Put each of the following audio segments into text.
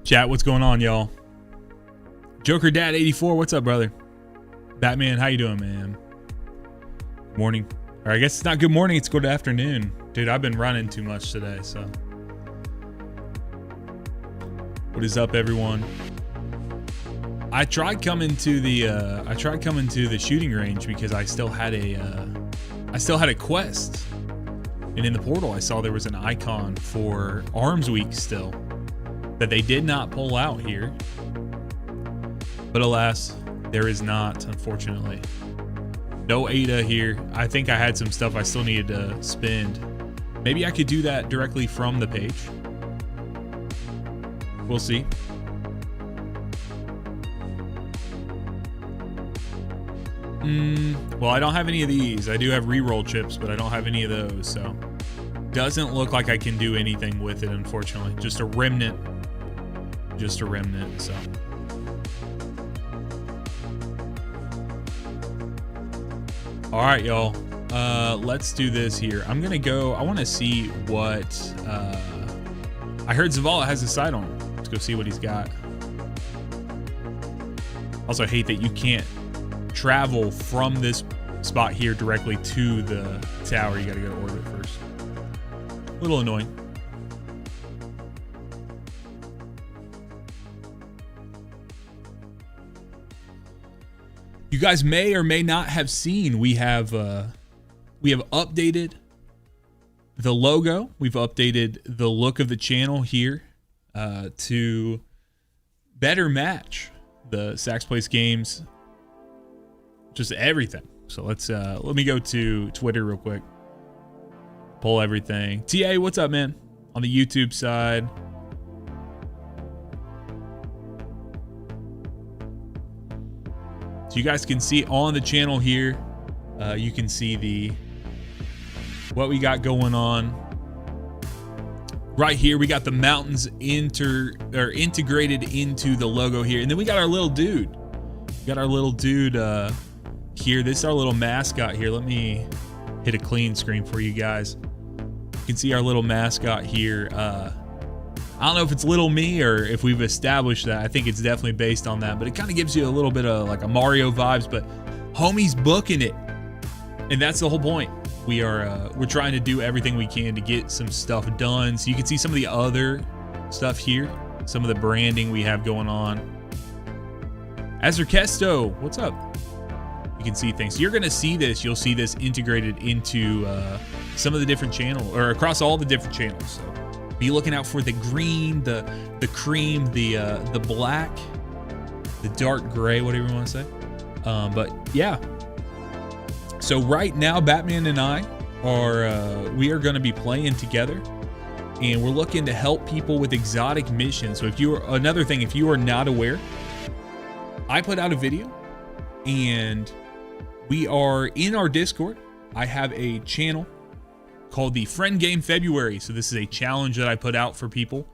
Chat, what's going on, y'all? Joker Dad 84, what's up, brother? Batman, how you doing, man? Morning. Or I guess it's not good morning, it's good afternoon. Dude, I've been running too much today, so. What is up, everyone? I tried coming to the shooting range because I still had a quest. And in the portal I saw there was an icon for Arms Week still that they did not pull out here. But alas, there is not, unfortunately. No ADA here. I think I had some stuff I still needed to spend. Maybe I could do that directly from the page. We'll see. Well, I don't have any of these. I do have reroll chips, but I don't have any of those, so doesn't look like I can do anything with it, unfortunately. Just a remnant. Just a remnant, so. All right, y'all. Let's do this here. I'm gonna go. I want to see what. I heard Zavala has a sight on him. Let's go see what he's got. Also, hate that you can't travel from this spot here directly to the tower. You got to go to orbit first. A little annoying. You guys may or may not have seen we have updated the logo. We've updated the look of the channel here to better match the Sax Place Games, just everything. So let's let me go to Twitter real quick. Pull everything. TA, what's up, man? On the YouTube side. So you guys can see on the channel here, you can see what we got going on. Right here, we got the mountains integrated into the logo here. And then we got our little dude. We got our little dude here. This is our little mascot here. Let me hit a clean screen for you guys. You can see our little mascot here. I don't know if it's little me or if we've established that. I think it's definitely based on that, but it kind of gives you a little bit of like a Mario vibes, but homie's booking it. And that's the whole point. We're trying to do everything we can to get some stuff done. So you can see some of the other stuff here, some of the branding we have going on. Azurkesto, what's up? You can see things. You're going to see this. You'll see this integrated into some of the different channels, or across all the different channels. So be looking out for the green, the cream, the black, the dark gray, whatever you want to say. But yeah. So right now, Batman and I we are going to be playing together, and we're looking to help people with exotic missions. So if you are not aware, I put out a video, and we are in our Discord. I have a channel called the Friend Game February. So this is a challenge that I put out for people.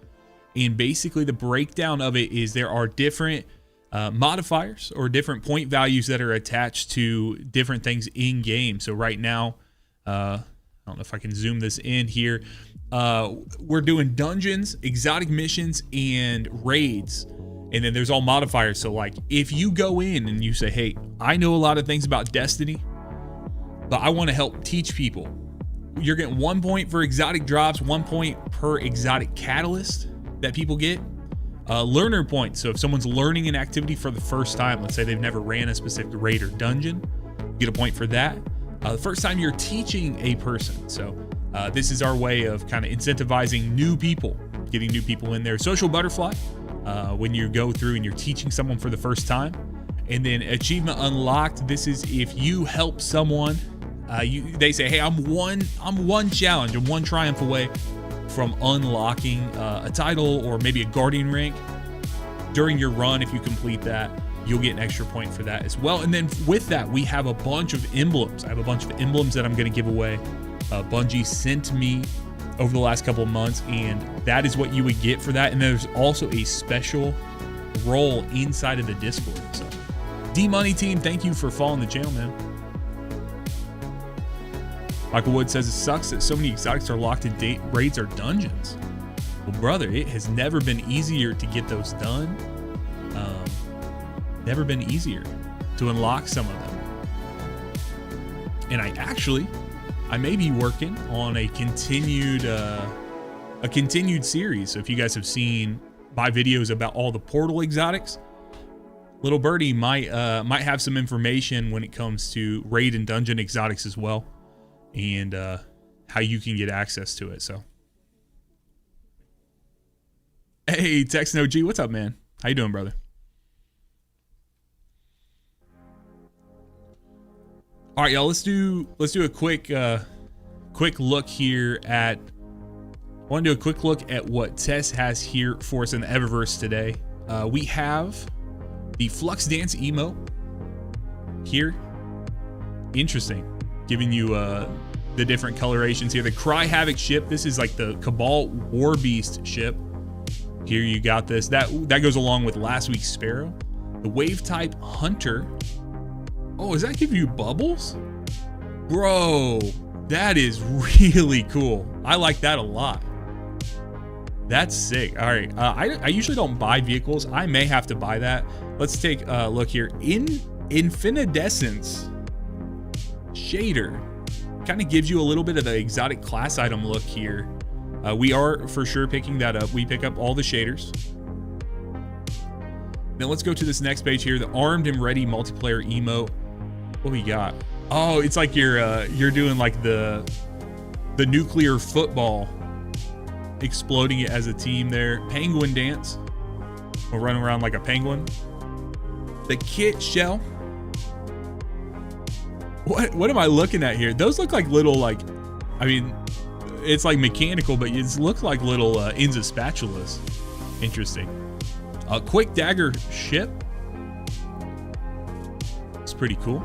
And basically the breakdown of it is there are different modifiers or different point values that are attached to different things in game. So right now, I don't know if I can zoom this in here. We're doing dungeons, exotic missions, and raids. And then there's all modifiers. So like if you go in and you say, hey, I know a lot of things about Destiny, but I want to help teach people. You're getting 1 point for exotic drops, 1 point per exotic catalyst that people get. Learner points. So if someone's learning an activity for the first time, let's say they've never ran a specific raid or dungeon, you get a point for that. The first time you're teaching a person. So this is our way of kind of incentivizing new people, getting new people in there. Social butterfly, when you go through and you're teaching someone for the first time. And then achievement unlocked. This is if you help someone. They say, hey, I'm one challenge, I'm one triumph away from unlocking a title or maybe a guardian rank. During your run, if you complete that, you'll get an extra point for that as well. And then with that, we have a bunch of emblems. I have a bunch of emblems that I'm going to give away. Bungie sent me over the last couple of months, and that is what you would get for that. And there's also a special role inside of the Discord. So, D-Money team, thank you for following the channel, man. Michael Wood says it sucks that so many exotics are locked in raids or dungeons. Well, brother, it has never been easier to get those done. Never been easier to unlock some of them. And I may be working on a continued series. So if you guys have seen my videos about all the portal exotics, Little Birdie might have some information when it comes to raid and dungeon exotics as well, and how you can get access to it. So, hey, Texno G, what's up, man? How you doing, brother? All right, y'all. Let's do a quick look here at. I want to do a quick look at what Tess has here for us in the Eververse today. We have the Flux Dance emote here. Interesting. Giving you the different colorations here. The Cry Havoc ship. This is like the Cabal War Beast ship. Here you got this. That goes along with last week's Sparrow. The Wave Type Hunter. Oh, does that give you bubbles? Bro, that is really cool. I like that a lot. That's sick. All right. I usually don't buy vehicles. I may have to buy that. Let's take a look here. Infinidescence shader kind of gives you a little bit of the exotic class item look here. We are for sure picking that up. We pick up all the shaders. Then let's go to this next page here. The Armed and Ready multiplayer emote. What we got? Oh, it's like you're doing like the nuclear football, exploding it as a team there. Penguin dance. We're running around like a penguin. The kit shell. What am I looking at here? Those look like little, like, I mean, it's like mechanical, but it looks like little ends of spatulas. Interesting. A quick dagger ship. It's pretty cool.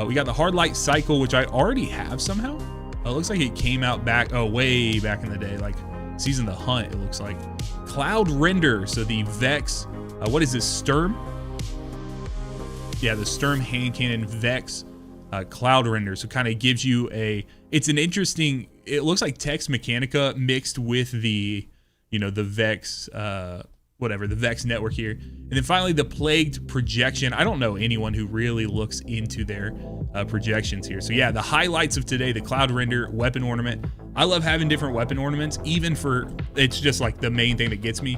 We got the Hard Light Cycle, which I already have somehow. It looks like it came out way back in the day, like Season of the Hunt, it looks like. Cloud Render, so the Vex, what is this, Sturm? Yeah, the Sturm hand cannon Vex Cloud Render, so kind of gives you it's an interesting, it looks like Tex Mechanica mixed with the, the Vex, whatever, the Vex network here. And then finally the Plagued Projection. I don't know anyone who really looks into their projections here. So yeah, the highlights of today, the Cloud Render weapon ornament. I love having different weapon ornaments, even for, it's just like the main thing that gets me.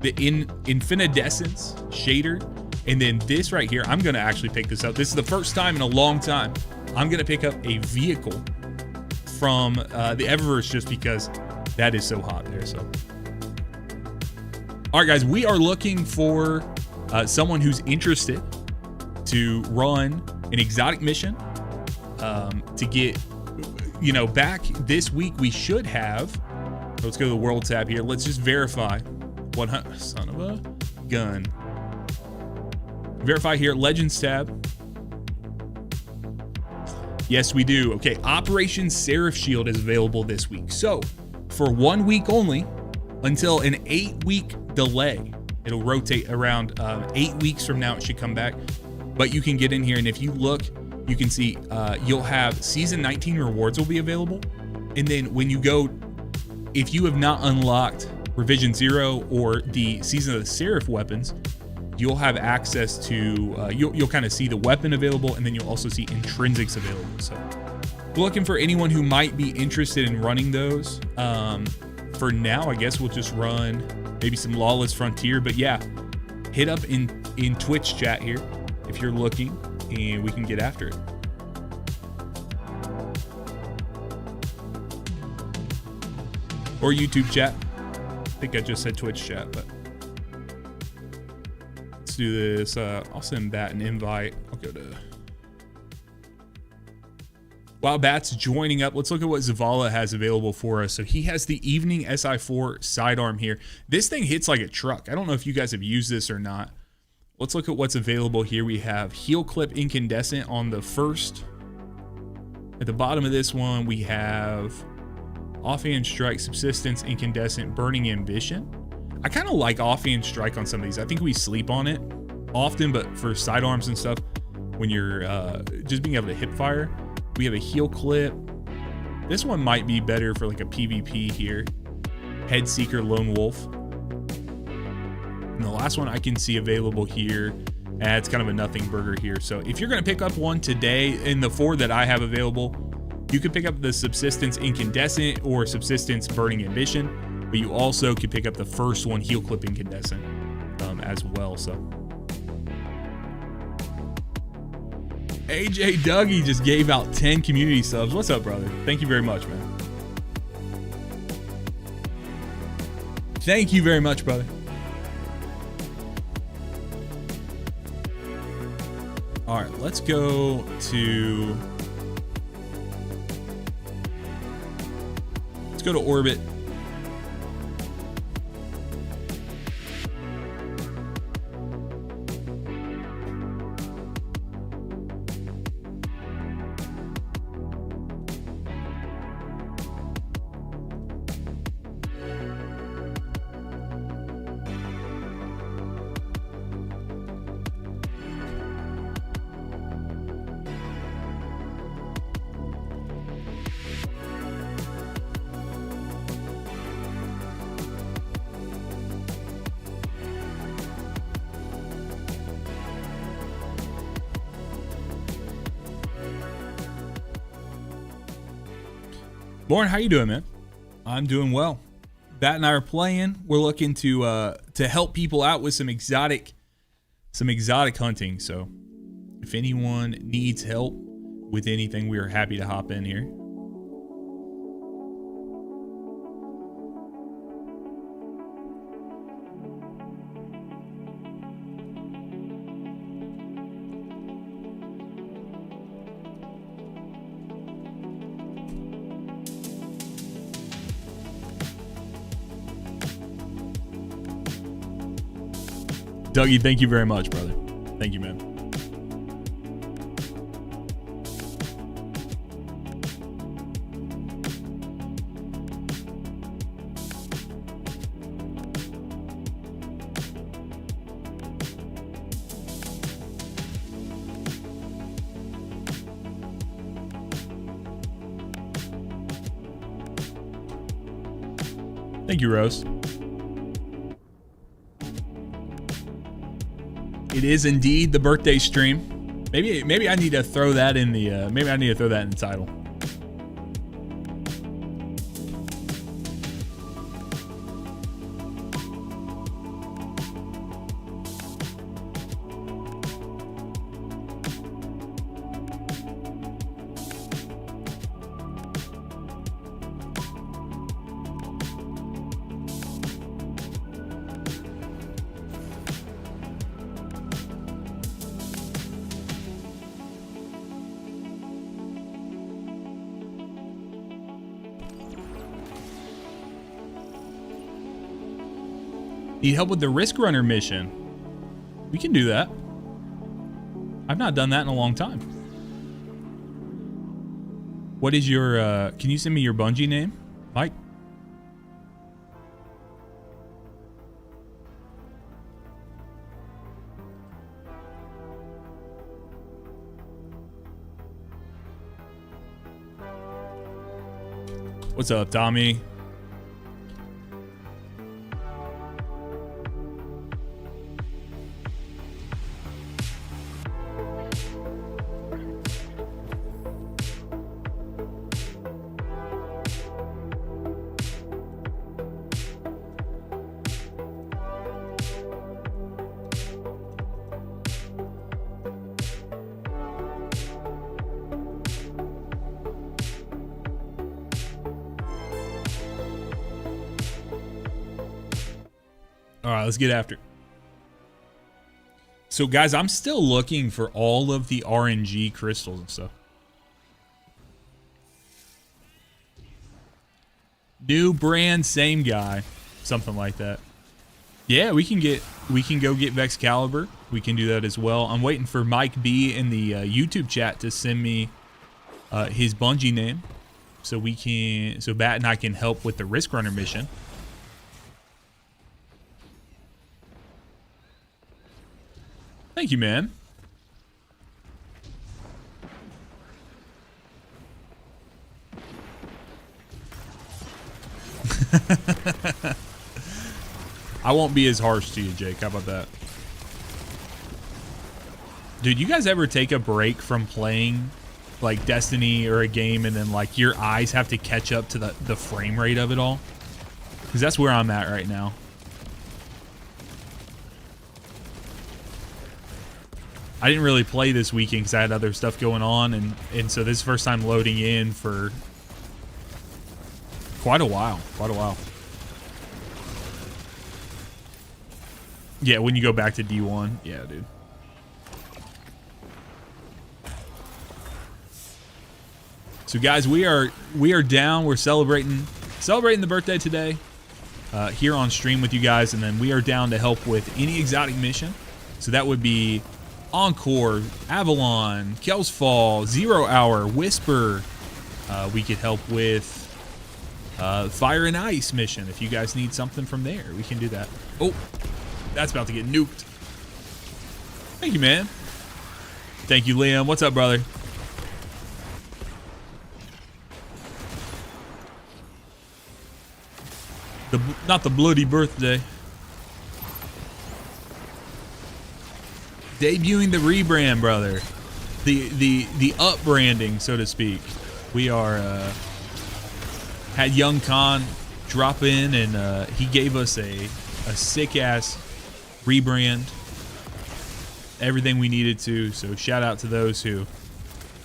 The Infinidescence shader. And then this right here, I'm gonna actually pick this up. This is the first time in a long time I'm gonna pick up a vehicle from the Eververse, just because that is so hot there. So all right, guys, we are looking for someone who's interested to run an exotic mission to get, back this week. We should have, let's go to the world tab here. Let's just verify. 100, son of a gun. Verify here, Legends tab. Yes, we do. Okay, Operation Seraph Shield is available this week. So for 1 week only, until an 8-week delay. It'll rotate around 8 weeks from now. It should come back, but you can get in here, and if you look, you can see you'll have season 19 rewards will be available. And then when you go, if you have not unlocked revision 0 or the season of the Seraph weapons, you'll have access to you'll kind of see the weapon available, and then you'll also see intrinsics available. So we're looking for anyone who might be interested in running those. For now, I guess we'll just run maybe some Lawless Frontier, but yeah, hit up in Twitch chat here if you're looking, and we can get after it. Or YouTube chat. I think I just said Twitch chat, but let's do this. I'll send Bat an invite. I'll go to while Bat's joining up. Let's look at what Zavala has available for us. So he has the Evening SI4 sidearm here. This thing hits like a truck. I don't know if you guys have used this or not. Let's look at what's available here. We have Heel Clip Incandescent on the first. At the bottom of this one, we have Offhand Strike, Subsistence, Incandescent, Burning Ambition. I kind of like Offhand Strike on some of these. I think we sleep on it often, but for sidearms and stuff, when you're just being able to hip fire. We have a Heel Clip. This one might be better for like a PvP here. Head Seeker Lone Wolf. And the last one I can see available here, it's kind of a nothing burger here. So if you're going to pick up one today in the 4 that I have available, you could pick up the Subsistence Incandescent or Subsistence Burning Ambition, but you also could pick up the first one, Heel Clip Incandescent, as well. So AJ Dougie just gave out 10 community subs. What's up, brother? Thank you very much, man. Thank you very much, brother. All right, let's go to Orbit. Lauren, how you doing, man? I'm doing well. Bat and I are playing. We're looking to help people out with some exotic hunting. So if anyone needs help with anything, we are happy to hop in here. Dougie, thank you very much, brother. Thank you, man. Thank you, Rose. It is indeed the birthday stream. Maybe I need to throw that in the title. Need help with the Risk Runner mission? We can do that. I've not done that in a long time. What is your, can you send me your Bungie name, Mike? What's up, Tommy? All right, let's get after it. So, guys, I'm still looking for all of the RNG crystals and stuff. New brand, same guy. Something like that. Yeah, we can go get Vex Caliber. We can do that as well. I'm waiting for Mike B in the YouTube chat to send me his Bungie name, so Bat and I can help with the Risk Runner mission. Thank you, man. I won't be as harsh to you, Jake. How about that? Dude, you guys ever take a break from playing like Destiny or a game and then like your eyes have to catch up to the frame rate of it all? Because that's where I'm at right now. I didn't really play this weekend because I had other stuff going on, and so this is the first time loading in for quite a while. Yeah, when you go back to D1. Yeah, dude. So guys, we are down. We're celebrating the birthday today here on stream with you guys, and then we are down to help with any exotic mission. So that would be Encore, Avalon, Kel's Fall, 0 Hour, Whisper. We could help with Fire and Ice mission. If you guys need something from there, we can do that. Oh, that's about to get nuked. Thank you, man. Thank you, Liam. What's up, brother? Not the bloody birthday. Debuting the rebrand, brother. The up branding, so to speak. We are had Young Khan drop in, and he gave us a sick ass rebrand. Everything we needed to. So shout out to those who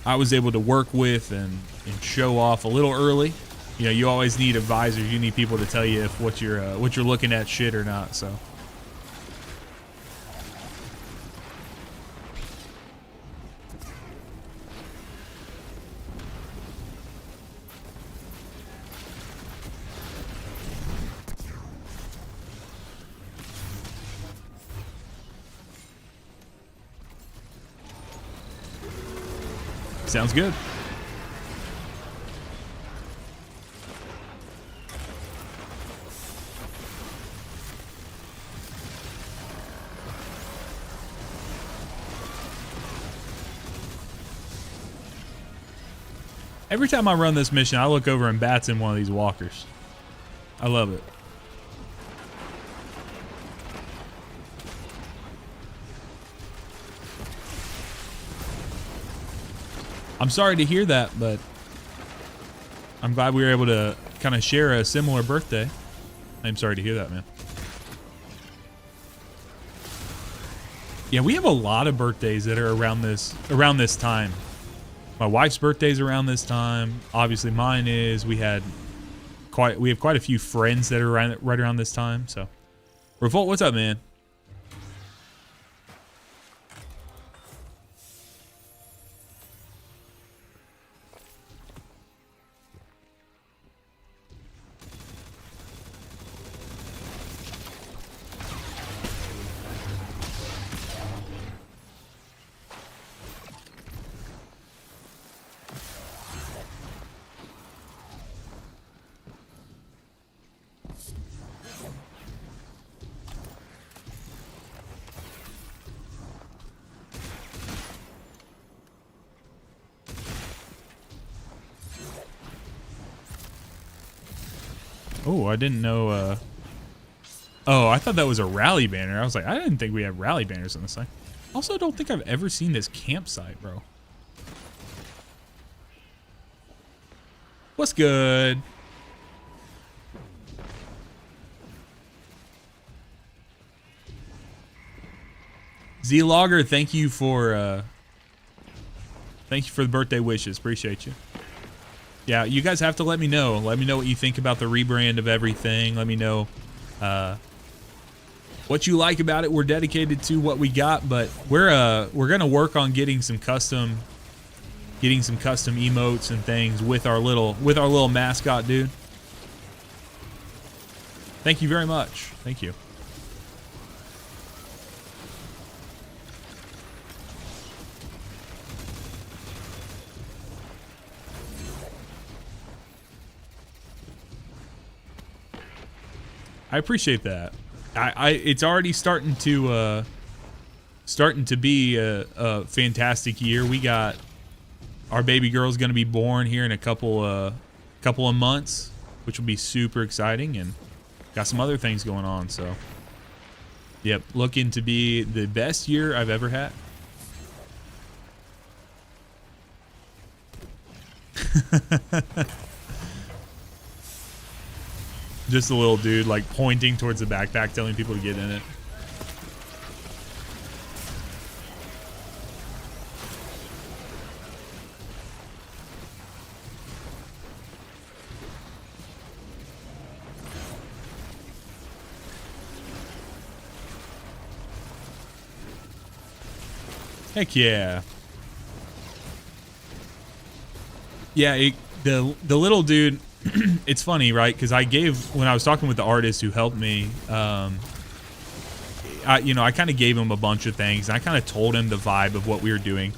I was able to work with and show off a little early. You know, you always need advisors. You need people to tell you if what you're looking at shit or not. So. Sounds good. Every time I run this mission, I look over and Bat's in one of these walkers. I love it. I'm sorry to hear that, but I'm glad we were able to kind of share a similar birthday. I'm sorry to hear that, man. Yeah, we have a lot of birthdays that are around this time. My wife's birthday's around this time. Obviously, mine is. We have quite a few friends that are right around this time. So, Revolt, what's up, man? Oh, I didn't know. Oh, I thought that was a rally banner. I was like, I didn't think we had rally banners on this thing. Also, don't think I've ever seen this campsite, bro. What's good? Z-Logger, thank you for the birthday wishes. Appreciate you. Yeah, you guys have to let me know. Let me know what you think about the rebrand of everything. Let me know what you like about it. We're dedicated to what we got, but we're gonna work on getting some custom emotes and things with our little mascot dude. Thank you very much. Thank you. I appreciate that. It's already starting to be a fantastic year. We got our baby girl's going to be born here in a couple of months, which will be super exciting, and got some other things going on. So Yep, looking to be the best year I've ever had. Just a little dude like pointing towards the backpack, telling people to get in it. Heck yeah. Yeah, the little dude, it's funny, right? Because when I was talking with the artist who helped me, I kind of gave him a bunch of things, and I kind of told him the vibe of what we were doing.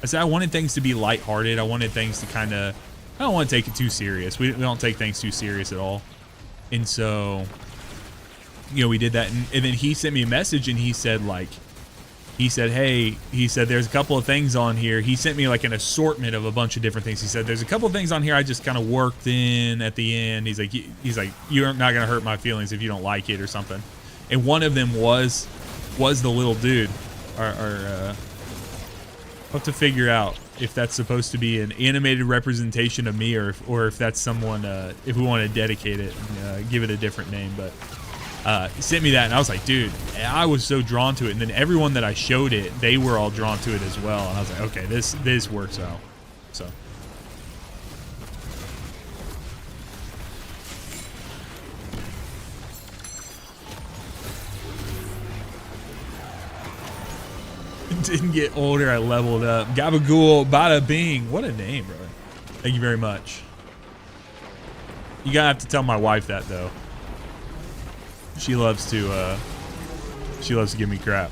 I said I wanted things to be lighthearted. I wanted things to kind of, I don't want to take it too serious. We don't take things too serious at all. And so, we did that. And then he sent me a message, and he said, hey, there's a couple of things on here. He sent me like an assortment of a bunch of different things. He said, there's a couple of things on here I just kind of worked in at the end. He's like, you're not going to hurt my feelings if you don't like it or something. And one of them was the little dude. I'll have to figure out if that's supposed to be an animated representation of me or if that's someone, if we want to dedicate it and give it a different name. But he sent me that, and I was like, dude, I was so drawn to it. And then everyone that I showed it, they were all drawn to it as well. And I was like, okay, this works out. So. Didn't get older, I leveled up. Gabagool, bada bing. What a name, bro. Thank you very much. You gotta have to tell my wife that, though. She loves to give me crap.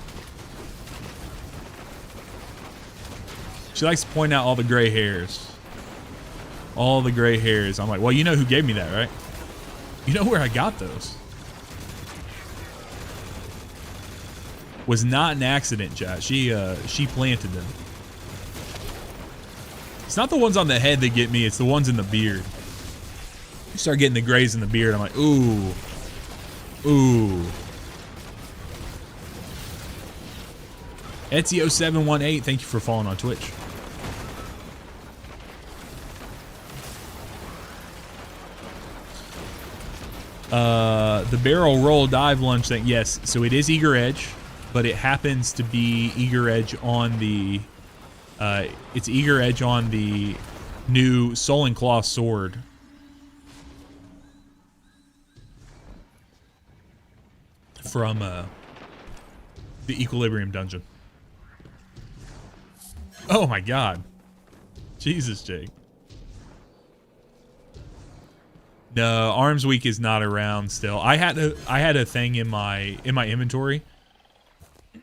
She likes to point out all the gray hairs. All the gray hairs. I'm like, well, you know who gave me that, right? You know where I got those. Was not an accident, chat. She planted them. It's not the ones on the head that get me, it's the ones in the beard. You start getting the grays in the beard, I'm like, ooh. Ooh. Ezio718, thank you for following on Twitch. The barrel roll dive lunge thing, yes. So it is Eager Edge, but it happens to be Eager Edge on the it's Eager Edge on the new Soul and Claw sword. From the Equilibrium dungeon. Oh my god. Jesus, Jake. No, Arms Week is not around still. I had a thing in my inventory. I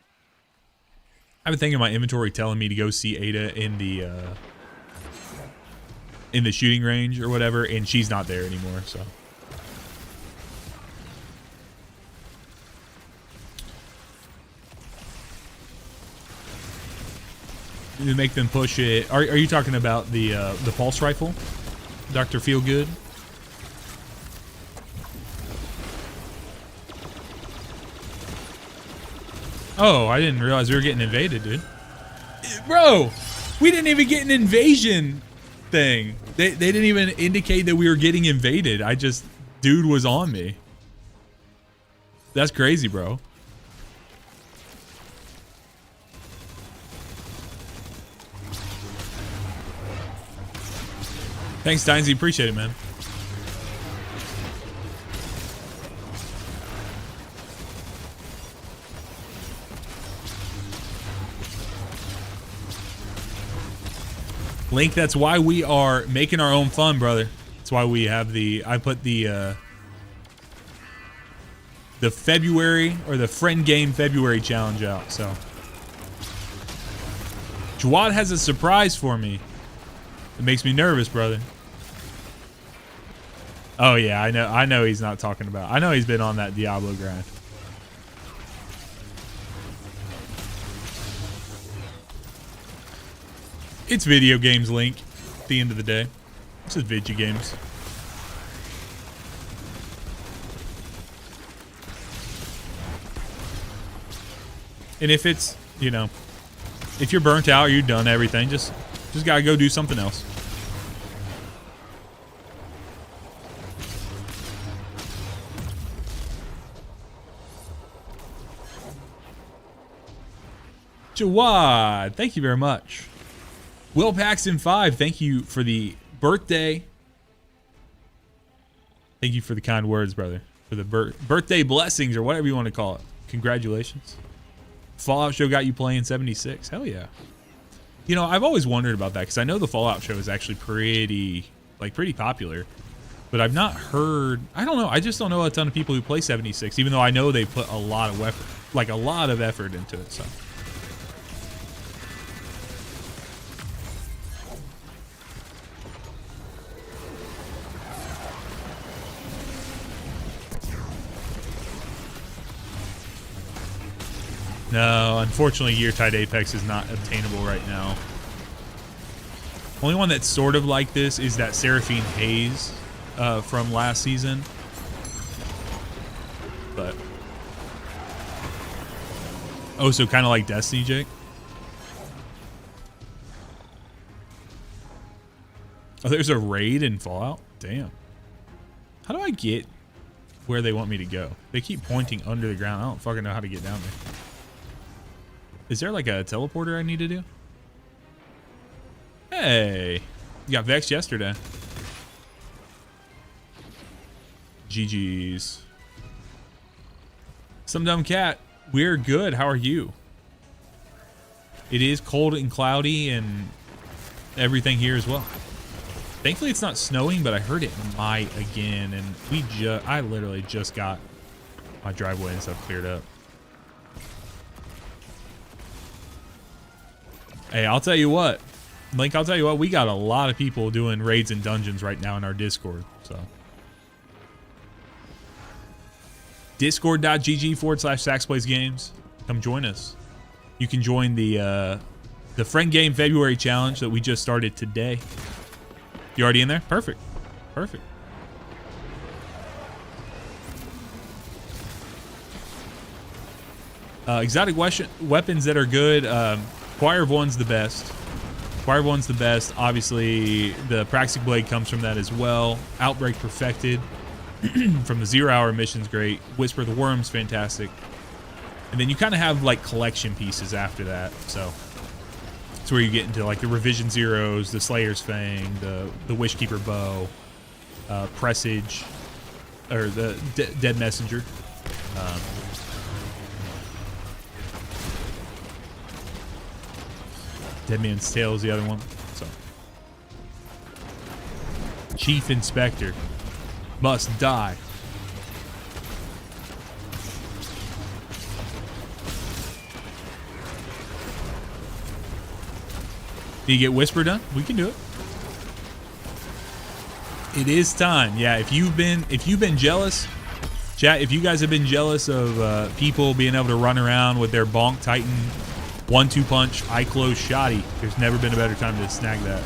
have a thing in my inventory telling me to go see Ada in the shooting range or whatever, and she's not there anymore, so. To make them push it. Are you talking about the pulse rifle, Dr. Feelgood? Oh, I didn't realize we were getting invaded, dude. Bro, we didn't even get an invasion thing. They didn't even indicate that we were getting invaded. Dude was on me. That's crazy, bro. Thanks, Dynzy. Appreciate it, man. Link, that's why we are making our own fun, brother. That's why we have I put the February, or the Friend Game February challenge out, so. Jawad has a surprise for me. It makes me nervous, brother. Oh yeah, I know he's not talking about. I know he's been on that Diablo grind. It's video games, Link. At the end of the day, it's just video games. And if it's, you know, if you're burnt out, you've done everything, just gotta go do something else. Jawad, thank you very much. Will Paxton 5, thank you for the birthday. Thank you for the kind words, brother. For the birthday blessings or whatever you want to call it. Congratulations. Fallout show got you playing 76. Hell yeah. You know, I've always wondered about that because I know the Fallout show is actually pretty popular. But I've not heard, I don't know, I just don't know a ton of people who play 76, even though I know they put a lot of effort, like a lot of effort into it, so. No, unfortunately, Year-Tide Apex is not obtainable right now. Only one that's sort of like this is that Seraphine Haze from last season. But oh, so kind of like Destiny, Jake? Oh, there's a raid in Fallout? Damn. How do I get where they want me to go? They keep pointing under the ground. I don't fucking know how to get down there. Is there like a teleporter I need to do? Hey, you got vexed yesterday. GG's. Some dumb cat. We're good. How are you? It is cold and cloudy and everything here as well. Thankfully, it's not snowing, but I heard it might again, and I literally just got my driveway and stuff cleared up. Hey, I'll tell you what, Link, I'll tell you what, we got a lot of people doing raids and dungeons right now in our Discord, so. Discord.gg/SaxPlaysGames. Come join us. You can join the Friend Game February challenge that we just started today. You already in there? Perfect. Perfect. Exotic weapons that are good. Choir of One's the best. Choir of One's the best. Obviously, the Praxic Blade comes from that as well. Outbreak Perfected from the 0 Hour mission's great. Whisper of the Worm's fantastic. And then you kind of have like collection pieces after that. So it's where you get into like the Revision Zeros, the Slayer's Fang, the Wishkeeper Bow, Presage, or the Dead Messenger. Dead Man's Tail is the other one. So, Chief Inspector must die. Did you get Whisper done? We can do it. It is time. Yeah, if you've been jealous, chat, if you guys have been jealous of people being able to run around with their Bonk Titan 1-2 punch, eye close shotty, there's never been a better time to snag that.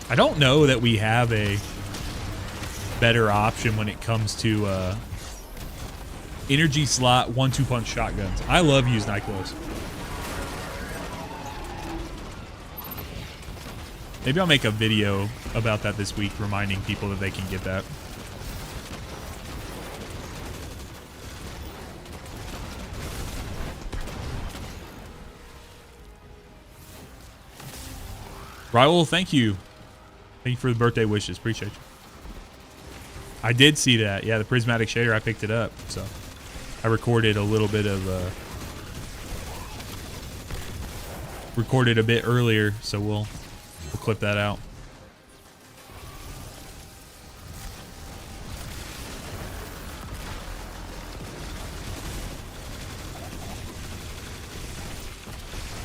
I don't know that we have a better option when it comes to energy slot 1-2 punch shotguns. I love using eye close. Maybe I'll make a video about that this week, reminding people that they can get that. Raul, thank you. Thank you for the birthday wishes. Appreciate you. I did see that. Yeah, the prismatic shader, I picked it up. So I recorded a little bit of recorded a bit earlier, so we'll clip that out.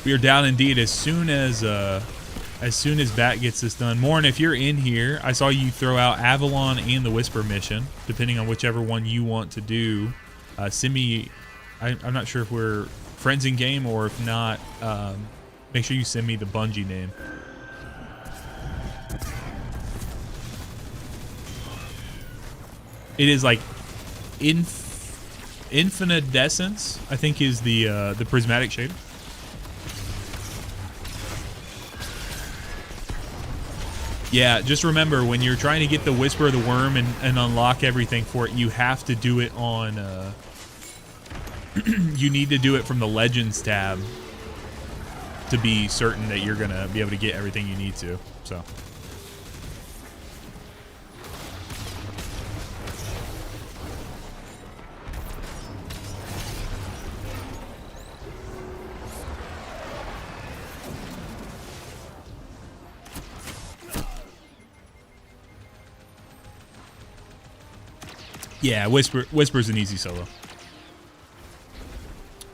We are down indeed as soon as Bat gets this done. Morn, if you're in here, I saw you throw out Avalon and the Whisper mission, depending on whichever one you want to do. Send me, I'm not sure if we're friends in game or if not, make sure you send me the Bungie name. It is like Infinitescence, I think, is the prismatic shader. Yeah, just remember when you're trying to get the Whisper of the Worm and unlock everything for it, you have to do it on. You need to do it from the Legends tab to be certain that you're gonna be able to get everything you need to. So. Yeah, Whisper's an easy solo.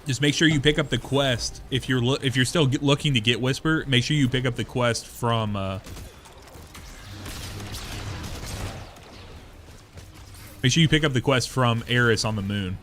Just make sure you pick up the quest if you're still looking to get Whisper. Make sure you pick up the quest from. Make sure you pick up the quest from Eris on the moon.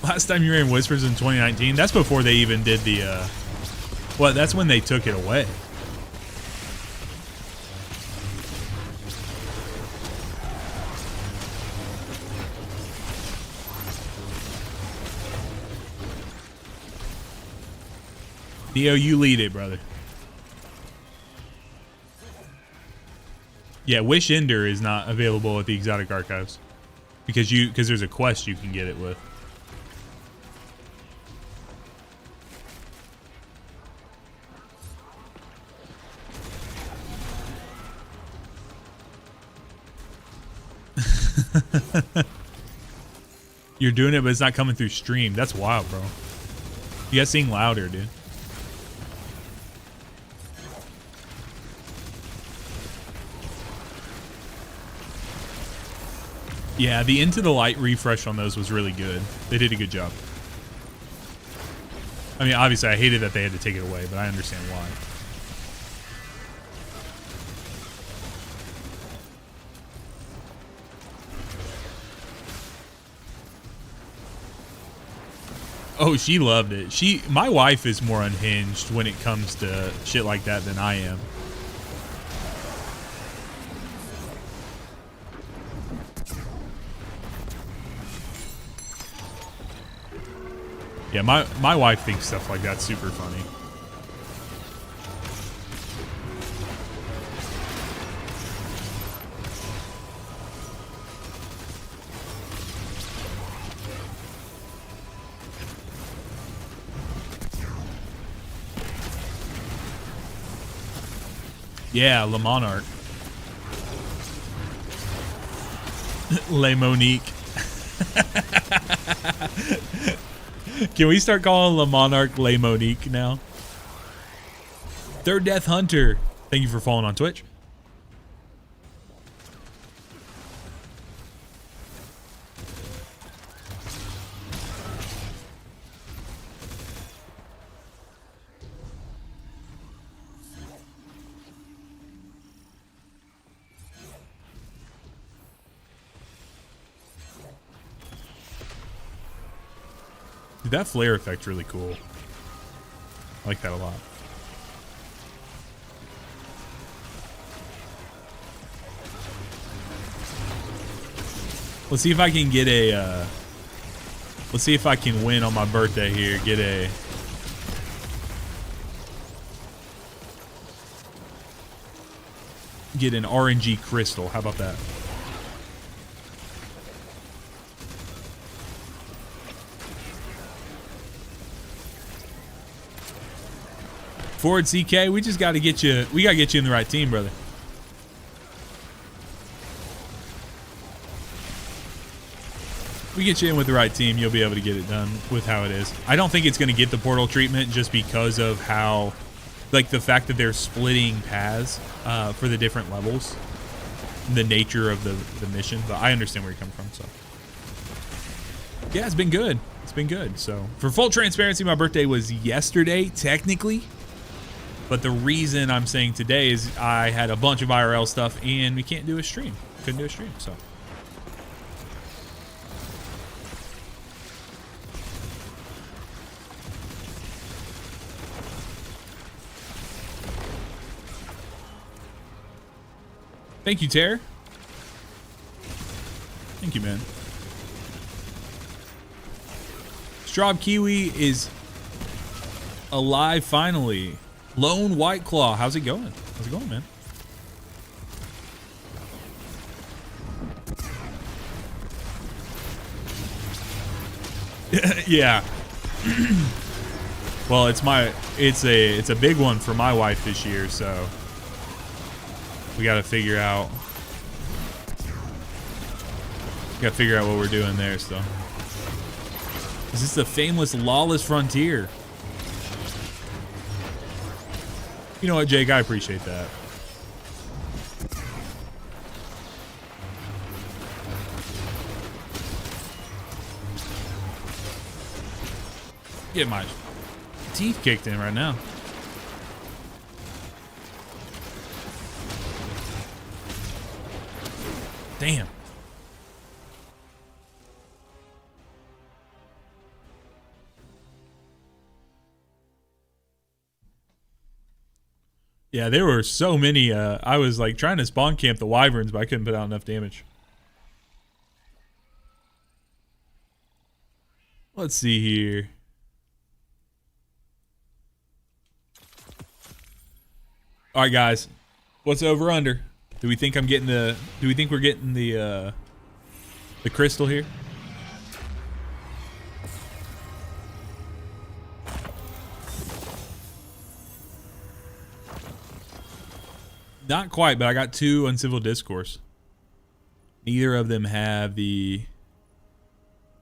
Last time you ran Whispers in 2019, that's before they even did the, well, that's when they took it away. Theo, you lead it, brother. Yeah, Wish Ender is not available at the Exotic Archives because there's a quest you can get it with. You're doing it, but it's not coming through stream. That's wild, bro. You gotta sing louder, dude. Yeah, the Into the Light refresh on those was really good. They did a good job. I mean, obviously, I hated that they had to take it away, but I understand why. Oh, she loved it. My wife is more unhinged when it comes to shit like that than I am. Yeah, my wife thinks stuff like that's super funny. Yeah, Le Monarch. Le Monique. Can we start calling Le Monarch Le Monique now? Third Death Hunter. Thank you for following on Twitch. Dude, that flare effect's really cool. I like that a lot. Let's see if I can get a, let's see if I can win on my birthday here. Get an RNG crystal. How about that? Forward CK, we just got to get you. We got to get you in the right team, brother. We get you in with the right team, you'll be able to get it done with how it is. I don't think it's going to get the portal treatment just because of how, like, the fact that they're splitting paths for the different levels, the nature of the mission. But I understand where you're coming from. So yeah, it's been good. It's been good. So for full transparency, my birthday was yesterday, technically. But the reason I'm saying today is I had a bunch of IRL stuff and we can't do a stream. Couldn't do a stream, so. Thank you, Tare. Thank you, man. Straub Kiwi is alive finally. Lone White Claw, how's it going? How's it going, man? Yeah. Well, it's a big one for my wife this year, so we got to figure out what we're doing there. So, is this the fameless Lawless Frontier? You know what, Jake? I appreciate that. Get my teeth kicked in right now. Damn. Yeah, there were so many. I was like trying to spawn camp the wyverns, but I couldn't put out enough damage. Let's see here. All right, guys. What's over under? Do we think I'm getting the? Do we think we're getting the crystal here? Not quite, but I got 2 uncivil discourse. Neither of them have the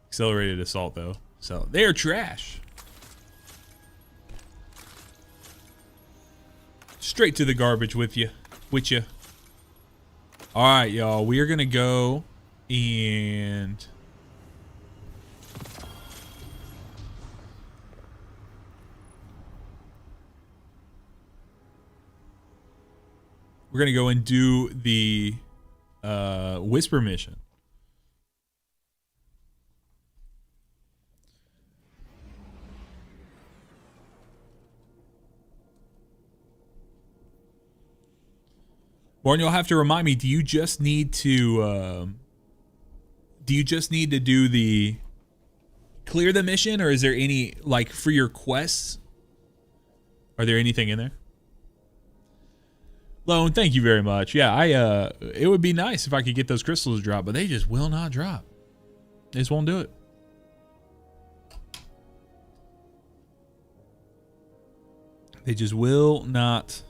accelerated assault, though. So they are trash. Straight to the garbage with you. All right, y'all. We are going to go and... we're going to go and do the Whisper mission. Warren, you'll have to remind me, do you just need to do the clear the mission, or is there any, like, for your quests? Are there anything in there? Lone, thank you very much. Yeah, it would be nice if I could get those crystals to drop, but they just will not drop. They just won't do it. They just will not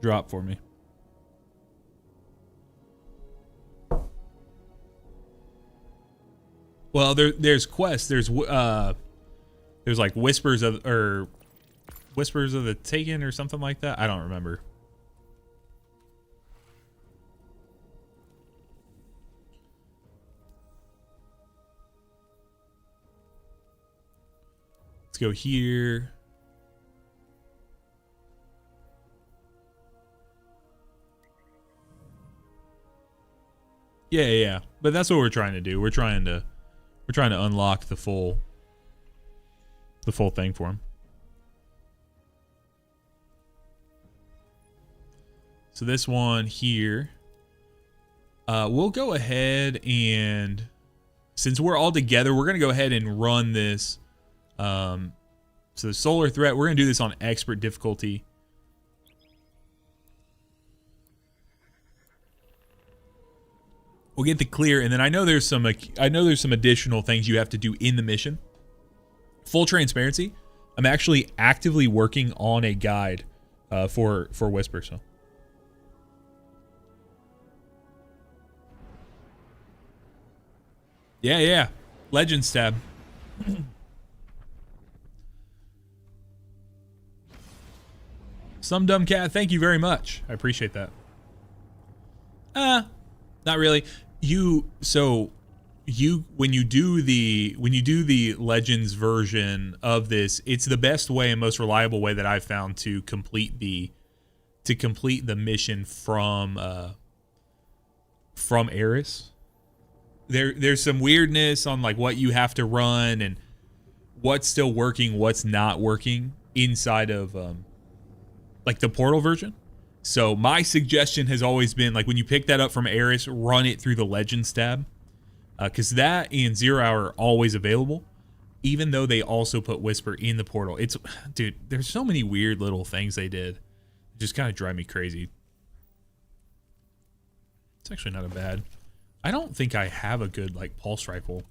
drop for me. Well, there's quests. There's like whispers of the Taken or something like that. I don't remember. Let's go here. Yeah. But that's what we're trying to do. We're trying to unlock the full thing for him. So this one here, we'll go ahead and, since we're all together, we're gonna go ahead and run this. So the solar threat, we're gonna do this on expert difficulty. We'll get the clear, and then I know there's some additional things you have to do in the mission. Full transparency, I'm actually actively working on a guide for Whisper. So yeah, Legends tab. Some dumb cat, thank you very much. I appreciate that. Not really. So when you do the Legends version of this, it's the best way and most reliable way that I've found to complete the mission from Eris. There's some weirdness on like what you have to run and what's still working, what's not working inside of like the portal version. So my suggestion has always been like when you pick that up from Eris, run it through the Legends tab. Because that and 0 Hour are always available, even though they also put Whisper in the portal. Dude, there's so many weird little things they did. Just kind of drive me crazy. It's actually not a bad. I don't think I have a good like pulse rifle.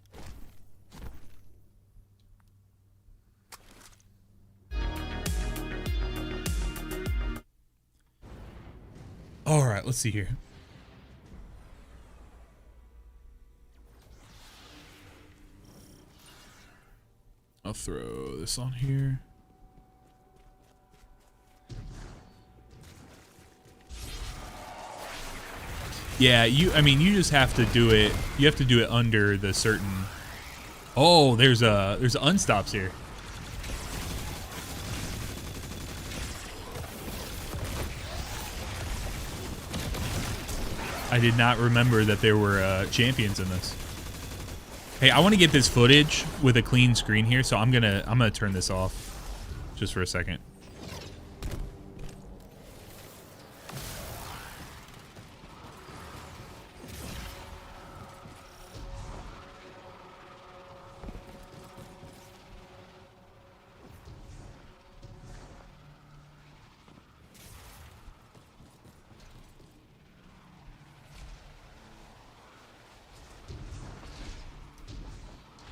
All right, let's see here. I'll throw this on here. Yeah, you just have to do it. You have to do it under the certain. Oh, there's unstops here. I did not remember that there were champions in this. Hey, I want to get this footage with a clean screen here, so I'm gonna turn this off just for a second.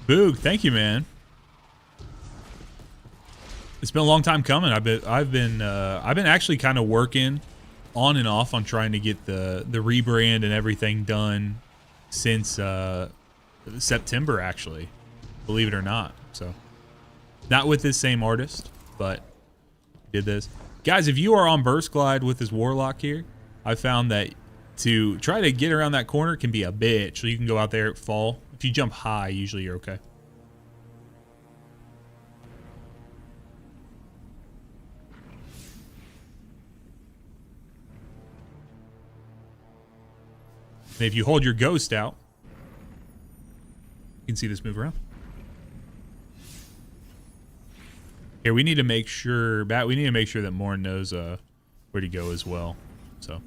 Boog, thank you, man. It's been a long time coming. I've been actually kind of working on and off on trying to get the rebrand and everything done since September, actually, believe it or not. So not with this same artist, but did this. Guys, if you are on Burst Glide with this Warlock here, I found that to try to get around that corner can be a bitch. So you can go out there, fall. If you jump high, usually you're okay. And if you hold your ghost out, you can see this move around. Here, we need to make sure, we need to make sure that Morn knows where to go as well. So.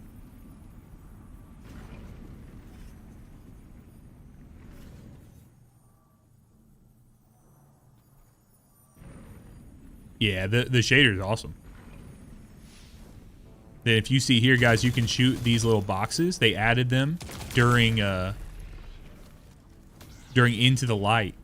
Yeah, the shader is awesome. Then if you see here, guys, you can shoot these little boxes. They added them during Into the Light.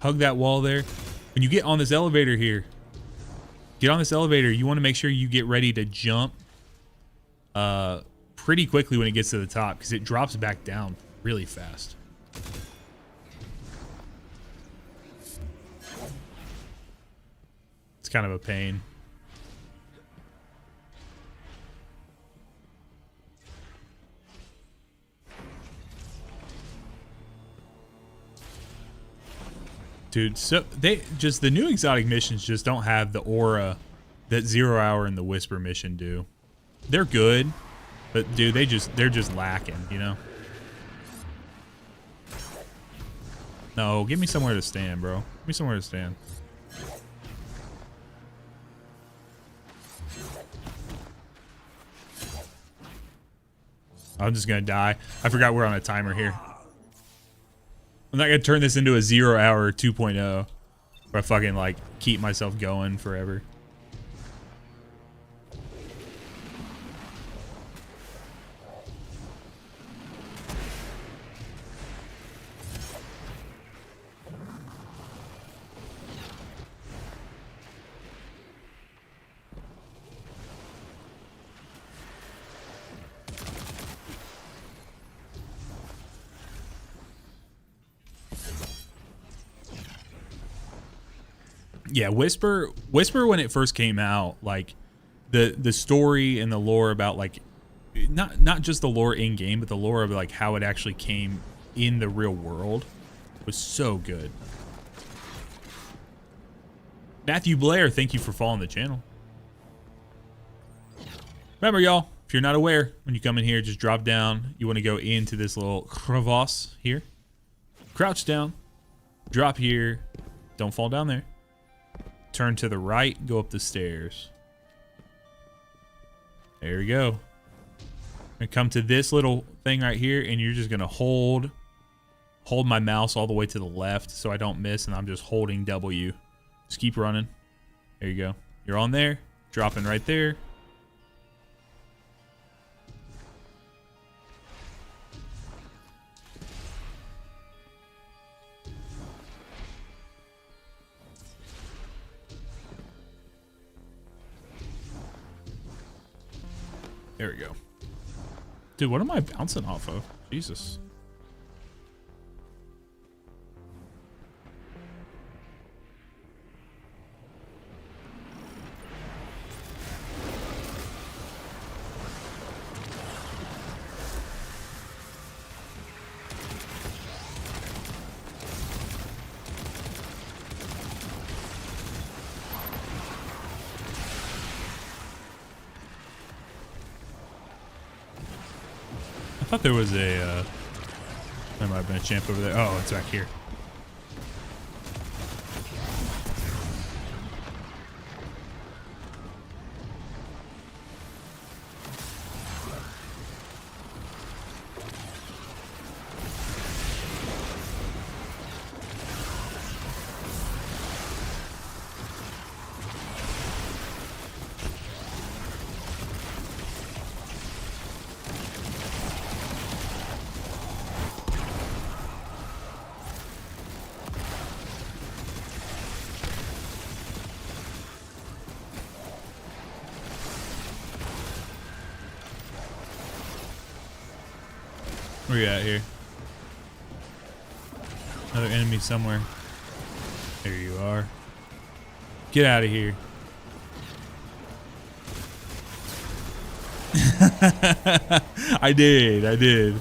Hug that wall there. When you get on this elevator here, get on this elevator, you want to make sure you get ready to jump pretty quickly when it gets to the top, because it drops back down really fast. It's kind of a pain. Dude, so the new exotic missions just don't have the aura that 0 Hour and the Whisper mission do. They're good, but dude, they're just lacking, you know? No, give me somewhere to stand, bro. Give me somewhere to stand. I'm just gonna die. I forgot we're on a timer here. I'm not gonna turn this into a 0 Hour 2.0 where I fucking like keep myself going forever. Yeah, Whisper when it first came out, like the story and the lore about like not just the lore in game, but the lore of like how it actually came in the real world was so good. Matthew Blair, thank you for following the channel. Remember, y'all, if you're not aware, when you come in here, just drop down. You want to go into this little crevasse here. Crouch down, drop here, don't fall down there. Turn to the right, go up the stairs. There we go. And come to this little thing right here, and you're just gonna hold my mouse all the way to the left so I don't miss, and I'm just holding W. Just keep running. There you go. You're on there, dropping right there. There we go. Dude, what am I bouncing off of? Jesus. I thought there was a, there might have been a champ over there. Oh, it's back here. Where you at here? Another enemy somewhere. There you are. Get out of here. I did.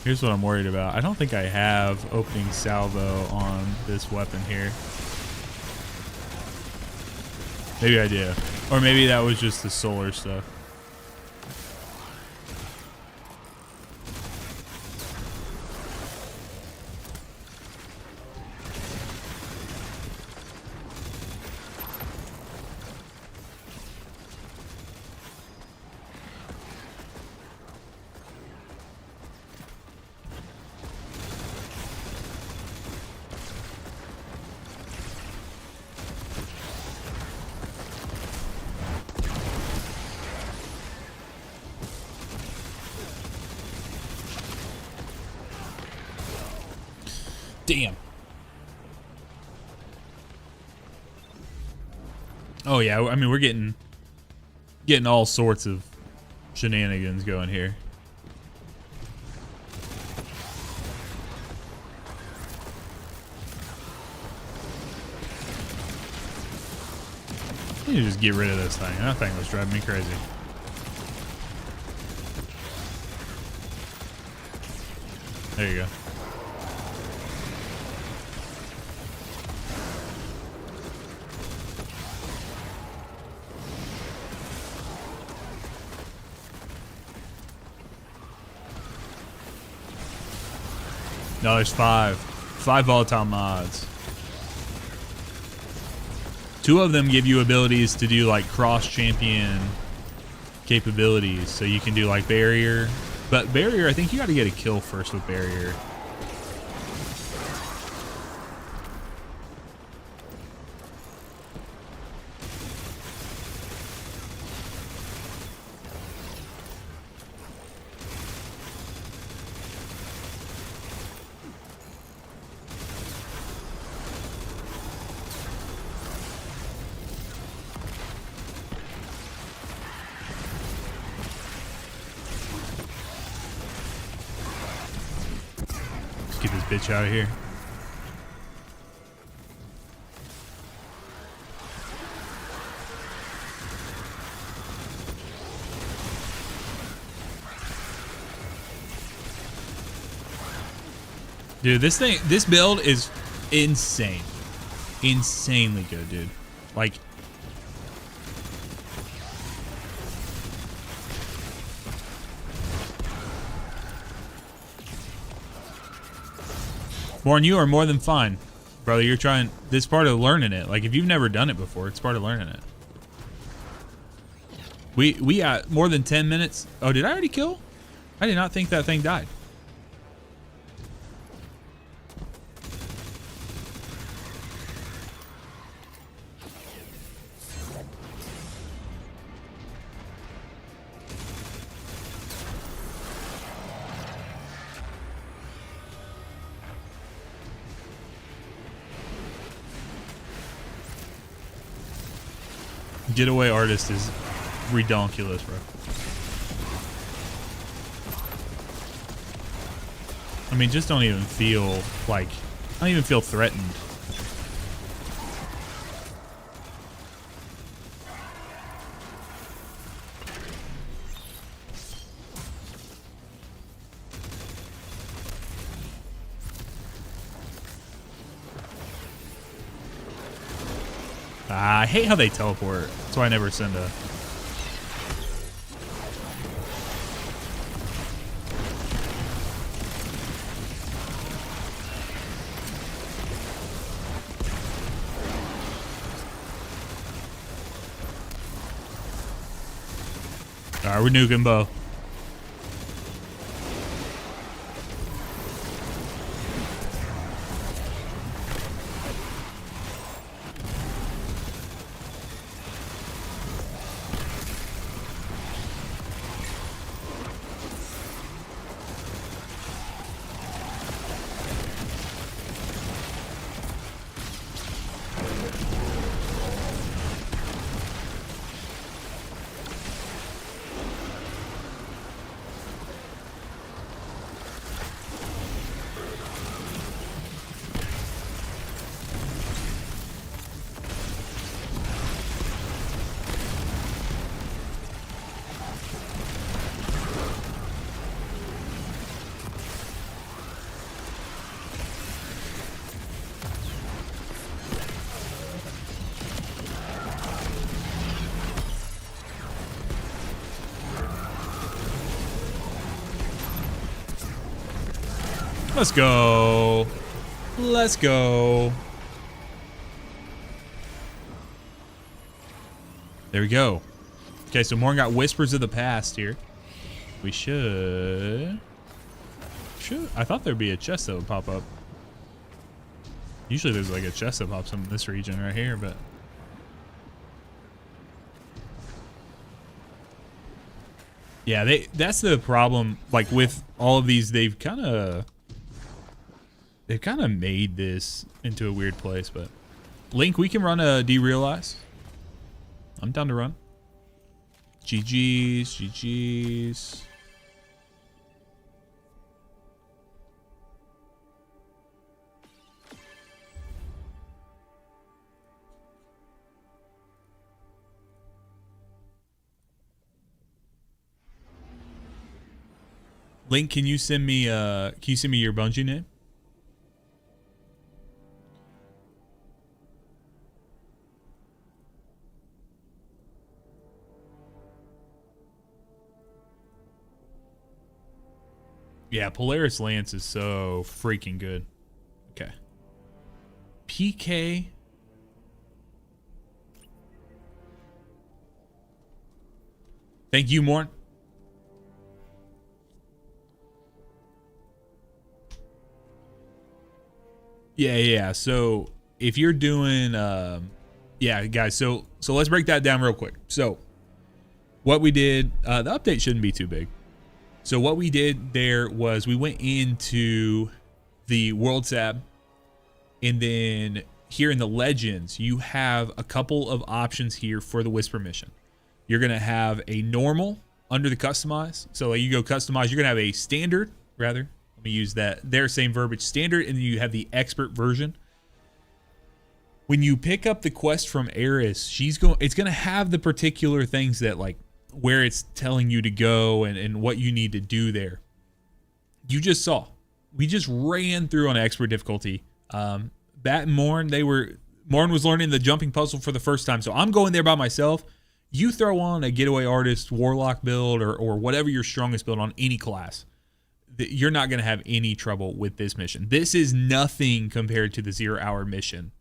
Here's what I'm worried about. I don't think I have opening salvo on this weapon here. Maybe I do. Or maybe that was just the solar stuff. Damn. Oh yeah, I mean we're getting all sorts of shenanigans going here. I need to just get rid of this thing. That thing was driving me crazy. There you go. No, there's five volatile mods. 2 of them give you abilities to do like cross champion capabilities. So you can do like barrier, but barrier, I think you got to get a kill first with barrier. Get this bitch out of here. Dude, this build is insane. Insanely good, dude. Like, Warren, you are more than fine. Brother, you're trying, this part of learning it. Like, if you've never done it before, it's part of learning it. We got more than 10 minutes. Oh, did I already kill? I did not think that thing died. Getaway artist is redonkulous, bro. I mean, just don't even feel like, I don't even feel threatened. I hate how they teleport. That's why I never send a... Alright, we're nuking bow. Let's go. Let's go. There we go. Okay, so Morn got Whispers of the Past here. We should... I thought there'd be a chest that would pop up. Usually there's like a chest that pops up in this region right here, but... Yeah, that's the problem. Like with all of these, they've kind of made this into a weird place. But Link, we can run a derealize. I'm down to run. GG's, GG's. Link, can you send me your Bungie name? Yeah, Polaris Lance is so freaking good. Okay. PK. Thank you, Morn. Yeah. So if you're doing, yeah, guys. So let's break that down real quick. So what we did, the update shouldn't be too big. So what we did there was we went into the world tab, and then here in the legends, you have a couple of options here for the Whisper mission. You're gonna have a normal under the customize. So like you go customize, you're gonna have a standard, rather. Let me use that. Their same verbiage, standard, and then you have the expert version. When you pick up the quest from Eris, it's gonna have the particular things that like where it's telling you to go and what you need to do there. You just saw we just ran through on expert difficulty. Bat and Morn, Morn was learning the jumping puzzle for the first time, so I'm going there by myself. You throw on a getaway artist, Warlock build, or whatever your strongest build on any class. You're not going to have any trouble with this mission. This is nothing compared to the 0 hour mission.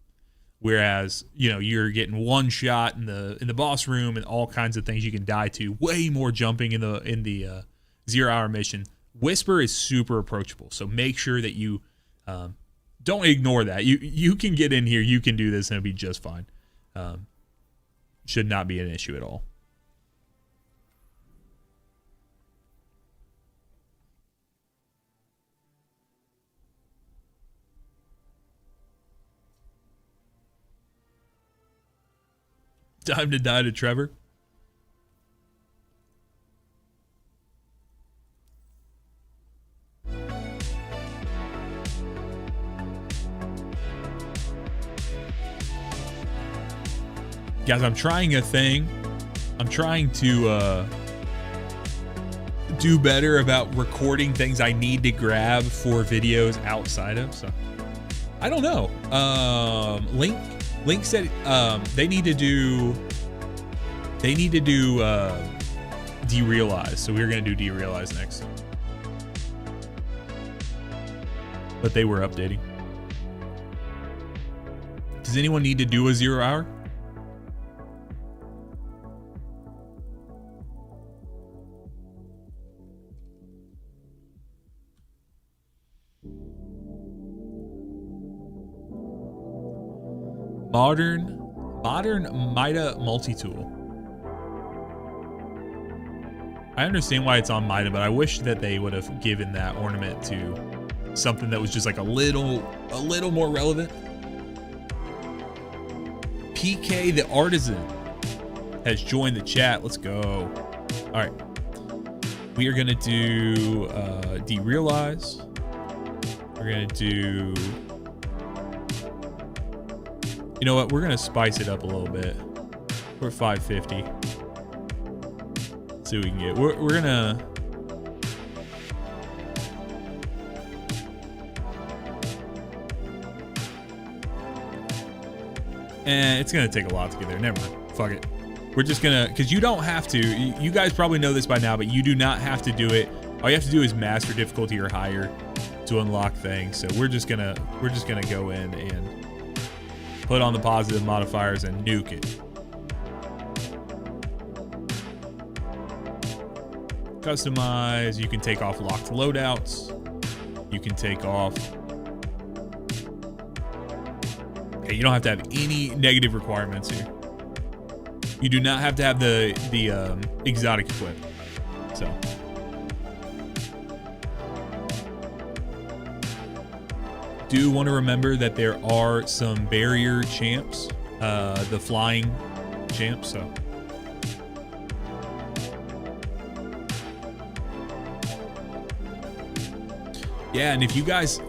Whereas, you know, you're getting one shot in the boss room and all kinds of things you can die to. Way more jumping in the 0 hour mission. Whisper is super approachable, so make sure that you don't ignore that. You can get in here, you can do this, and it'll be just fine. Should not be an issue at all. Time to die to Trevor. Guys, I'm trying a thing. I'm trying to do better about recording things I need to grab for videos outside of. So I don't know. Link said they need to do derealize. So we're gonna do derealize next. But they were updating. Does anyone need to do a 0 hour? Modern Mida multi-tool. I understand why it's on Mida, but I wish that they would have given that ornament to something that was just like a little more relevant. PK the Artisan has joined the chat. Let's go. All right. We are going to do derealize. We're going to do... You know what? We're going to spice it up a little bit. We're at 550. Let's see what we can get. We're going to... it's going to take a lot to get there. Never mind. Fuck it. We're just going to... Because you don't have to. You guys probably know this by now, but you do not have to do it. All you have to do is master difficulty or higher to unlock things. So we're just going to go in and put on the positive modifiers and nuke it. Customize. You can take off locked loadouts. You can take off... Okay, you don't have to have any negative requirements here. You do not have to have the exotic equip. So... do want to remember that there are some barrier champs, the flying champs. So yeah, and if you guys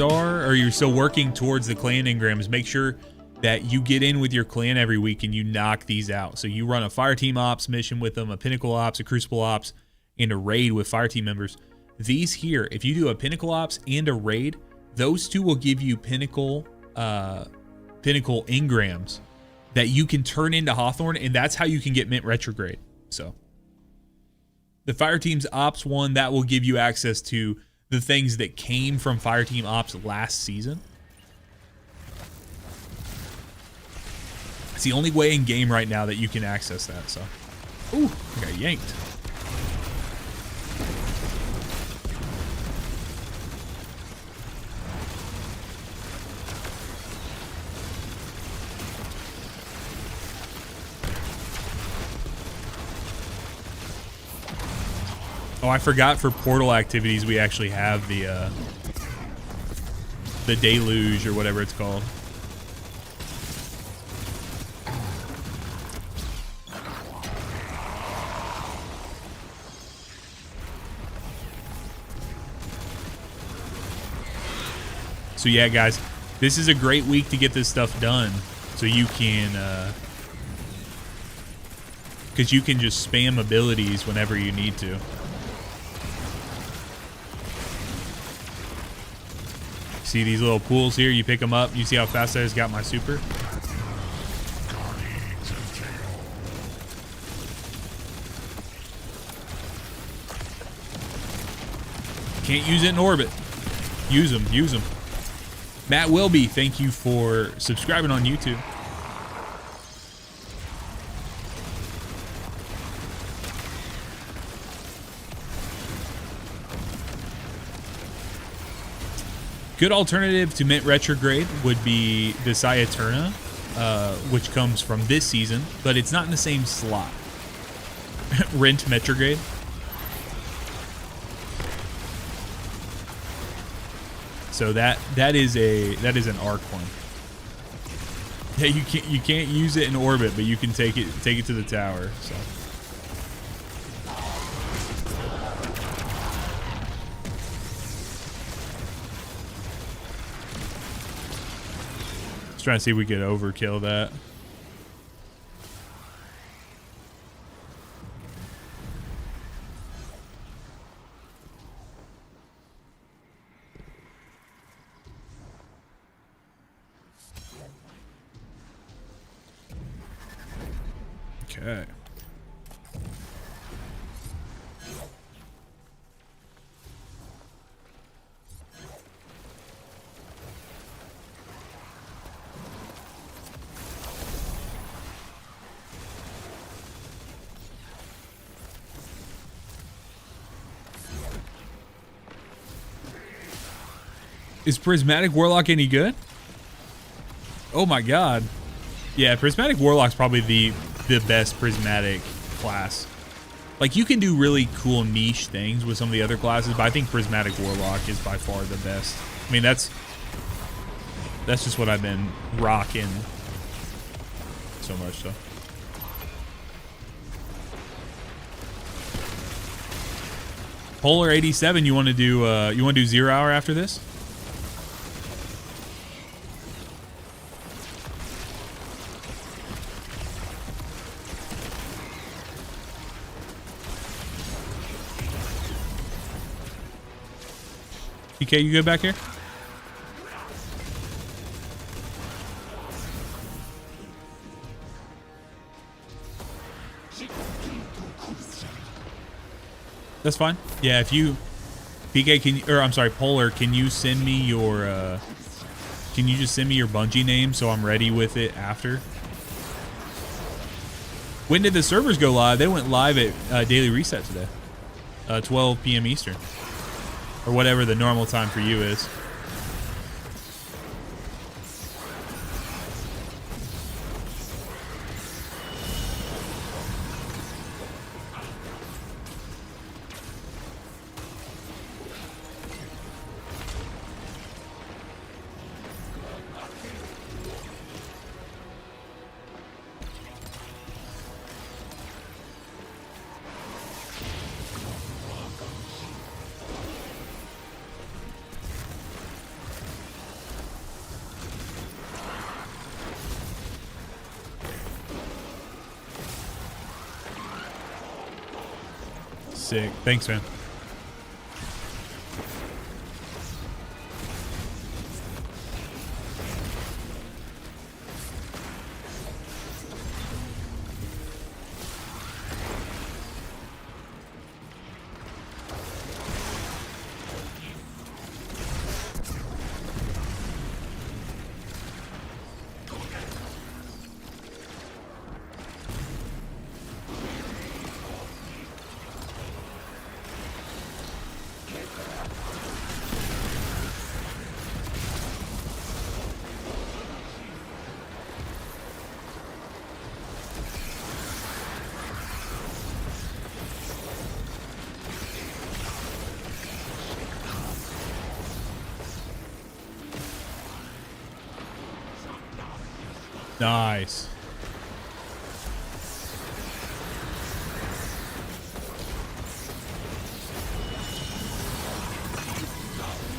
are, or you're still working towards the clan engrams, make sure that you get in with your clan every week and you knock these out. So you run a fire team ops mission with them, a pinnacle ops, a crucible ops, and a raid with fire team members. These here, if you do a pinnacle ops and a raid, those two will give you pinnacle engrams that you can turn into Hawthorne, and that's how you can get Mint Retrograde. So the Fire Team's Ops one, that will give you access to the things that came from Fire Team Ops last season. It's the only way in game right now that you can access that. So, ooh, I got yanked. Oh, I forgot for portal activities we actually have the deluge or whatever it's called. So yeah, guys, this is a great week to get this stuff done. So you can, because you can just spam abilities whenever you need to. See these little pools here? You pick them up. You see how fast I just got my super? Can't use it in orbit. Use them. Use them. Matt Wilby, thank you for subscribing on YouTube. Good alternative to Mint Retrograde would be the Sci-Eterna, which comes from this season, but it's not in the same slot. Rent Retrograde. So that is an arc one. Yeah, you can't use it in orbit, but you can take it to the tower. So. Trying to see if we could overkill that. Okay. Is Prismatic Warlock any good? Oh my god. Yeah, Prismatic Warlock's probably the best Prismatic class. Like, you can do really cool niche things with some of the other classes, but I think Prismatic Warlock is by far the best. I mean, that's just what I've been rocking so much, so. Polar 87, you want to do 0 hour after this? PK, you good back here? That's fine. Yeah, if you PK I'm sorry, Polar, can you send me your can you just send me your Bungie name so I'm ready with it after? When did the servers go live? They went live at Daily Reset today. 12 p.m. Eastern. Or whatever the normal time for you is. Sick. Thanks, man. Nice.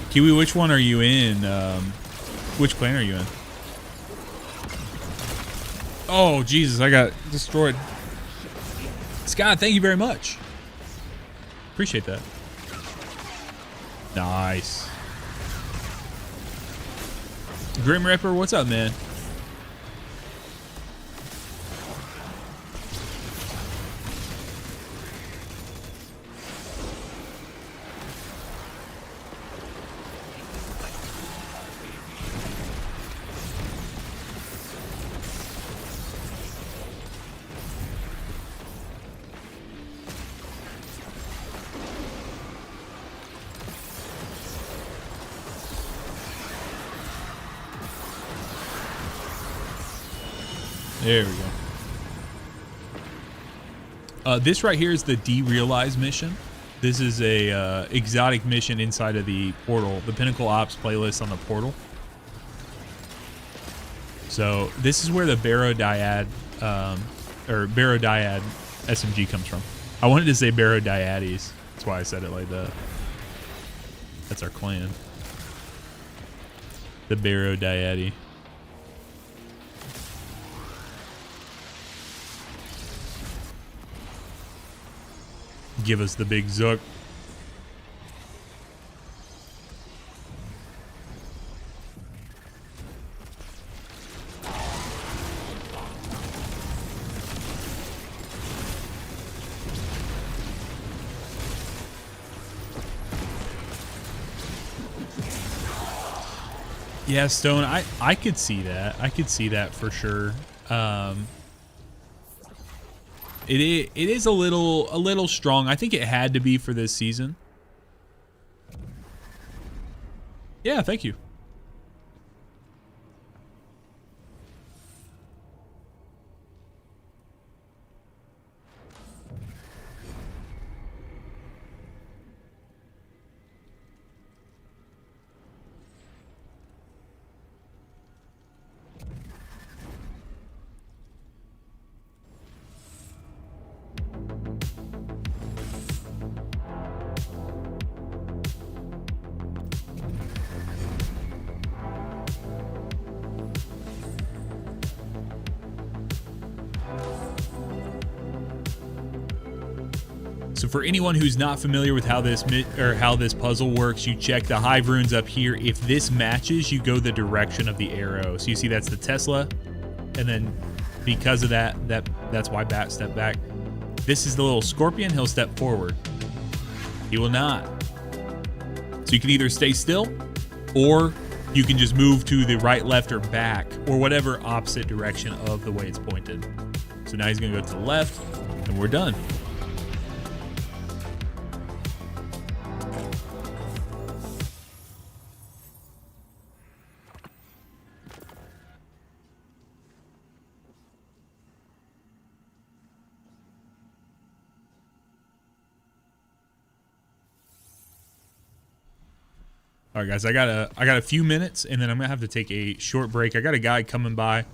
Kiwi, which one are you in? Which clan are you in? Oh, Jesus, I got destroyed. Scott, thank you very much. Appreciate that. Nice. Grim Ripper, what's up, man? There we go. This right here is the Derealize mission. This is a exotic mission inside of the portal, the Pinnacle Ops playlist on the portal. So this is where the Barodiad SMG comes from. I wanted to say Barodiades. That's why I said it like that. That's our clan. The Barodiadi. Give us the big Zook. Yeah, Stone, I could see that. I could see that for sure. It is a little strong. I think it had to be for this season. Yeah, thank you. So for anyone who's not familiar with how this puzzle works, you check the hive runes up here. If this matches, you go the direction of the arrow. So you see that's the Tesla, and then because of that's why Bat stepped back. This is the little scorpion. He'll step forward. He will not. So you can either stay still, or you can just move to the right, left, or back, or whatever opposite direction of the way it's pointed. So now he's gonna go to the left, and we're done. All right, guys, I got a few minutes, and then I'm gonna have to take a short break. I got a guy coming by.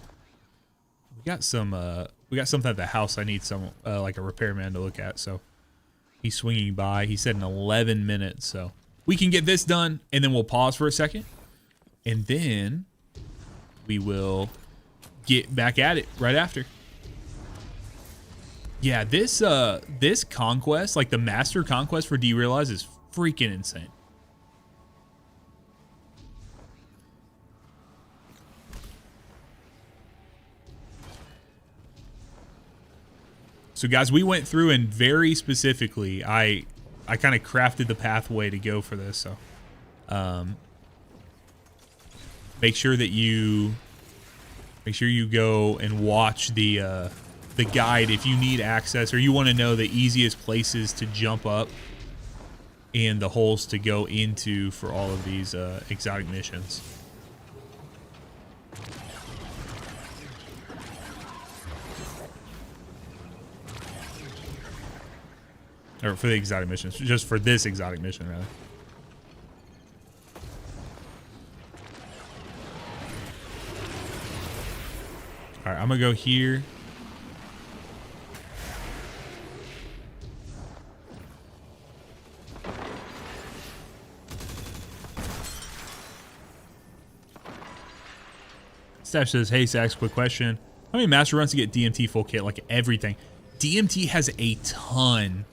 We got something at the house. I need some like a repairman to look at. So he's swinging by. He said in 11 minutes, so we can get this done, and then we'll pause for a second, and then we will get back at it right after. Yeah, this conquest, like the master conquest for Derealize, is freaking insane. So guys, we went through and very specifically, I kind of crafted the pathway to go for this. So make sure you go and watch the guide if you need access or you want to know the easiest places to jump up and the holes to go into for all of these exotic missions. Or for the exotic missions, just for this exotic mission, rather. All right, I'm gonna go here. Stash says, hey, Sax, quick question. How many master runs to get DMT full kit? Like everything. DMT has a ton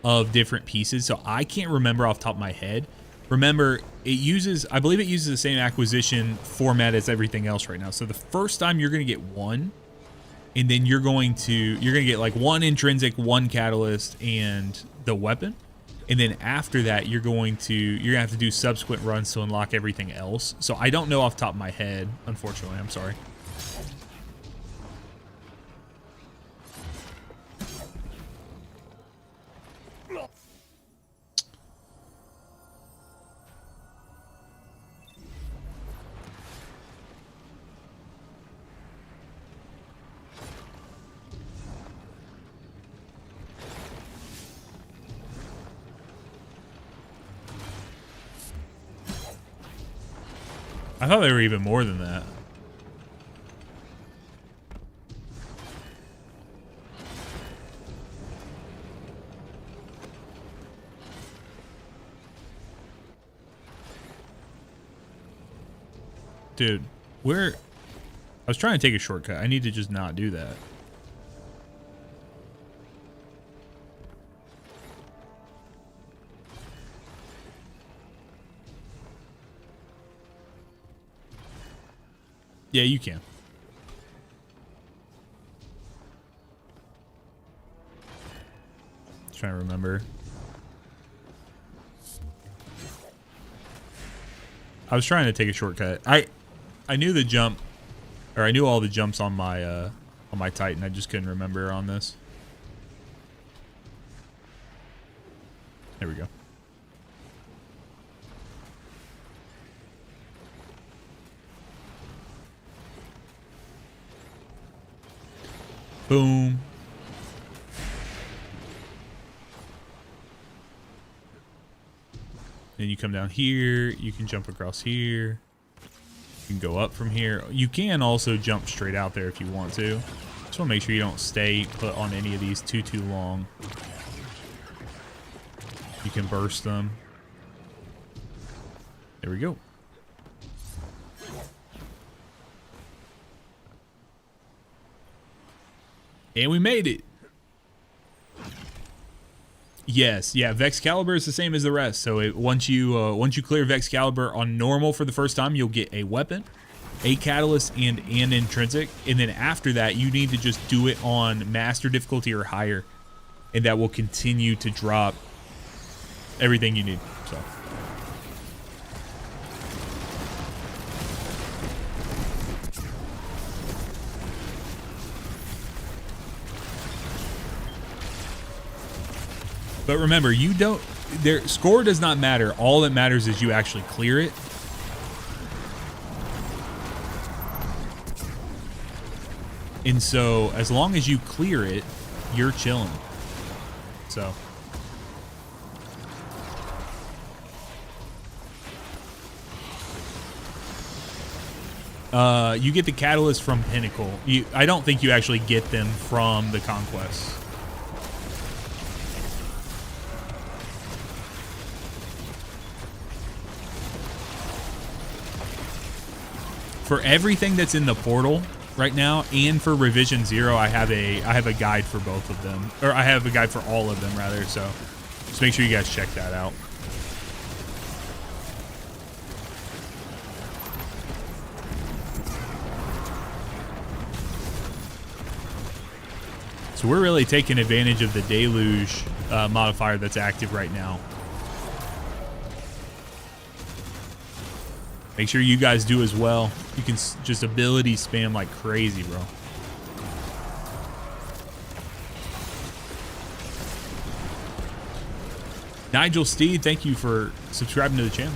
of different pieces, so I can't remember off the top of my head, remember, it uses, I believe it uses the same acquisition format as everything else right now. So the first time you're going to get one, and then you're going to get like one intrinsic, one catalyst, and the weapon. And then after that, you're gonna have to do subsequent runs to unlock everything else. So I don't know off the top of my head, unfortunately. I'm sorry. I thought they were even more than that. Dude, I was trying to take a shortcut. I need to just not do that. Yeah, you can. Trying to remember. I was trying to take a shortcut. I knew the jump, or I knew all the jumps on my Titan. I just couldn't remember on this. There we go. Boom. Then you come down here. You can jump across here. You can go up from here. You can also jump straight out there if you want to. Just want to make sure you don't stay put on any of these too long. You can burst them. There we go. And we made it. Yes, yeah. Vexcalibur is the same as the rest. So once you clear Vexcalibur on normal for the first time, you'll get a weapon, a catalyst, and an intrinsic. And then after that, you need to just do it on master difficulty or higher, and that will continue to drop everything you need. So. But remember, score does not matter. All that matters is you actually clear it. And so, as long as you clear it, you're chilling. So. You get the catalyst from Pinnacle. I don't think you actually get them from the Conquest. For everything that's in the portal right now, and for Revision 0, I have a guide for both of them, or I have a guide for all of them rather. So just make sure you guys check that out. So we're really taking advantage of the deluge modifier that's active right now. Make sure you guys do as well. You can just ability spam like crazy, bro. Nigel Steed, thank you for subscribing to the channel.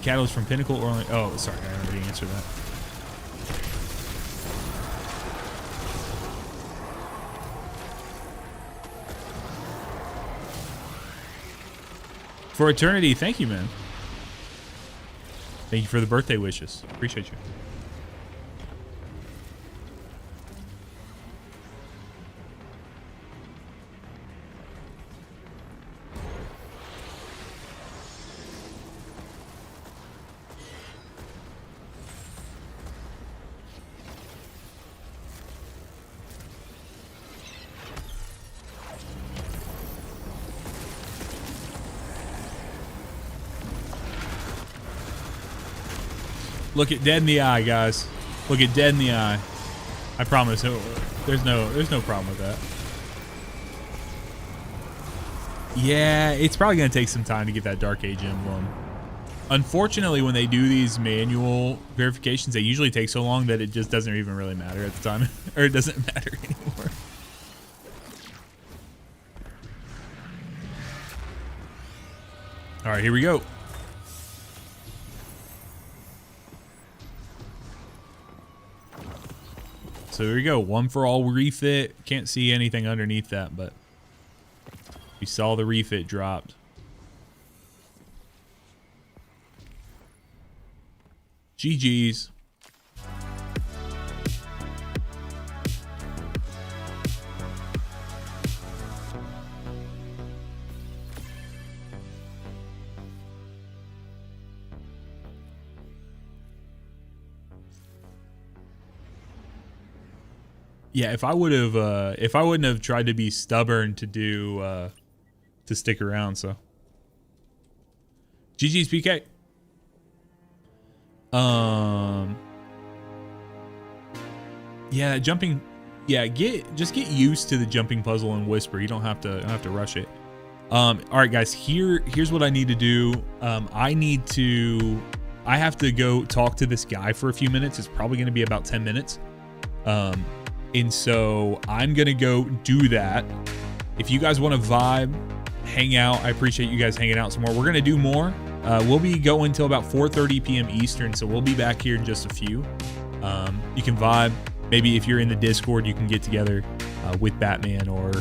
Catalyst from Pinnacle or only... Oh, sorry, I already answered that. For Eternity, thank you, man. Thank you for the birthday wishes. Appreciate you. Look it dead in the eye, guys. Look it dead in the eye. I promise. There's no problem with that. Yeah, it's probably gonna take some time to get that Dark Age emblem. Unfortunately, when they do these manual verifications, they usually take so long that it just doesn't even really matter at the time, or it doesn't matter anymore. All right, here we go. So here we go. One for all refit. Can't see anything underneath that, but we saw the refit dropped. GG's. Yeah, if I wouldn't have tried to be stubborn to do to stick around, so GG's PK. Yeah, jumping. Yeah, just get used to the jumping puzzle and whisper. You don't have to rush it. All right, guys. Here's what I need to do. I have to go talk to this guy for a few minutes. It's probably going to be about 10 minutes. And so I'm going to go do that. If you guys want to vibe, hang out, I appreciate you guys hanging out some more. We're going to do more. We'll be going till about 4:30 p.m. Eastern, so we'll be back here in just a few. You can vibe. Maybe if you're in the Discord, you can get together with Batman or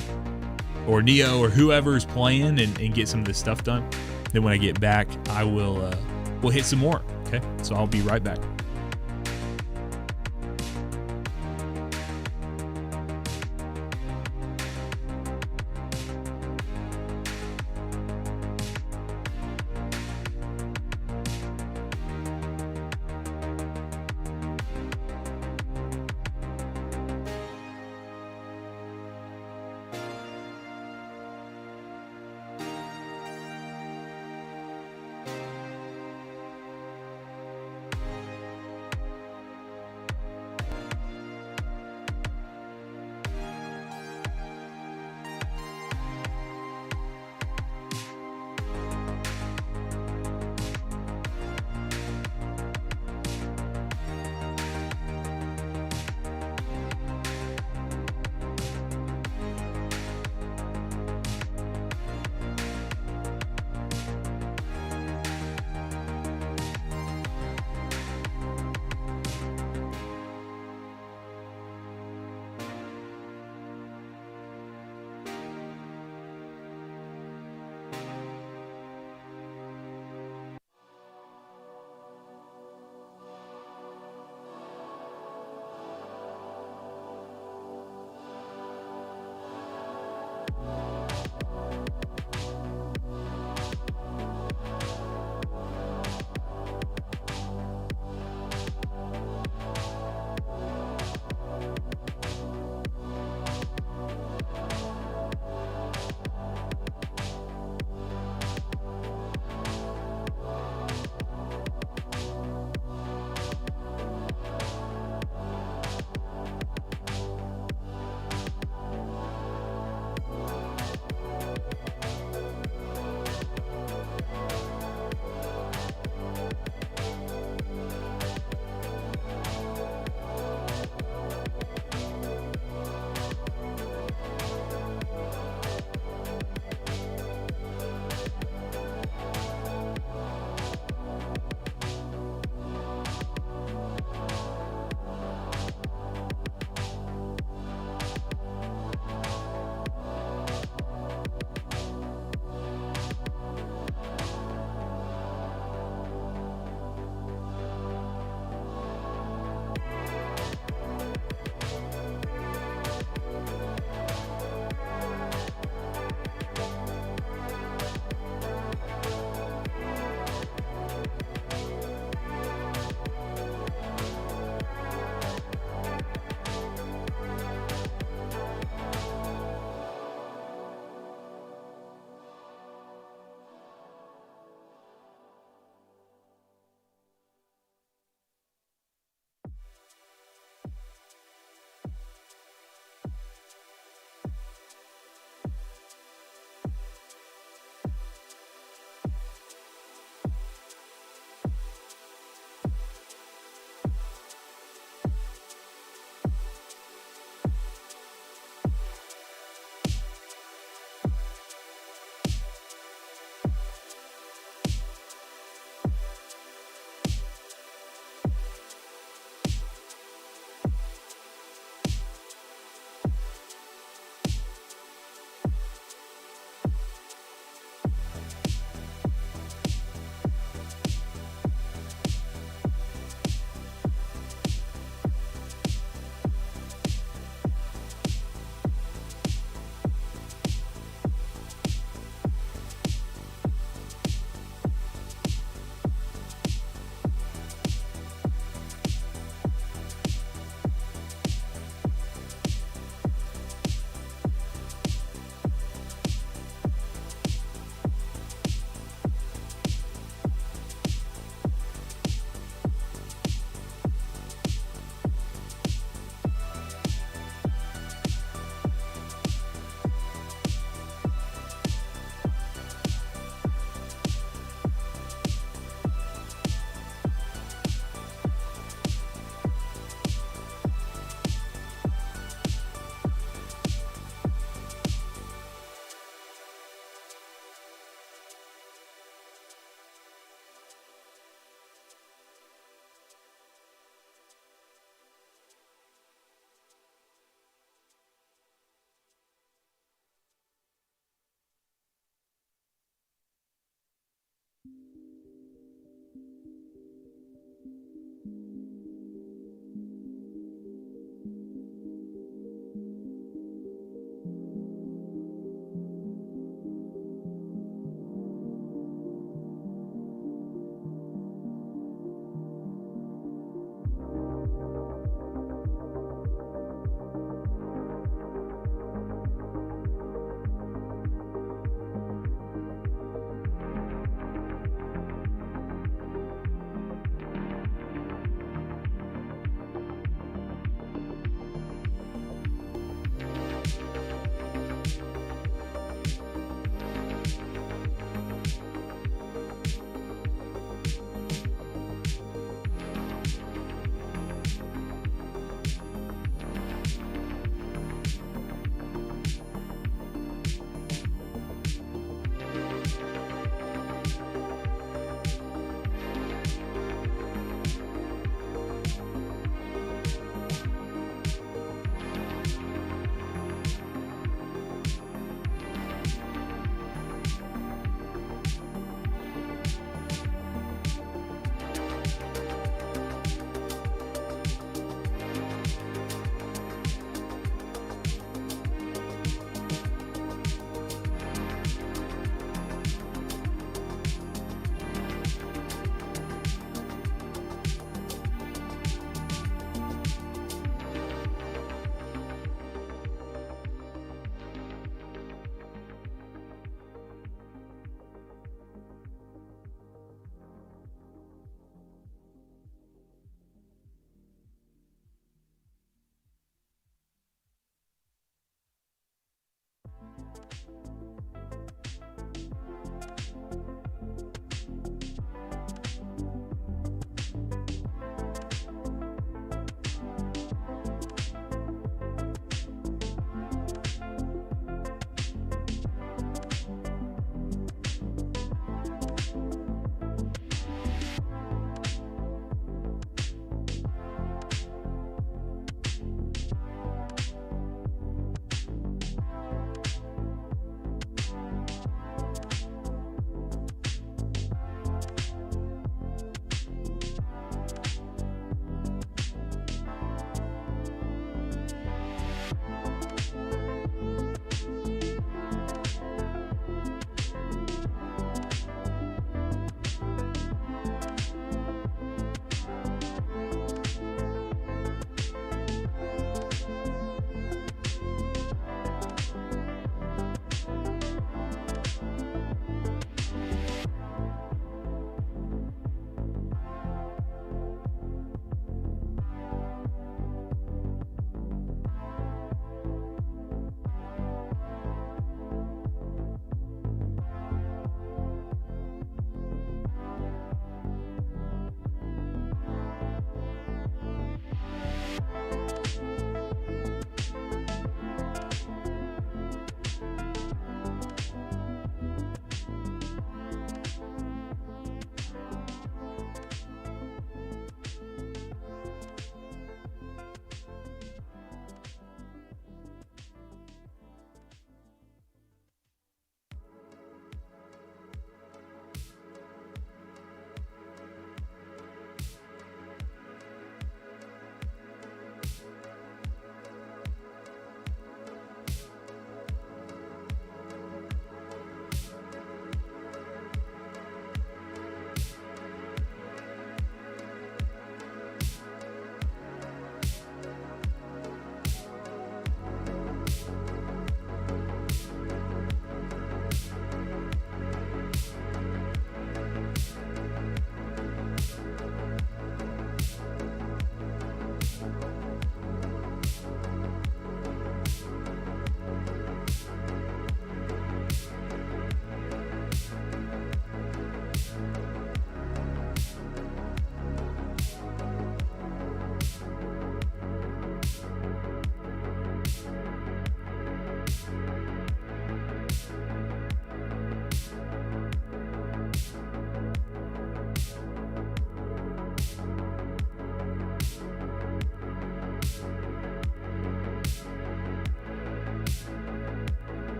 Neo or whoever's playing and get some of this stuff done. Then when I get back, we'll hit some more. Okay, so I'll be right back.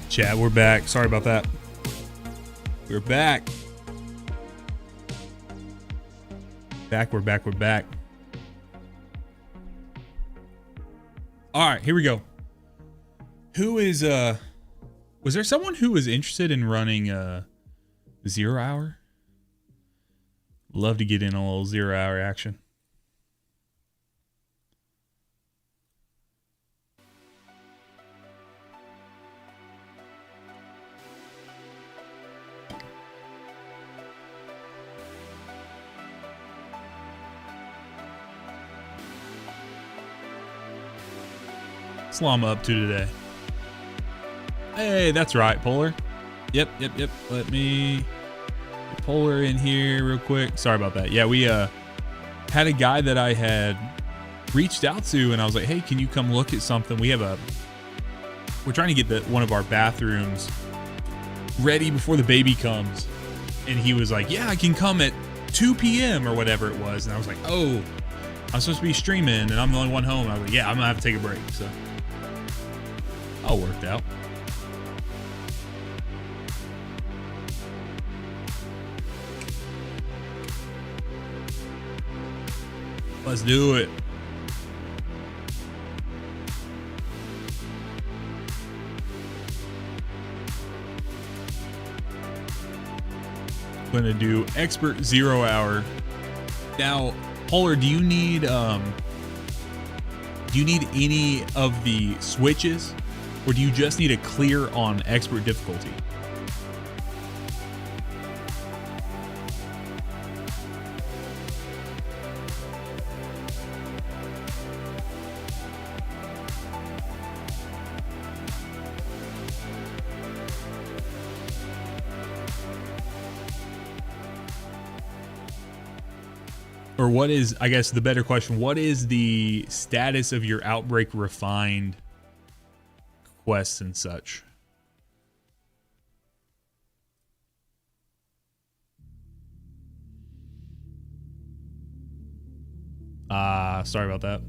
Chat, we're back. Sorry about that. We're back. We're back. All right, here we go. Who is, was there someone who was interested in running 0 hour? Love to get in a little 0 hour action. Slum up to today. Hey, that's right, Polar. Yep. Let me get Polar in here real quick. Sorry about that. Yeah, we had a guy that I had reached out to, and I was like, hey, can you come look at something? We're trying to get one of our bathrooms ready before the baby comes. And he was like, yeah, I can come at 2 p.m. or whatever it was. And I was like, oh, I'm supposed to be streaming, and I'm the only one home. And I was like, yeah, I'm gonna have to take a break. So all worked out. Let's do it. I'm gonna do expert 0 hour. Now, Polar, do you need any of the switches, or do you just need a clear on expert difficulty? Or what is, I guess the better question, what is the status of your Outbreak Refined quests and such? Sorry about that.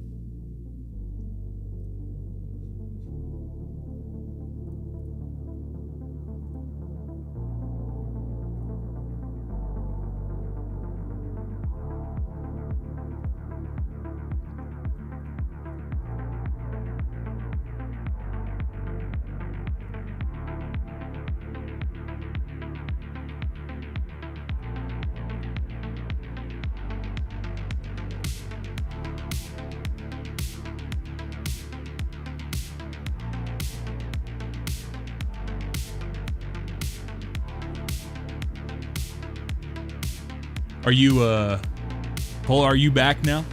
Are you, Paul, are you back now?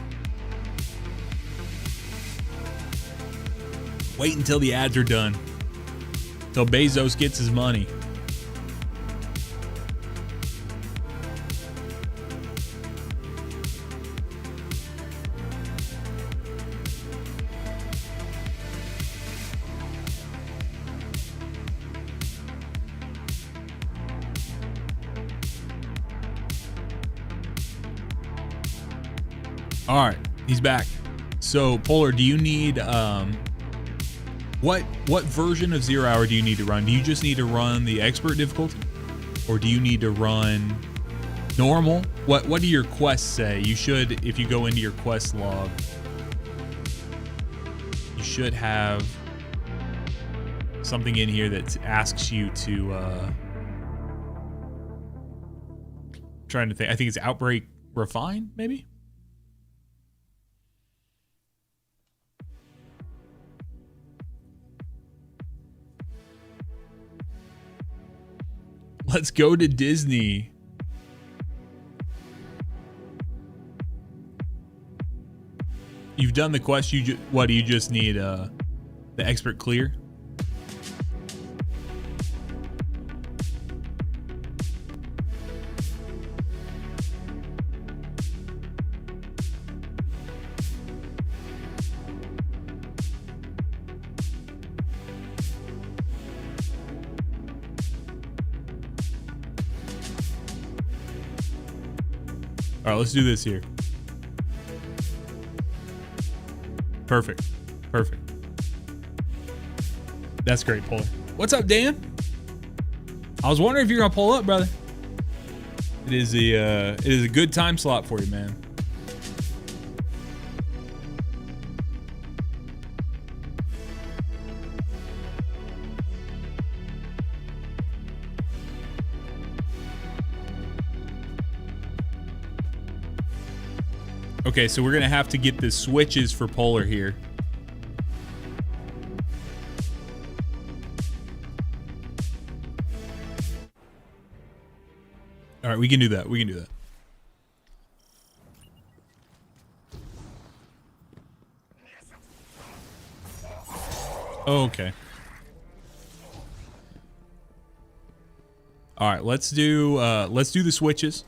Wait until the ads are done. Till Bezos gets his money. All right, he's back. So, Polar, do you need what version of 0 hour do you need to run? Do you just need to run the expert difficulty, or do you need to run normal? What do your quests say? You should, if you go into your quest log, you should have something in here that asks you to trying to think. I think it's Outbreak Refine, maybe. Let's go to Disney. You've done the quest. What do you just need? The expert clear. All right, let's do this here. Perfect. Perfect. That's great, Paul. What's up, Dan? I was wondering if you're gonna pull up, brother. It is a good time slot for you, man. Okay, so we're gonna have to get the switches for Polar here. All right, we can do that. We can do that. Okay. All right, let's do the switches,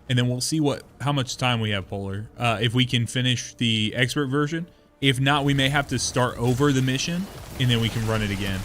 and then we'll see how much time we have, Polar. If we can finish the expert version. If not, we may have to start over the mission, and then we can run it again.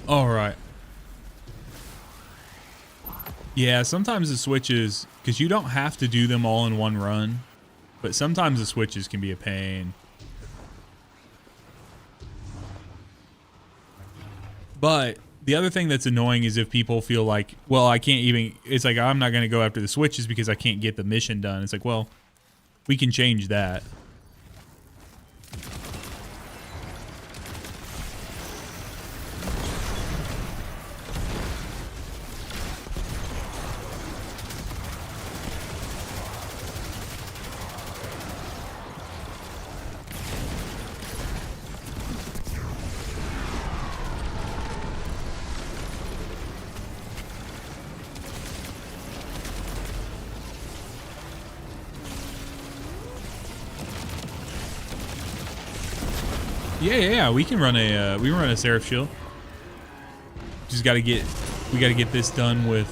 All right. Yeah, sometimes the switches, because you don't have to do them all in one run, but sometimes the switches can be a pain. But the other thing that's annoying is if people feel like, well, I can't even, it's like, I'm not going to go after the switches because I can't get the mission done. It's like, well, we can change that. Yeah, we can run a Seraph Shield. Just we gotta get this done with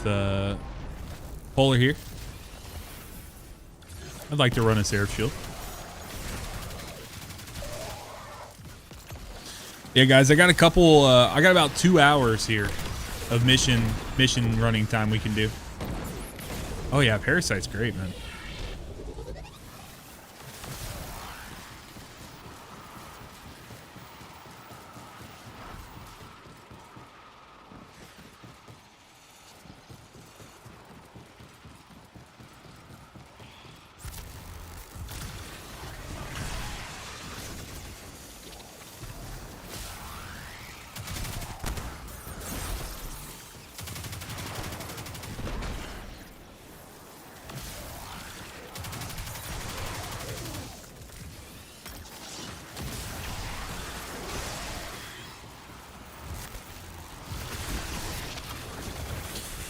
Polar here. I'd like to run a Seraph Shield. Yeah, guys, I got about 2 hours here of mission running time we can do. Oh yeah, Parasite's great, man.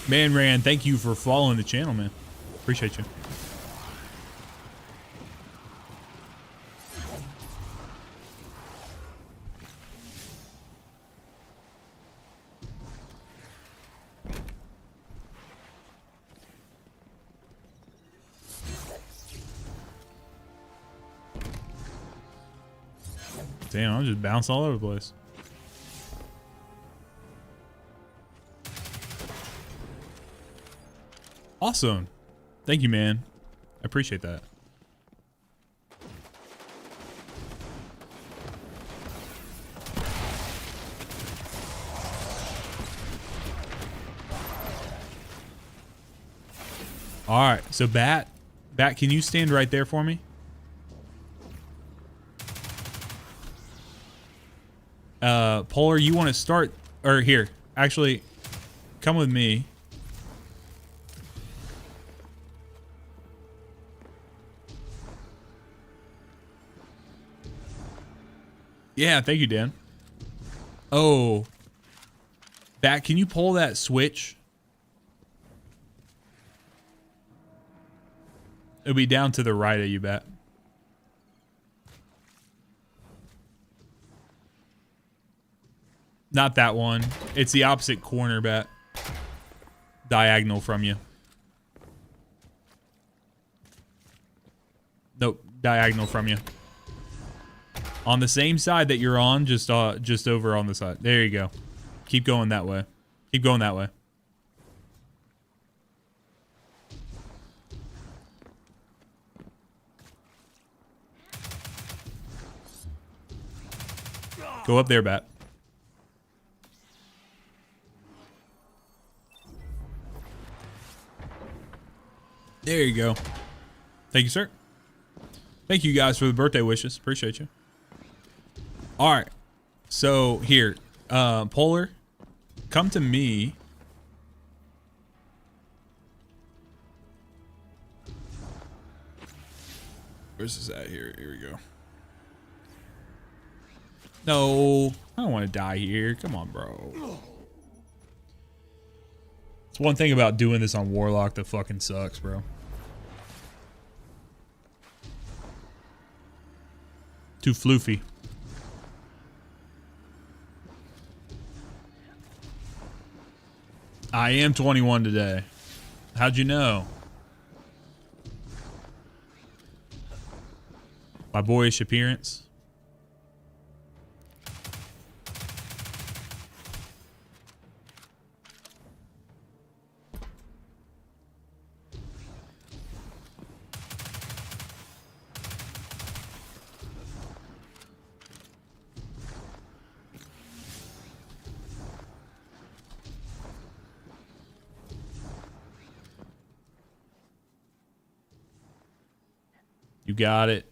Man, Rand, thank you for following the channel, man. Appreciate you. Damn, I'm just bouncing all over the place. Awesome. Thank you, man. I appreciate that. All right. So Bat, can you stand right there for me? Polar, you want to start, or here, actually, come with me. Yeah, thank you, Dan. Oh. Bat, can you pull that switch? It'll be down to the right of you, Bat. Not that one. It's the opposite corner, Bat. Diagonal from you. Nope, diagonal from you. On the same side that you're on, just over on the side. There you go. Keep going that way. Keep going that way. Go up there, Bat. There you go. Thank you, sir. Thank you guys for the birthday wishes. Appreciate you. All right. So here, Polar, come to me. Where's this at here? Here we go. No, I don't want to die here. Come on, bro. It's one thing about doing this on Warlock that fucking sucks, bro. Too floofy. I am 21 today. How'd you know? My boyish appearance. You got it.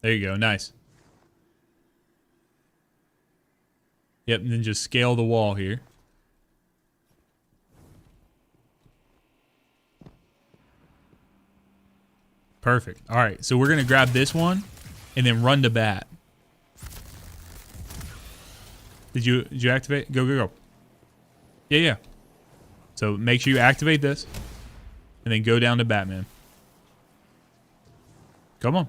There you go. Nice. Yep, and then just scale the wall here. Perfect. All right, so we're going to grab this one and then run to bat. Did you activate? Go, go, go. Yeah, yeah. So make sure you activate this and then go down to Batman. Come on.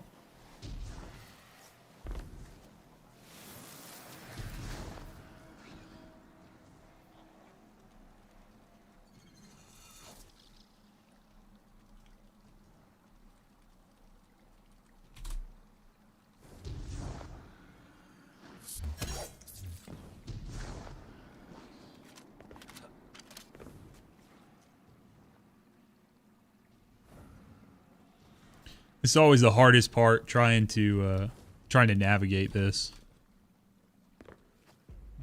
It's always the hardest part, trying to navigate this.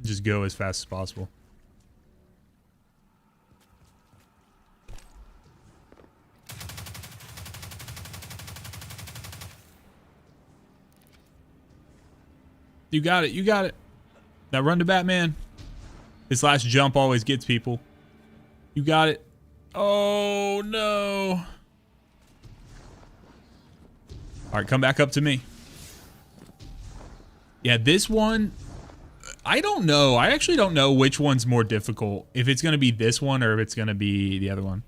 Just go as fast as possible. You got it. You got it. Now run to Batman. This last jump always gets people. You got it. Oh, no. All right, come back up to me. Yeah, this one, I don't know. I actually don't know which one's more difficult. If it's going to be this one or if it's going to be the other one.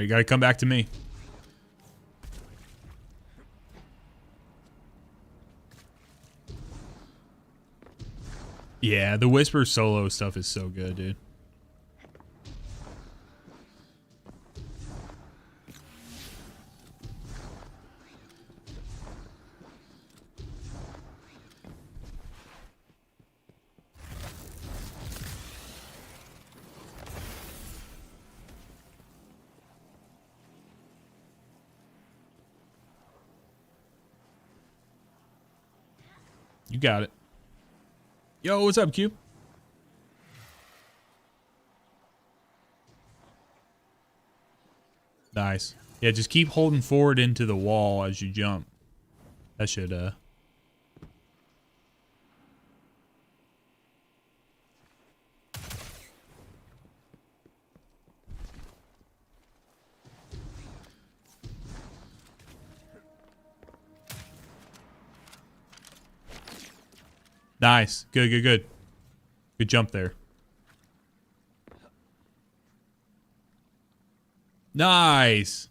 You gotta come back to me. Yeah, the Whisper solo stuff is so good, dude. You got it. Yo, what's up, Cube? Nice. Yeah, just keep holding forward into the wall as you jump. That should, Nice. Good, good, good. Good jump there. Nice.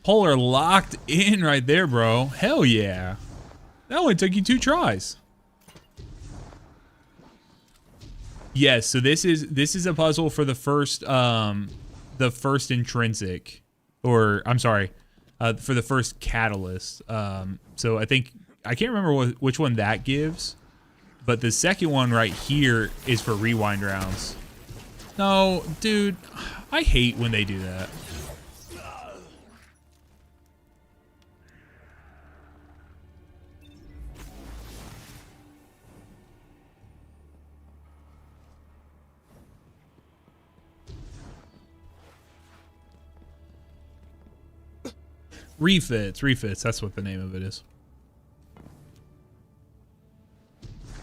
Polar locked in right there, bro. Hell yeah. That only took you 2 tries. Yes, so this is a puzzle for the first intrinsic, or I'm sorry, for the first catalyst. So I think I can't remember which one that gives, but the second one right here is for rewind rounds. No, dude, I hate when they do that. Refits, that's what the name of it is.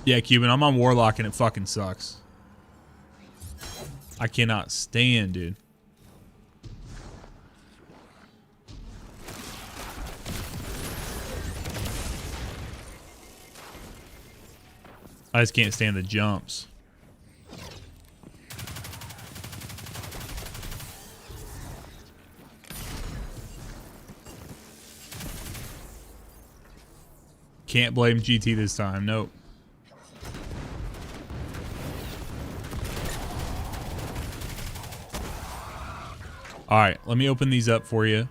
Yeah, Cuban, I'm on Warlock and it fucking sucks. I cannot stand, dude. I just can't stand the jumps. Can't blame GT this time. Nope. All right, let me open these up for you.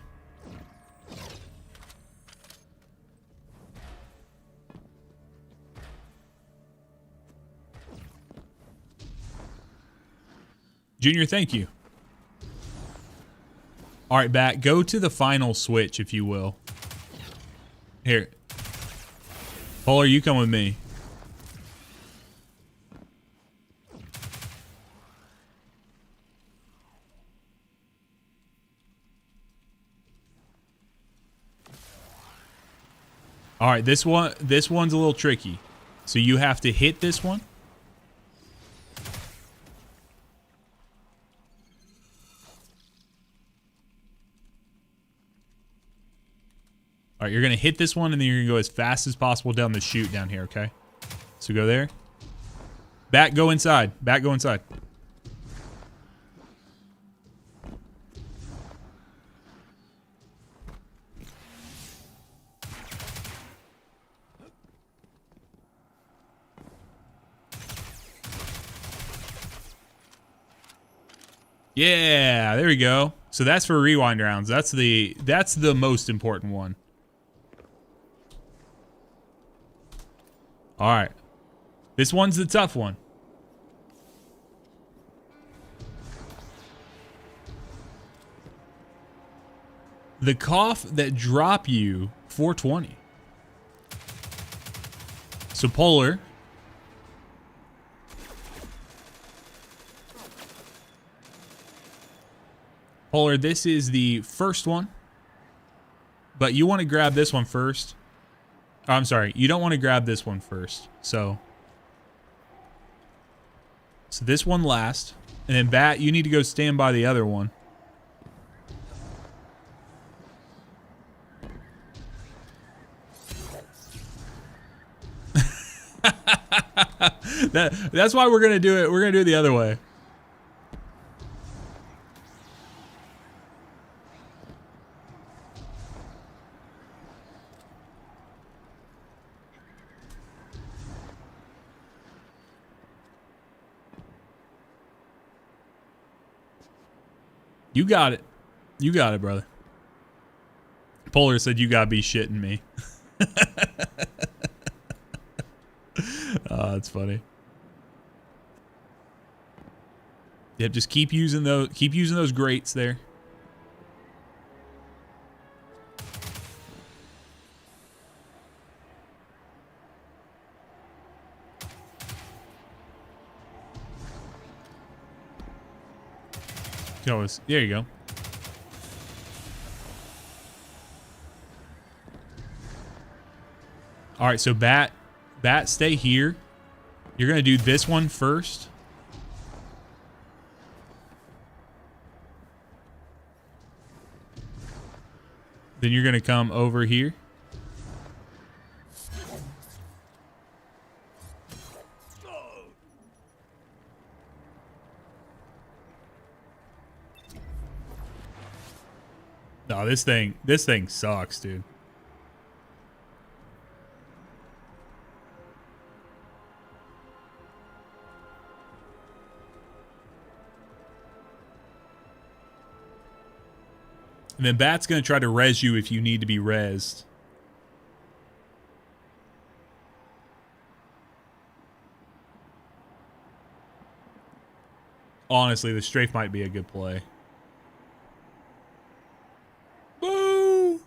Junior, thank you. All right, Bat, go to the final switch, if you will. Here. Polar, you come with me. All right, this one's a little tricky. So you have to hit this one. All right, you're going to hit this one, and then you're going to go as fast as possible down the chute down here, okay? So go there. Bat, go inside. Bat, go inside. Yeah, there we go. So that's for rewind rounds. That's the most important one. All right. This one's the tough one. The cough that drop you 420. So Polar. Polar, this is the first one. But you want to grab this one first. Oh, I'm sorry. You don't want to grab this one first. So this one last. And then Bat, you need to go stand by the other one. That's why we're going to do it. We're going to do it the other way. You got it. You got it, brother. Polar said you gotta be shitting me. Oh, that's funny. Yep, just keep using those grates there. You can always, there you go. All right, so Bat, stay here. You're gonna do this one first. Then you're gonna come over here. No, this thing sucks, dude. And then Bat's going to try to res you if you need to be rezzed. Honestly, the strafe might be a good play. Boo!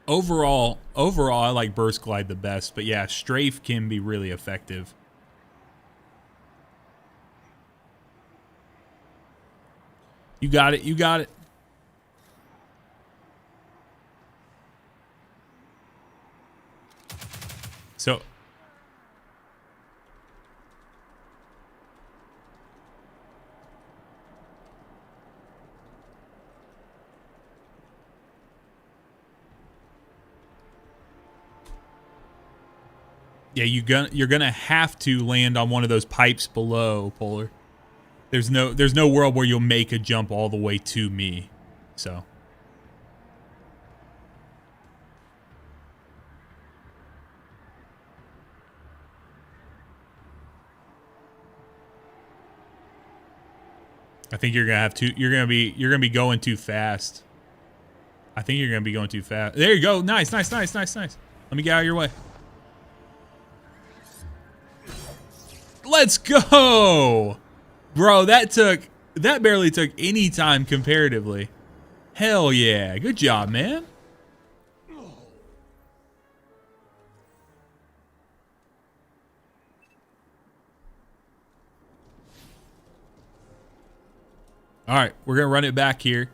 Overall, I like Burst Glide the best, but yeah, Strafe can be really effective. You got it, you got it. So... yeah, you're gonna have to land on one of those pipes below, Polar. There's no world where you'll make a jump all the way to me. So I think you're gonna have to. You're gonna be going too fast. I think you're gonna be going too fast. There you go. Nice, nice, nice, nice, nice. Let me get out of your way. Let's go, bro. That barely took any time comparatively. Hell yeah, good job, man. All right, we're gonna run it back here.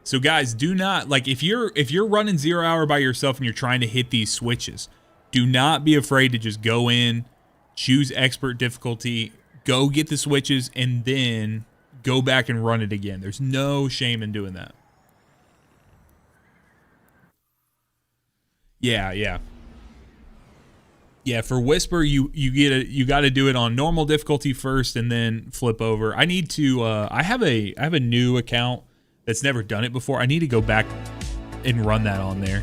So guys, do not, like, if you're running 0 hour by yourself and you're trying to hit these switches, do not be afraid to just go in, choose expert difficulty, go get the switches, and then go back and run it again. There's no shame in doing that. Yeah. Yeah, for Whisper, you got to do it on normal difficulty first, and then flip over. I need to. I have a new account that's never done it before. I need to go back and run that on there.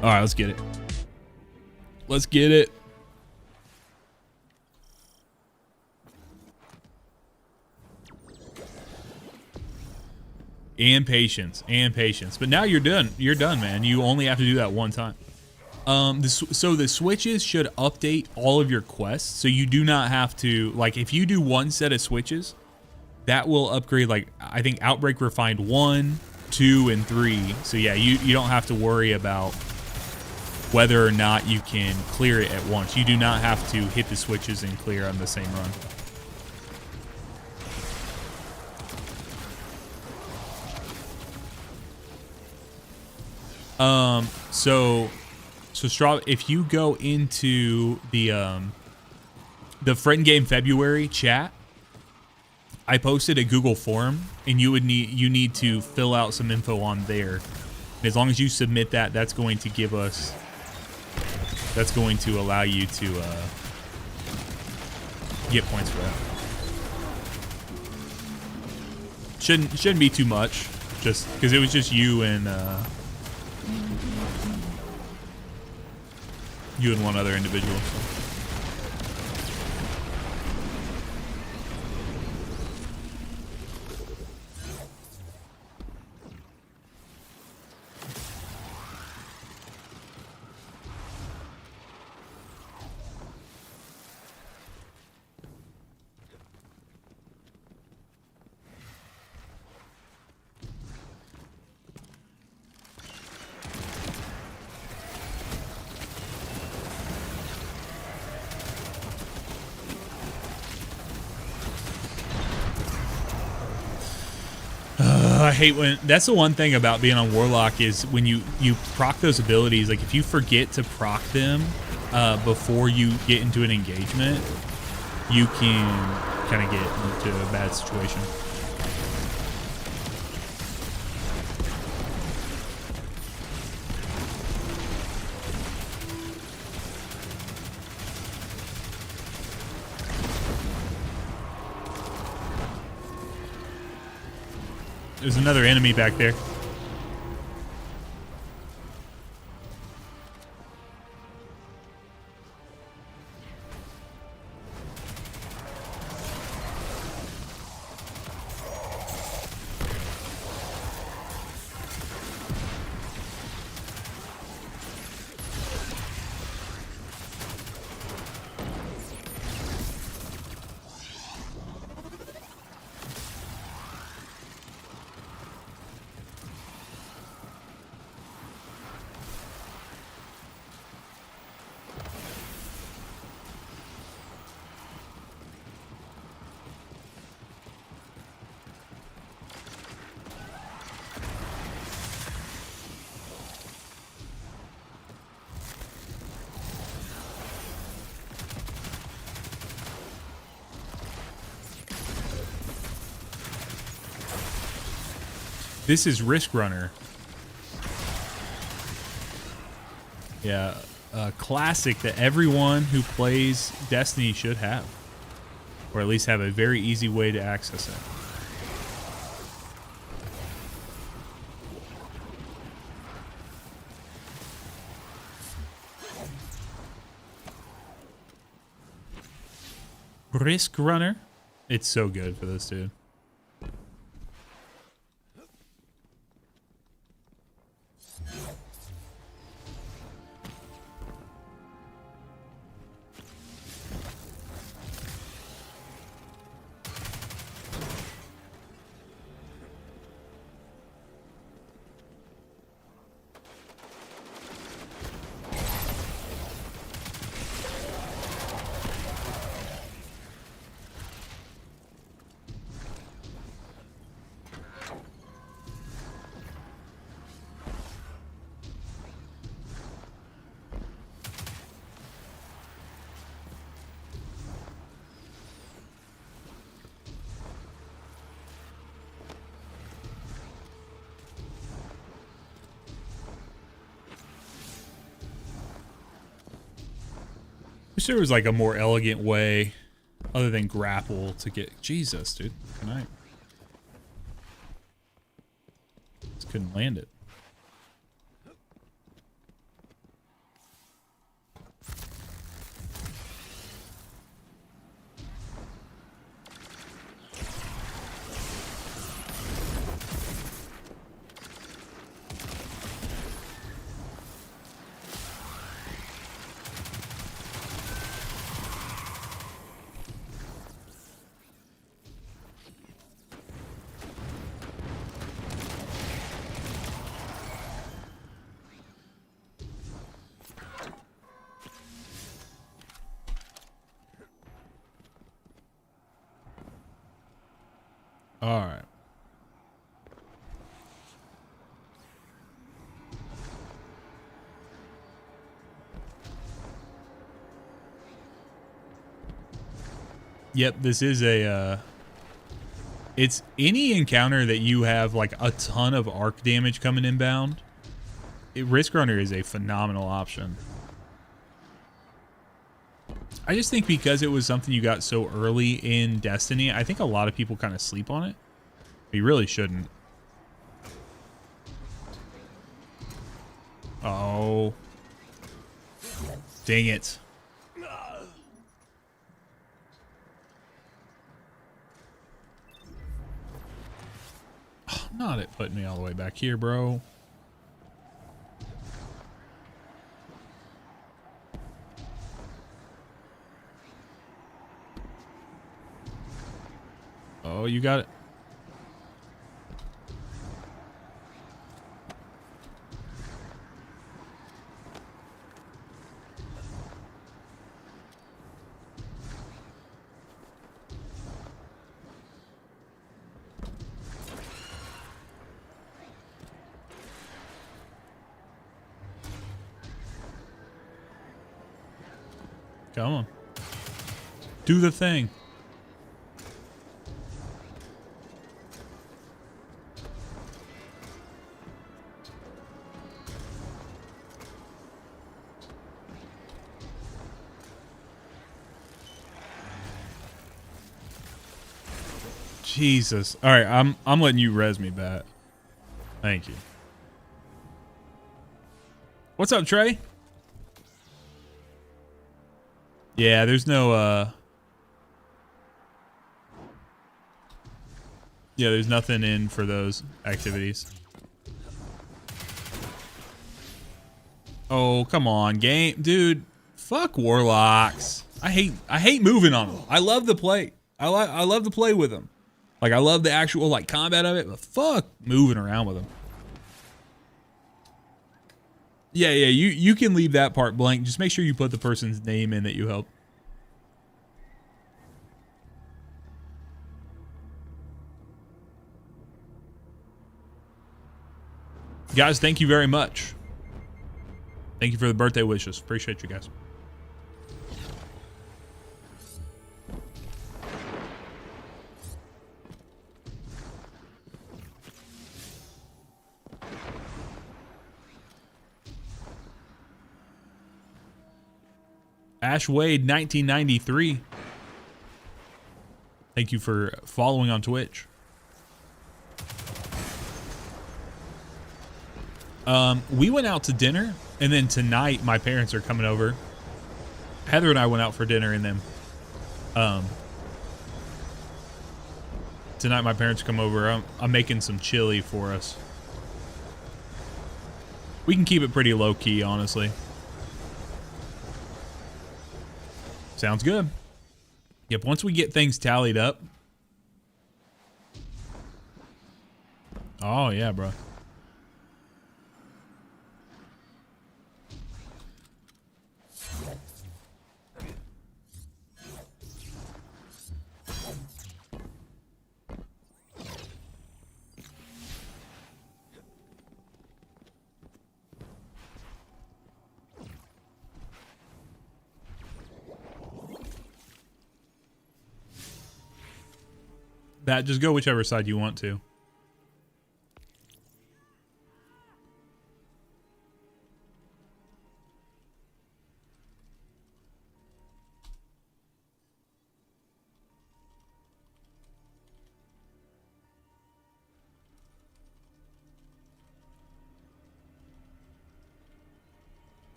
All right, let's get it. Let's get it. And patience, and patience. But now you're done. You're done, man. You only have to do that one time. So the switches should update all of your quests. So you do not have to, like, if you do one set of switches, that will upgrade, like, I think Outbreak Refined 1, 2, and 3. So yeah, you don't have to worry about whether or not you can clear it at once. You do not have to hit the switches and clear on the same run. So Straw, if you go into the Friend Game February chat, I posted a Google form, and you need to fill out some info on there. And as long as you submit that, that's going to give us That's going to allow you to get points for that. Shouldn't be too much, just because it was just you and one other individual. So. I hate when that's the one thing about being on Warlock is when you proc those abilities, like if you forget to proc them before you get into an engagement, you can kind of get into a bad situation. There's another enemy back there. This is Risk Runner. Yeah, a classic that everyone who plays Destiny should have. Or at least have a very easy way to access it. Risk Runner. It's so good for this dude. Wish there was like a more elegant way other than grapple to get Jesus, dude. Good night. Just couldn't land it. All right. Yep, this is a it's any encounter that you have like a ton of arc damage coming inbound. Risk Runner is a phenomenal option. I just think because it was something you got so early in Destiny, I think a lot of people kind of sleep on it. But you really shouldn't. Oh. Dang it. Not it putting me all the way back here, bro. Oh, you got it. Come on. Do the thing. Jesus. All right, I'm letting you res me back. Thank you. What's up, Trey? Yeah, there's no yeah, there's nothing in for those activities. Oh, come on, game, dude. Fuck Warlocks. I hate moving on them. I love the play. I love to play with them. Like, I love the actual like combat of it, but fuck moving around with them. Yeah, you can leave that part blank. Just make sure you put the person's name in that you help. Guys, thank you very much. Thank you for the birthday wishes. Appreciate you guys. Ash Wade 1993. Thank you for following on Twitch. We went out to dinner, and then tonight my parents are coming over. Heather and I went out for dinner, and then tonight my parents come over. I'm making some chili for us. We can keep it pretty low key, honestly. Sounds good. Yep, once we get things tallied up. Oh, yeah, bro. That, just go whichever side you want to.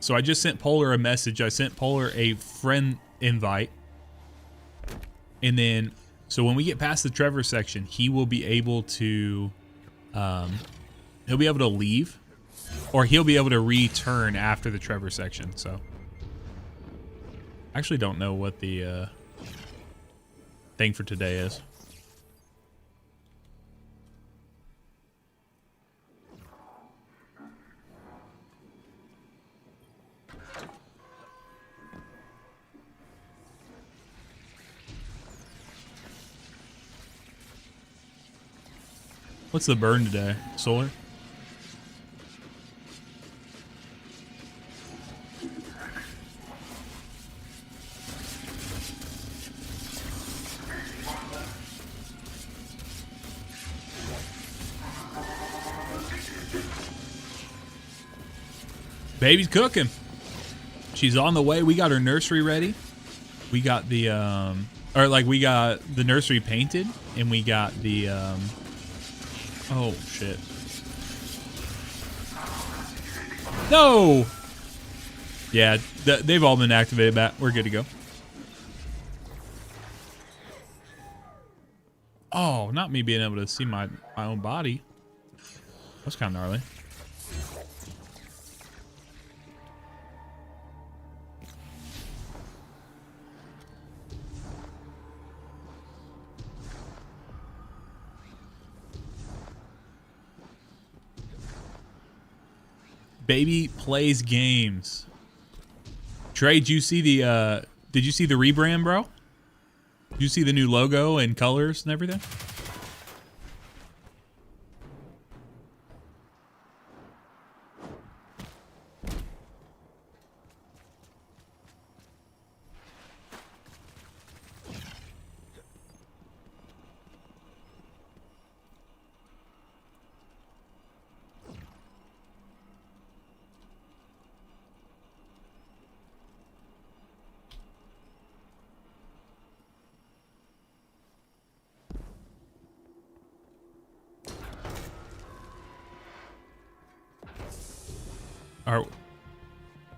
So I just sent Polar a message. I sent Polar a friend invite. And then, so when we get past the Trevor section, he will be able to, he'll be able to leave, or he'll be able to return after the Trevor section. So, I actually don't know what the thing for today is. What's the burn today? Solar? Baby's cooking. She's on the way. We got her nursery ready. We got the we got the nursery painted, and we got the oh shit. No. Yeah, they've all been activated back. We're good to go. Oh, not me being able to see my own body. That's kind of gnarly. Baby plays games. Trey, did you see the rebrand, bro? Did you see the new logo and colors and everything?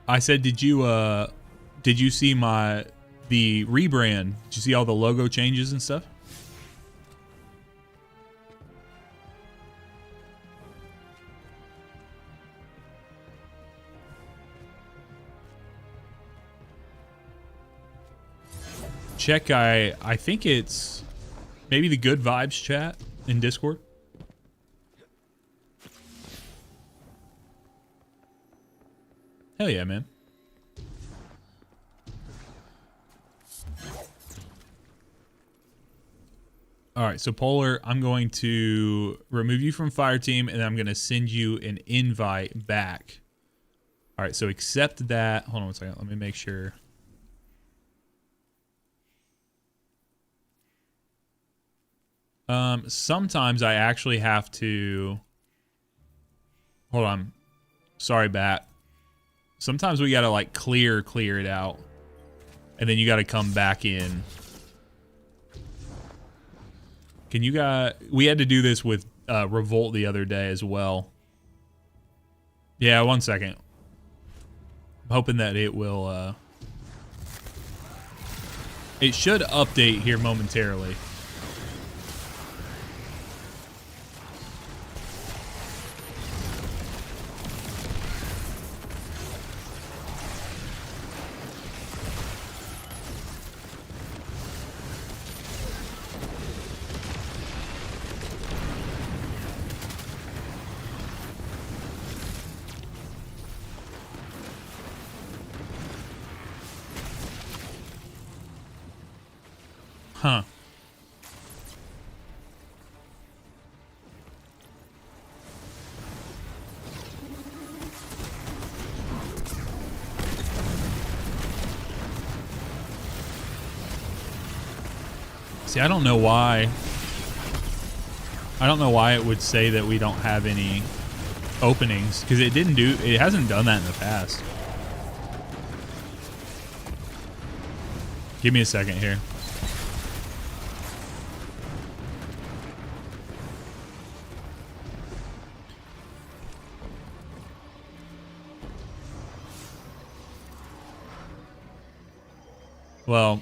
I said, did you see the rebrand? Did you see all the logo changes and stuff? Check, I think it's maybe the Good Vibes chat in Discord. Hell yeah, man. All right, so Polar, I'm going to remove you from Fire Team, and I'm going to send you an invite back. All right, so accept that. Hold on one second. Let me make sure. Sometimes I actually have to... Hold on. Sorry, Bat. Sometimes we got to, like, clear it out. And then you got to come back in. Can you guys... We had to do this with Revolt the other day as well. Yeah, 1 second. I'm hoping that it will... It should update here momentarily. Huh. See, I don't know why. I don't know why it would say that we don't have any openings, because it hasn't done that in the past. Give me a second here. Well,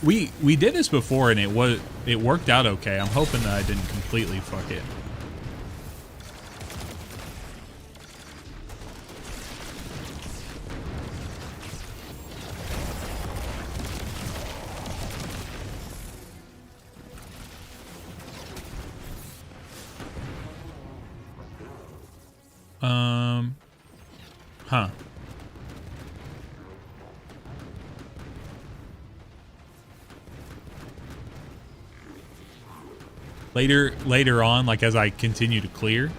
we did this before and it worked out okay. I'm hoping that I didn't completely fuck it. Huh. Later on, like as I continue to clear.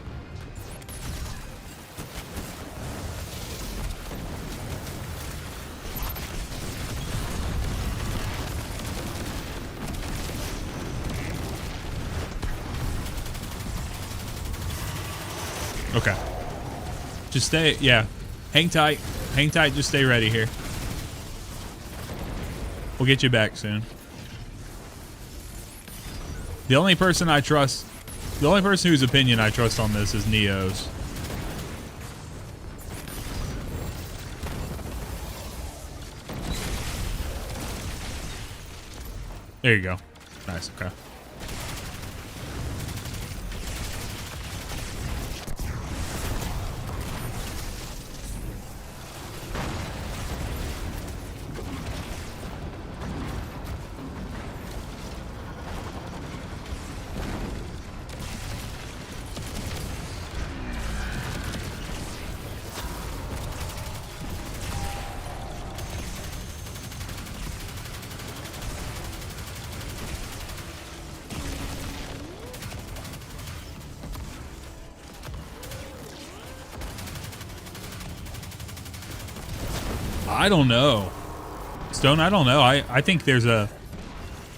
Okay. Just stay, yeah. Hang tight. Hang tight, just stay ready here. We'll get you back soon. The only person I trust, the only person whose opinion I trust on this is Neo's. There you go. Nice, okay. I don't know. Stone, I don't know. I think there's a...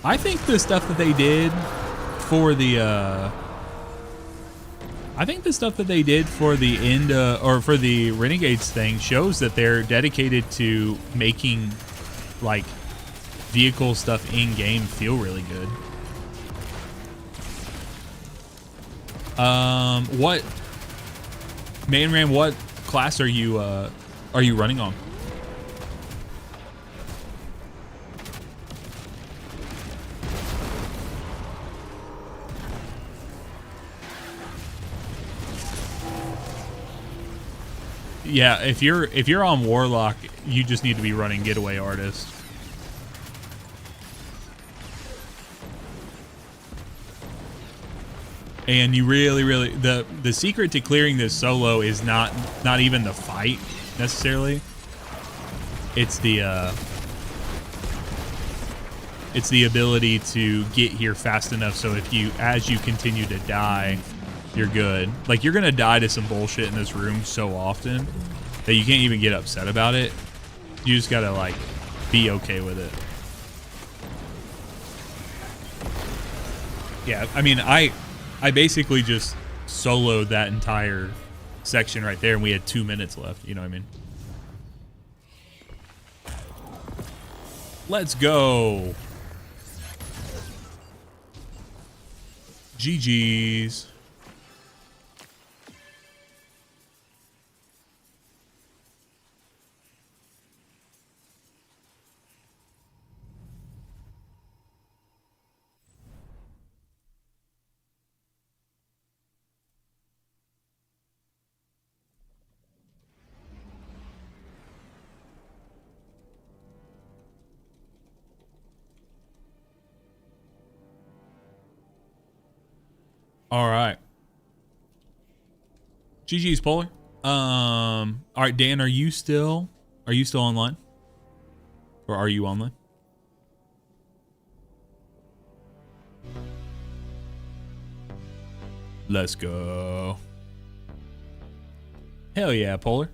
I think the stuff that they did for the... I think the stuff that they did for the end, or for the Renegades thing shows that they're dedicated to making, like, vehicle stuff in-game feel really good. What... Man, what class are you running on? Yeah, if you're on Warlock, you just need to be running Getaway Artist. And you really the secret to clearing this solo is not even the fight necessarily. It's the ability to get here fast enough so as you continue to die, you're good. Like, you're gonna die to some bullshit in this room so often that you can't even get upset about it. You just gotta, like, be okay with it. Yeah, I mean, I basically just soloed that entire section right there, and we had 2 minutes left, you know what I mean? Let's go. GG's. All right. GG's, Polar. All right, Dan, are you still online? Or are you online? Let's go. Hell yeah, Polar.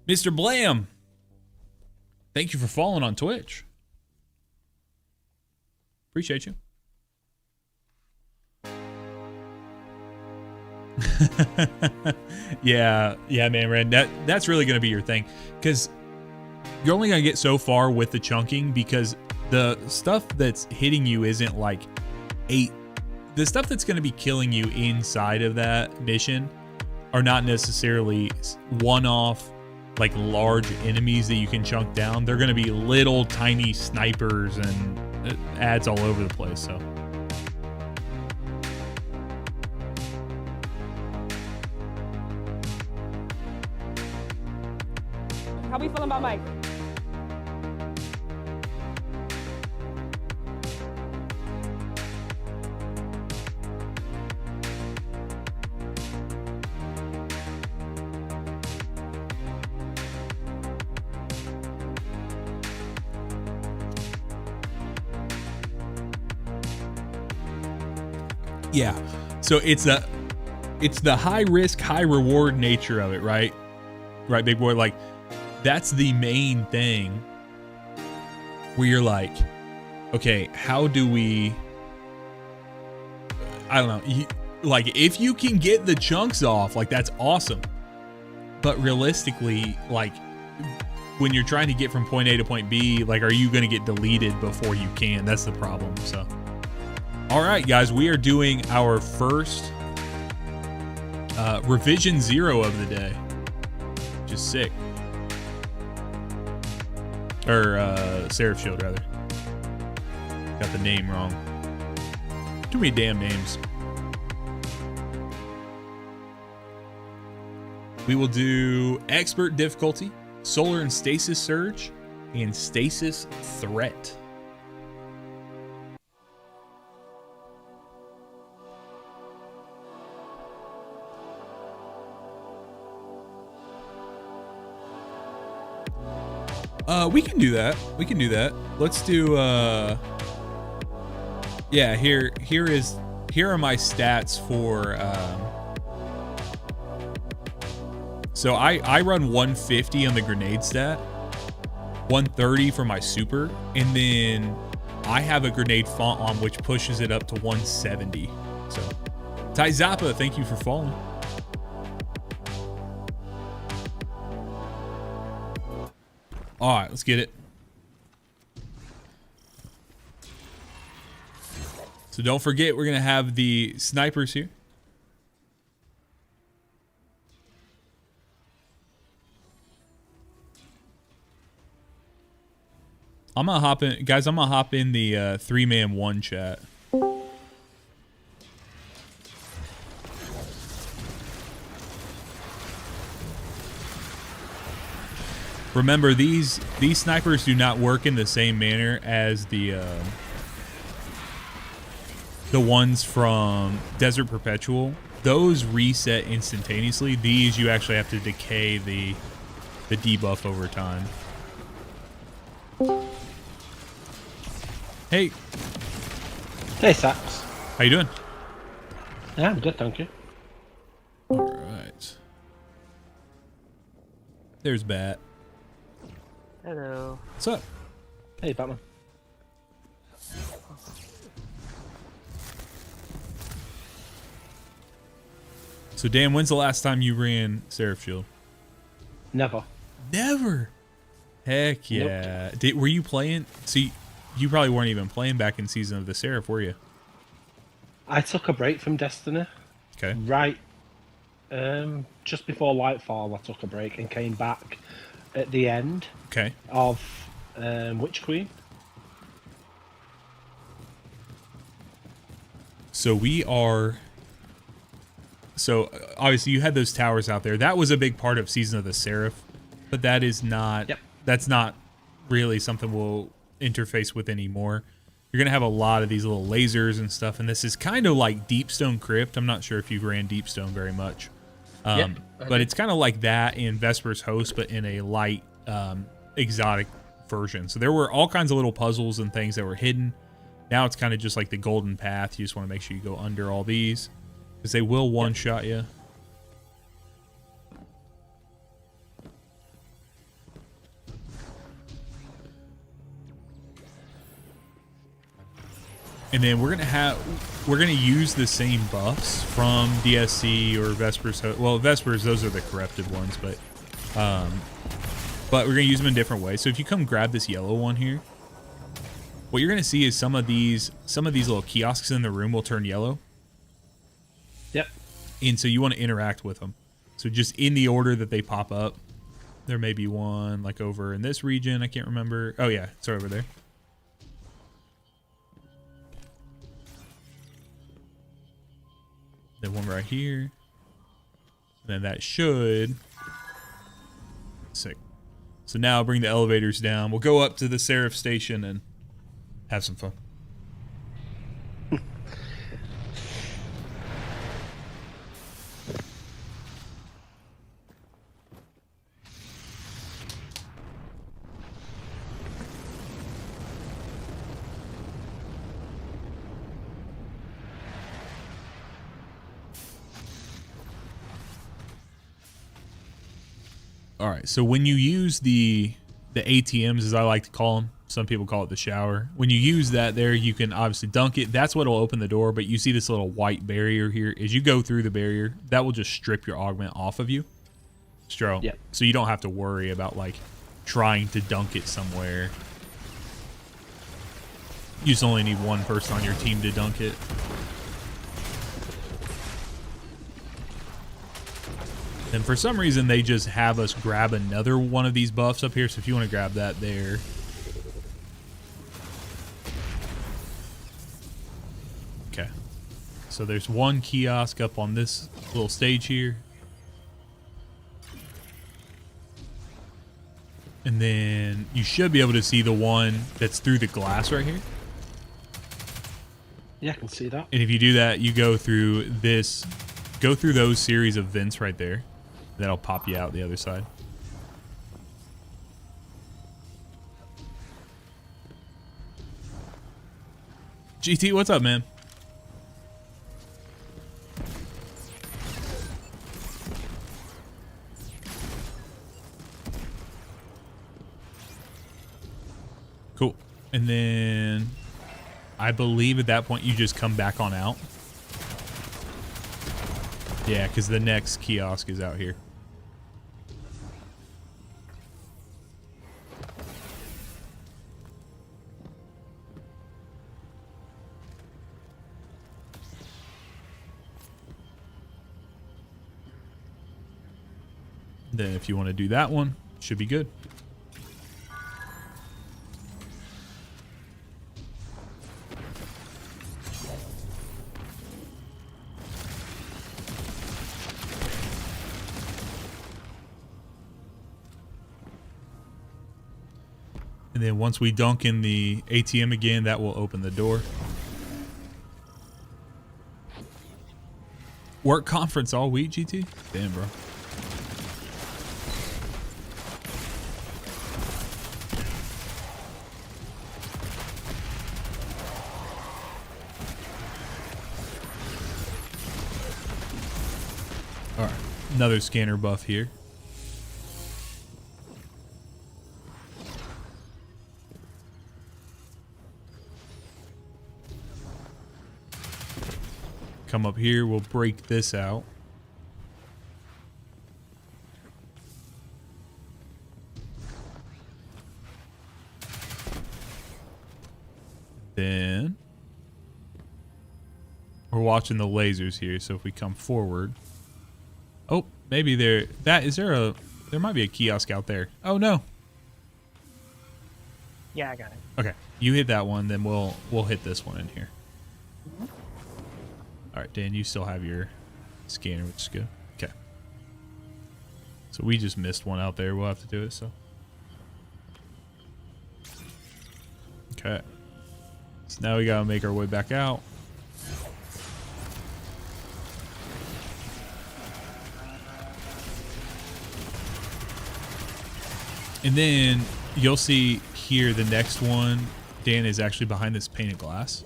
Mr. Blam, thank you for following on Twitch. Appreciate you. yeah, man, Ren. That's really gonna be your thing, because you're only gonna get so far with the chunking, because the stuff that's hitting you isn't like the stuff that's gonna be killing you inside of that mission are not necessarily one-off, like, large enemies that you can chunk down. They're gonna be little tiny snipers and ads all over the place, so. How we feeling about Mike? Yeah, so it's the high risk, high reward nature of it, right? Right, big boy? Like, that's the main thing where you're like, okay, how do we I don't know. Like, if you can get the chunks off, like, that's awesome. But realistically, like, when you're trying to get from point A to point B, like, are you going to get deleted before you can? That's the problem. So, all right, guys, we are doing our first revision 0 of the day. Just sick. Or Seraph Shield, rather. Got the name wrong. Too many damn names. We will do Expert Difficulty, Solar and Stasis Surge, and Stasis Threat. We can do that. We can do that. Let's do yeah, here are my stats for so I run 150 on the grenade stat, 130 for my super, and then I have a grenade font on which pushes it up to 170. So Ty Zappa, thank you for following. All right, let's get it. So don't forget, we're going to have the snipers here. I'm going to hop in, guys, I'm going to hop in the 3-man 1 chat. Remember, these snipers do not work in the same manner as the ones from Desert Perpetual. Those reset instantaneously. These you actually have to decay the debuff over time. Hey. Hey, Saps. How you doing? Yeah, I'm good, thank you. All right. There's Bat. Hello. What's up? Hey, Batman. So, Dan, when's the last time you ran Seraph Shield? Never. Never. Heck yeah. Nope. Were you playing? See, you probably weren't even playing back in Season of the Seraph, were you? I took a break from Destiny. Okay. Right. Just before Lightfall, I took a break and came back at the end. Okay. Of Witch Queen. So we are. So obviously you had those towers out there. That was a big part of Season of the Seraph, but that is not. Yep. That's not really something we'll interface with anymore. You're gonna have a lot of these little lasers and stuff, and this is kind of like Deepstone Crypt. I'm not sure if you've ran Deepstone very much, but it's kind of like that in Vesper's Host, but in a light, exotic version. So there were all kinds of little puzzles and things that were hidden. Now it's kind of just like the golden path. You just want to make sure you go under all these because they will one-shot you. And then we're gonna use the same buffs from DSC or Vespers. Well, Vespers, those are the corrupted ones, but we're gonna use them in different ways. So if you come grab this yellow one here, what you're gonna see is some of these little kiosks in the room will turn yellow. Yep. And so you want to interact with them. So just in the order that they pop up, there may be one like over in this region. I can't remember. Oh yeah, it's over there. Then one right here. And then that should. Sick. So now bring the elevators down. We'll go up to the Seraph station and have some fun. All right, so when you use the ATMs, as I like to call them, Some people call it the shower. When you use that there, you can obviously dunk it. That's what will open the door. But you see this little white barrier here. As you go through the barrier, that will just strip your augment off of you. Yep. So you don't have to worry about like trying to dunk it somewhere. You just only need one person on your team to dunk it. And for some reason, they just have us grab another one of these buffs up here. So if you want to grab that there. Okay. So there's one kiosk up on this little stage here. And then you should be able to see the one that's through the glass right here. Yeah, I can see that. And if you do that, you go through those series of vents right there. That'll pop you out the other side. GT, what's up, man? Cool. And then I believe at that point you just come back on out. Yeah, because the next kiosk is out here. Then if you want to do that one, should be good. And then once we dunk in the ATM again, that will open the door. Work conference all week, GT? Damn, bro. All right, another scanner buff here. Come up here, we'll break this out. Then we're watching the lasers here, so if we come forward. Oh, maybe there might be a kiosk out there. Oh no. Yeah, I got it. Okay. You hit that one, then we'll hit this one in here. All right, Dan, you still have your scanner, which is good. Okay. So we just missed one out there. We'll have to do it, so. Okay. So now we got to make our way back out. And then you'll see here the next one, Dan, is actually behind this painted glass.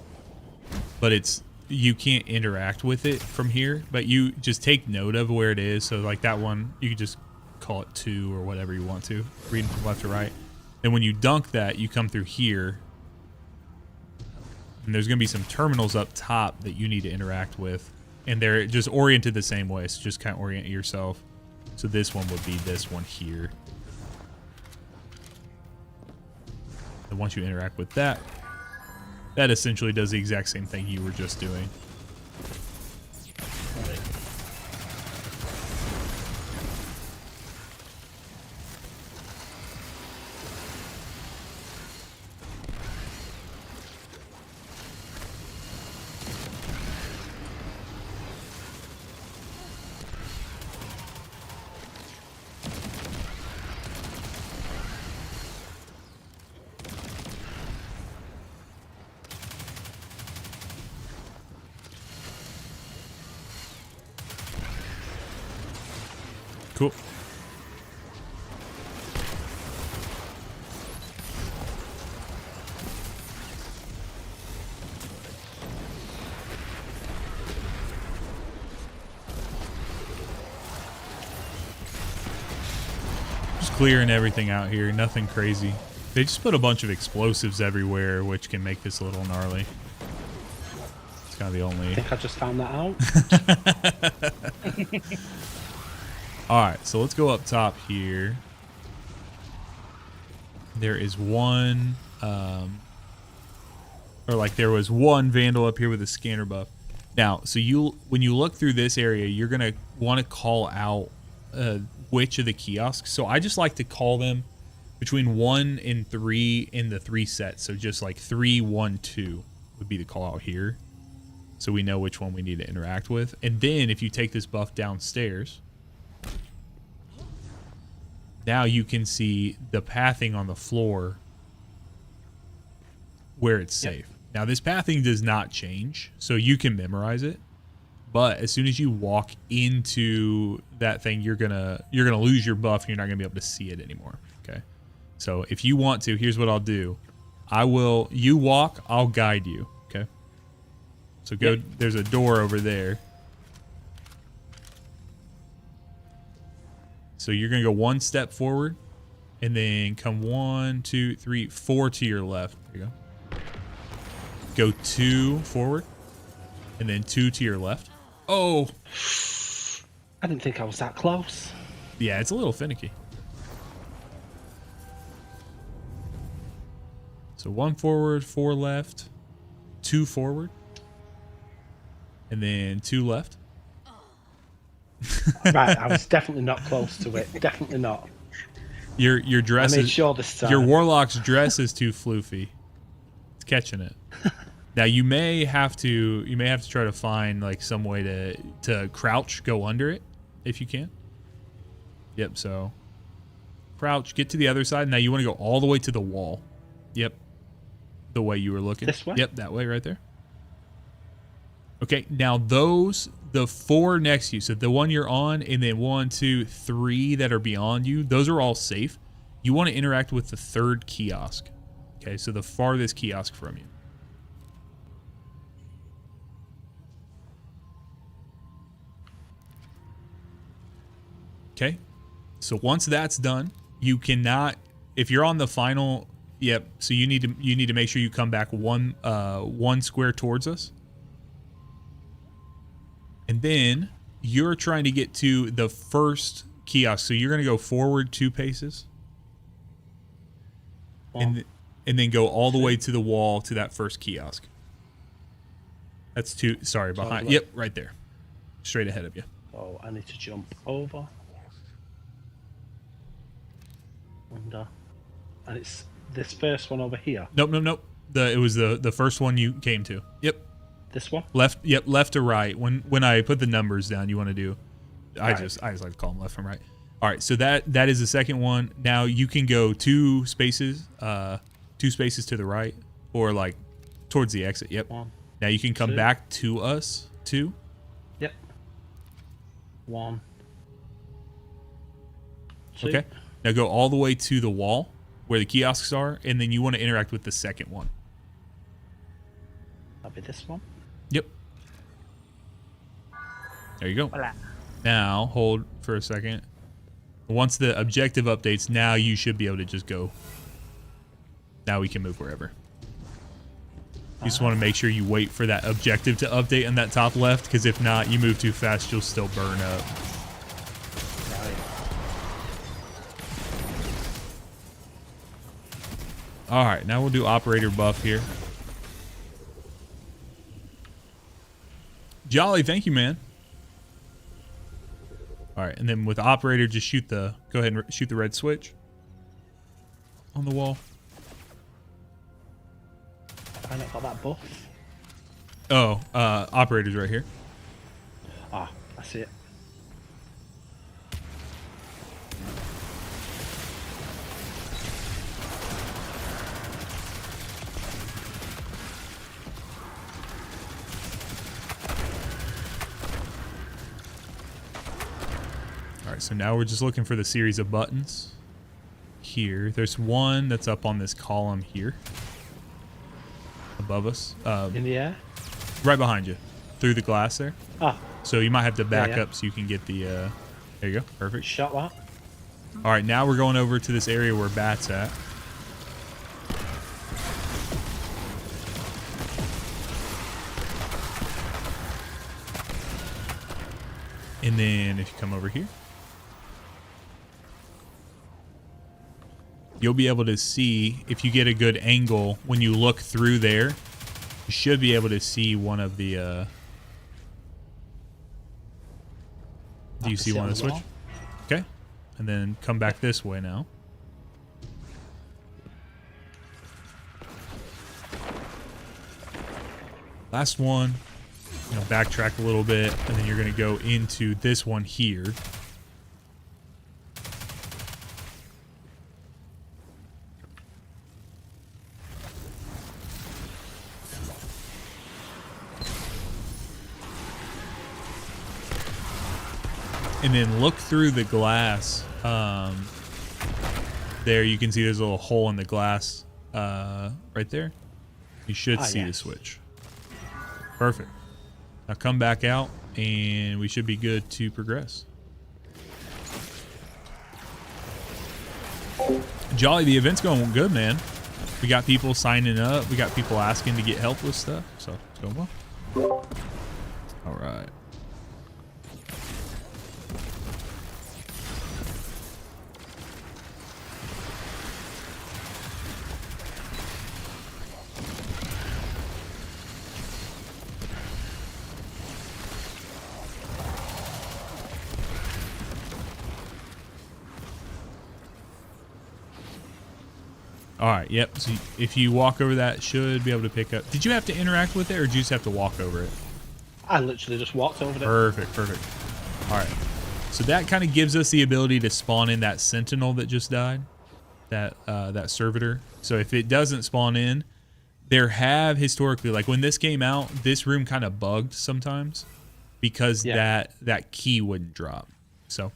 But you can't interact with it from here, but you just take note of where it is. So like that one, you can just call it 2 or whatever you want to, reading from left to right. And when you dunk that, you come through here. And there's going to be some terminals up top that you need to interact with. And they're just oriented the same way. So just kind of orient yourself. So this one would be this one here. And once you interact with that, that essentially does the exact same thing you were just doing. Cool. Just clearing everything out here, nothing crazy. They just put a bunch of explosives everywhere, which can make this a little gnarly. It's kind of the only... I think I just found that out. All right, so let's go up top here. There is one, there was one vandal up here with a scanner buff. Now, so when you look through this area, you're gonna want to call out which of the kiosks. So I just like to call them between 1 and 3 in the 3 sets. So just like 3, 1, 2 would be the call out here. So we know which one we need to interact with. And then if you take this buff downstairs, now you can see the pathing on the floor where it's safe. Now this pathing does not change, so you can memorize it. But as soon as you walk into that thing, you're gonna lose your buff and you're not gonna be able to see it anymore. Okay. So if you want to, here's what I'll do. You walk, I'll guide you. Okay. So go, there's a door over there. So you're going to go 1 step forward and then come 1, 2, 3, 4 to your left. There you go. Go 2 forward and then 2 to your left. Oh, I didn't think I was that close. yeah, it's a little finicky. So 1 forward, 4 left, 2 forward, and then 2 left. Right, I was definitely not close to it. Definitely not. Your dress I made is sure this time. your warlock's dress is too floofy. It's catching it. Now you may have to try to find like some way to crouch, go under it if you can. Yep, so crouch, get to the other side. Now you want to go all the way to the wall. Yep. The way you were looking. This way? Yep, that way right there. Okay, now the 4 next to you, so the one you're on, and then 1, 2, 3 that are beyond you, those are all safe. You want to interact with the 3rd kiosk. Okay, so the farthest kiosk from you. Okay, so once that's done, you cannot, if you're on the final, yep, so you need to make sure you come back one square towards us. And then you're trying to get to the first kiosk. So you're going to go forward 2 paces. And then go all the way to the wall to that first kiosk. That's 2. Sorry, behind. Yep, right there. Straight ahead of you. Oh, I need to jump over. Under. And it's this first one over here. Nope. It was the first one you came to. Yep. This one? Left, yep, left to right. When I put the numbers down, you want to do, I just like to call them left and right. All right, so that is the second one. Now you can go 2 spaces to the right, or like towards the exit. Yep. 1. Now you can come 2. back to us 2. Yep. 1. 2. Okay. Now go all the way to the wall where the kiosks are, and then you want to interact with the second one. That'll be this one. Yep. There you go. Voila. Now hold for a second. Once the objective updates, now you should be able to just go. Now we can move wherever. You just want to make sure you wait for that objective to update on that top left, because if not, you move too fast, you'll still burn up. Right. All right, now we'll do operator buff here. Jolly, thank you, man. All right, and then with operator, just go ahead and shoot the red switch on the wall. I not got that buff. Oh, operator's right here. Ah, I see it. All right, so now we're just looking for the series of buttons here. There's one that's up on this column here above us. In the air? Right behind you, through the glass there. Ah, So you might have to back yeah. up so you can get the, there you go, perfect. shot that. All right, now we're going over to this area where Bat's at. And then if you come over here, you'll be able to see, if you get a good angle, when you look through there, you should be able to see one of the, do you see one of the switch? Okay. And then come back this way now. Last one. You know, backtrack a little bit, and then you're going to go into this one here. And then look through the glass. There you can see there's a little hole in the glass right there. You should see the switch. Perfect. Now come back out and we should be good to progress. Jolly, the event's going good, man. We got people signing up. We got people asking to get help with stuff. So it's going well. All right. All right, yep. So if you walk over that, should be able to pick up. Did you have to interact with it, or did you just have to walk over it? I literally just walked over there. Perfect, perfect. All right. So that kind of gives us the ability to spawn in that sentinel that just died, that servitor. So if it doesn't spawn in, there have historically, like when this came out, this room kind of bugged sometimes because that key wouldn't drop. So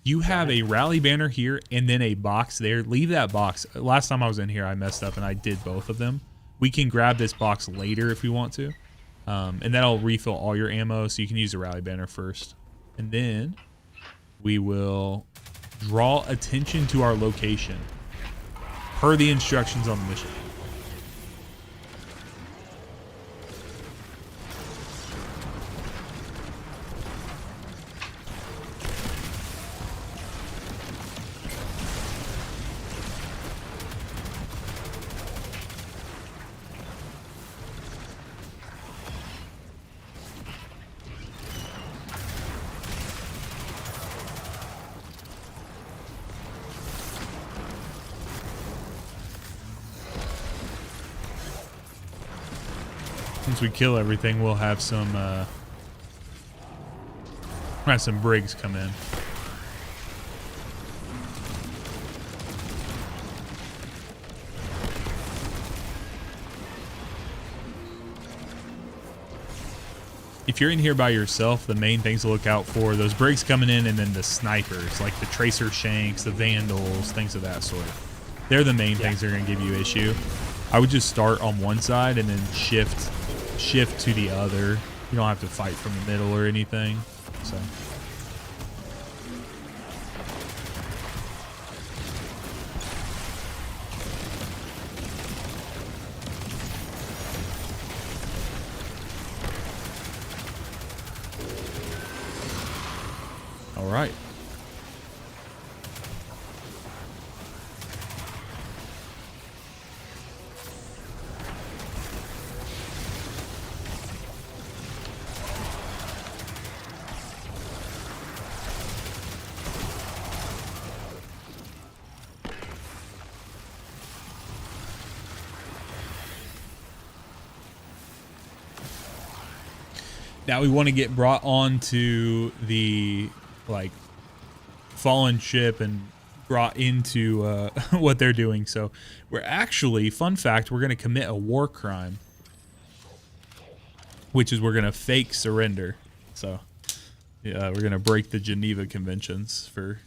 you have a rally banner here and then a box there. Leave that box. Last time I was in here, I messed up and I did both of them. We can grab this box later if we want to. And that'll refill all your ammo, so you can use the rally banner first. And then we will draw attention to our location per the instructions on the mission. Once we kill everything, we'll have some brigs come in. If you're in here by yourself, the main things to look out for, those brigs coming in, and then the snipers, like the tracer shanks, the vandals, things of that sort. They're the main things that are going to give you issue. I would just start on one side and then shift to the other. You don't have to fight from the middle or anything. So all right. Now we want to get brought onto the fallen ship and brought into what they're doing. So we're actually, fun fact, we're going to commit a war crime, which is we're going to fake surrender. So yeah, we're going to break the Geneva Conventions for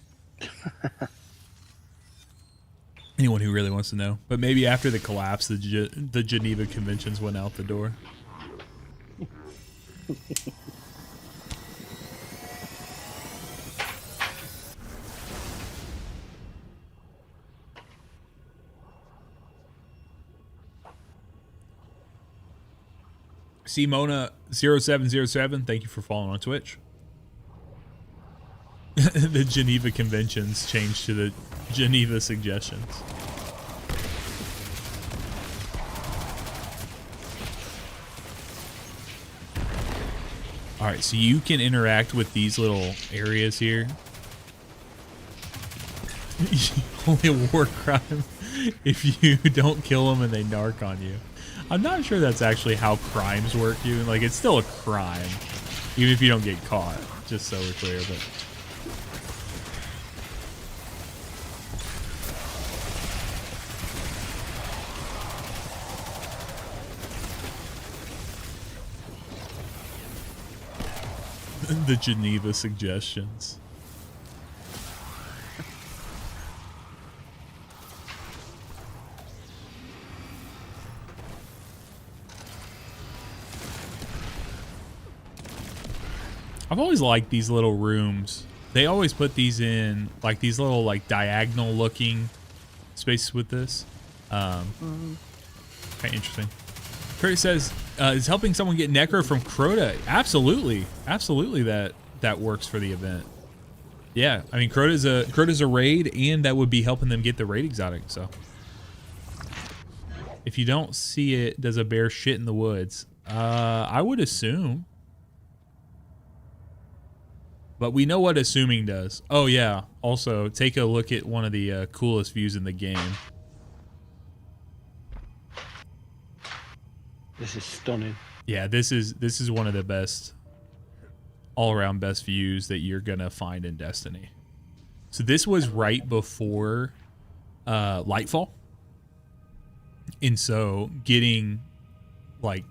anyone who really wants to know. But maybe after the collapse, the Geneva Conventions went out the door. Simona0707, thank you for following on Twitch. The Geneva Conventions changed to the Geneva Suggestions. All right, so you can interact with these little areas here. Only a war crime if you don't kill them and they narc on you. I'm not sure that's actually how crimes work, even. Like, it's still a crime, even if you don't get caught, just so we're clear, but... The Geneva Suggestions. I've always liked these little rooms. They always put these in like these little like diagonal looking spaces with this. Kind of interesting. Curtis says, is helping someone get Necro from Crota? Absolutely. Absolutely that works for the event. Yeah, I mean Crota's a raid, and that would be helping them get the raid exotic, so. If you don't see it, does a bear shit in the woods? I would assume. But we know what assuming does. Oh yeah, also take a look at one of the coolest views in the game. This is stunning. Yeah, this is one of the best, all-around best views that you're gonna find in Destiny. So this was right before Lightfall, and so getting like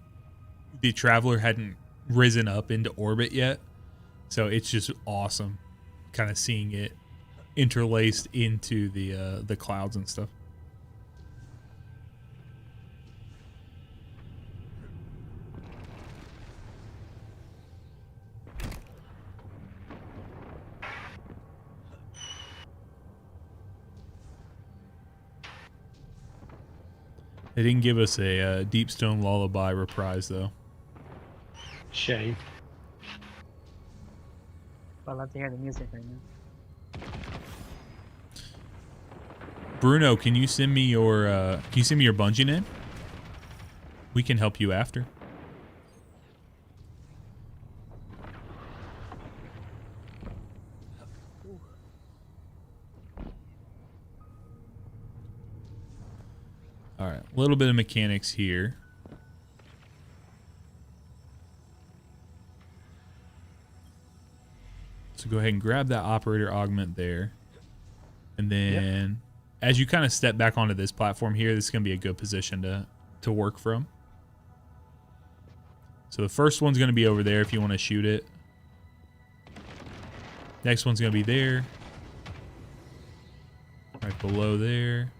the Traveler hadn't risen up into orbit yet, so it's just awesome, kind of seeing it interlaced into the clouds and stuff. They didn't give us a Deep Stone Lullaby reprise, though. Shame. I'd love to hear the music right now. Bruno, can you send me your Bungie name? We can help you after. All right, a little bit of mechanics here. So go ahead and grab that operator augment there. And then as you kind of step back onto this platform here, this is going to be a good position to work from. So the first one's going to be over there if you want to shoot it. Next one's going to be there. Right below there.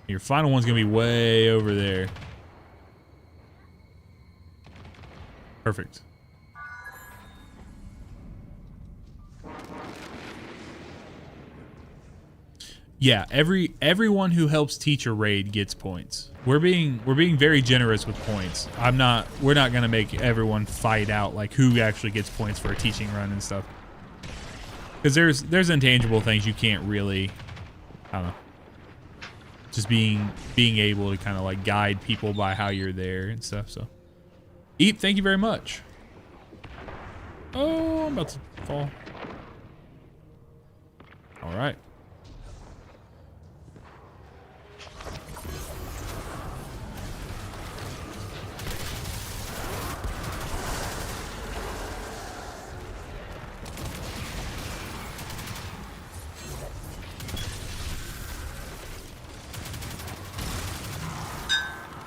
Your final one's going to be way over there. Perfect. Yeah, everyone who helps teach a raid gets points. We're being very generous with points. We're not going to make everyone fight out like who actually gets points for a teaching run and stuff. Cuz there's intangible things you can't really, I don't know. Just being able to kind of like guide people by how you're there and stuff. So, Eep, thank you very much. Oh, I'm about to fall. All right.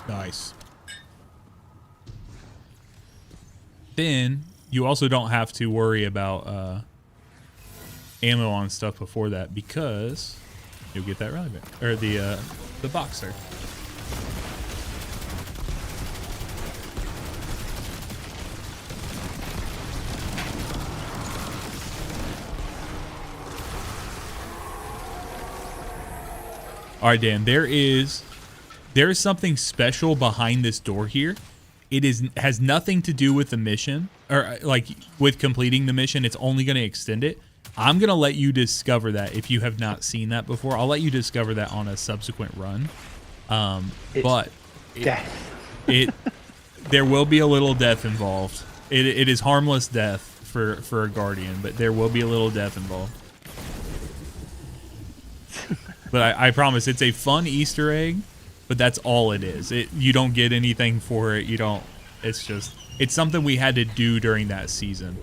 Nice. Then you also don't have to worry about ammo on stuff before that because you'll get that rally back, or the boxer. All right, Dan. There is something special behind this door here. It has nothing to do with the mission. or like with completing the mission, it's only going to extend it. I'm going to let you discover that if you have not seen that before. I'll let you discover that on a subsequent run. But there will be a little death involved. It is harmless death for a guardian, but there will be a little death involved. But I promise it's a fun Easter egg, but that's all it is. You don't get anything for it. You don't. It's something we had to do during that season.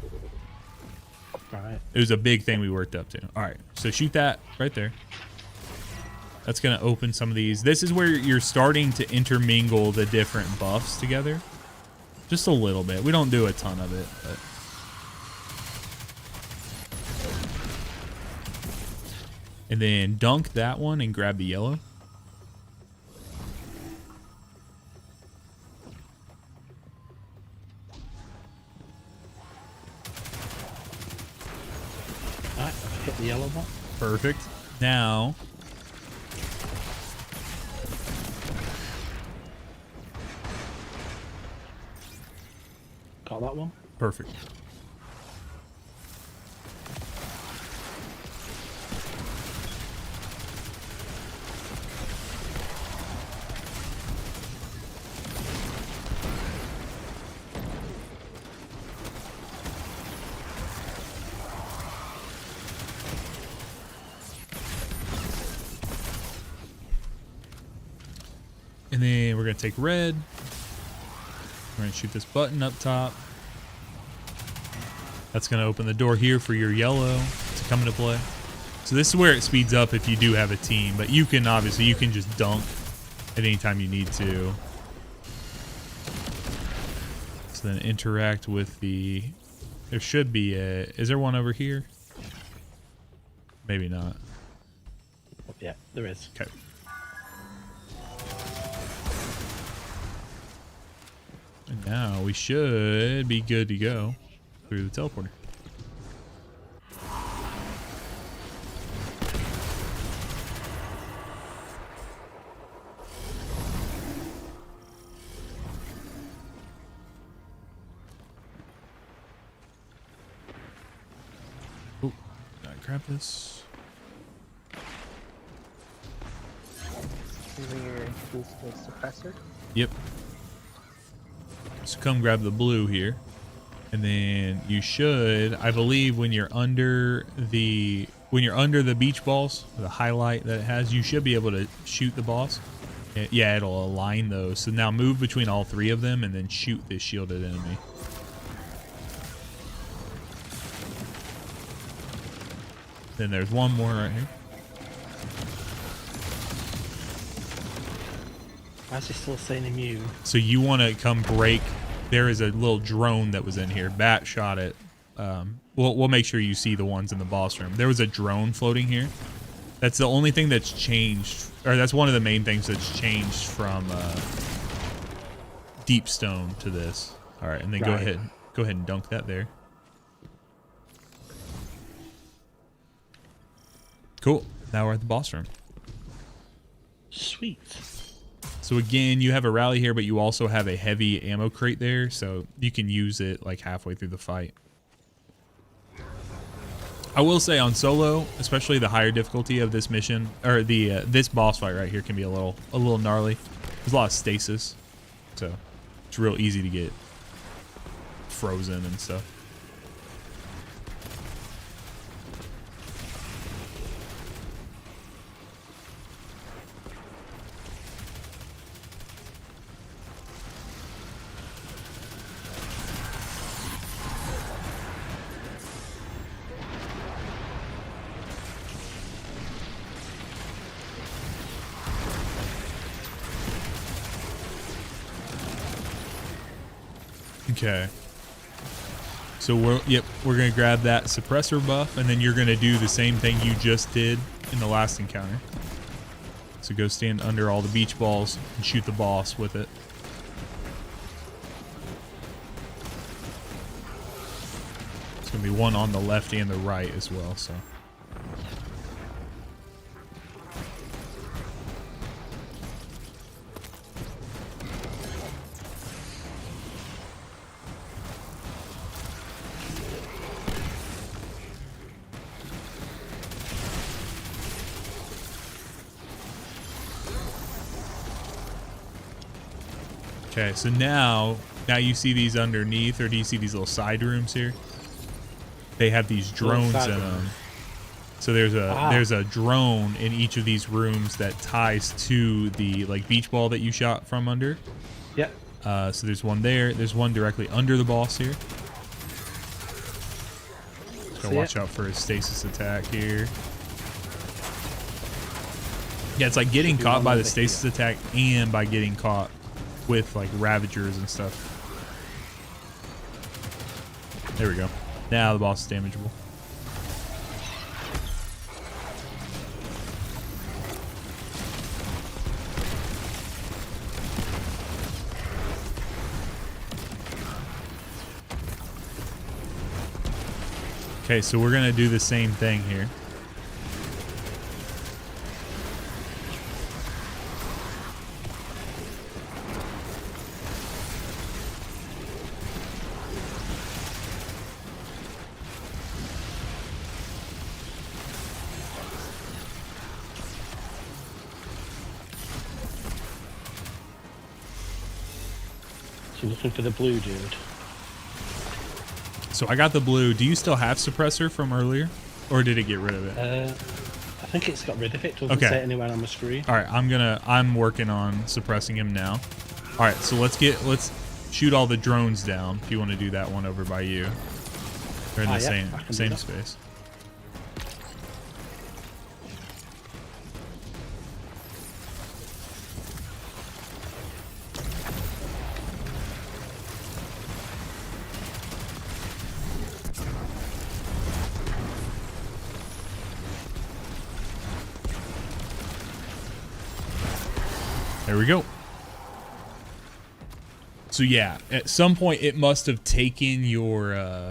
Right. It was a big thing we worked up to. All right, so shoot that right there. That's gonna open some of these. This is where you're starting to intermingle the different buffs together. Just a little bit. We don't do a ton of it, but. And then dunk that one and grab the yellow. Alright, hit the yellow one. Perfect. Now. Got that one. Perfect. And then we're going to take red. We're going to shoot this button up top. That's going to open the door here for your yellow to come into play. So this is where it speeds up if you do have a team. But you can just dunk at any time you need to. So then interact with the... There should be a... Is there one over here? Maybe not. Yeah, there is. Okay. And now we should be good to go through the teleporter. Oh, gotta grab this. We're introduced to a suppressor. Yep. So come grab the blue here. And then you should, I believe when you're under the beach balls, the highlight that it has, you should be able to shoot the boss. Yeah, it'll align those. So now move between all three of them and then shoot this shielded enemy. Then there's one more right here. Why is he still saying immune? So you want to come break. There is a little drone that was in here. Bat shot it. We'll make sure you see the ones in the boss room. There was a drone floating here. That's the only thing that's changed, or that's one of the main things that's changed from Deep Stone to this. All right, and then Right. go ahead and dunk that there. Cool. Now we're at the boss room. Sweet. So again, you have a rally here, but you also have a heavy ammo crate there, so you can use it like halfway through the fight. I will say on solo, especially the higher difficulty of this mission, or the this boss fight right here can be a little gnarly. There's a lot of stasis, so it's real easy to get frozen and stuff. Okay. So we're gonna grab that suppressor buff, and then you're gonna do the same thing you just did in the last encounter. So go stand under all the beach balls and shoot the boss with it. It's gonna be one on the left and the right as well, so. Okay, so now you see these underneath, or do you see these little side rooms here? They have these drones in them. So there's a drone in each of these rooms that ties to the like beach ball that you shot from under. Yep. So there's one there. There's one directly under the boss here. So watch out for a stasis attack here. Yeah, it's like getting caught by the stasis attack and by getting caught with like Ravagers and stuff. There we go. Now the boss is damageable. Okay, so we're gonna do the same thing here. So you're looking for the blue dude. So I got the blue. Do you still have suppressor from earlier, or did it get rid of it? I think it's got rid of it. Doesn't say it anywhere on the screen. All right, I'm working on suppressing him now. All right, so let's shoot all the drones down. If you want to do that one over by you, they're in the same space. There we go. So yeah, at some point it must have taken your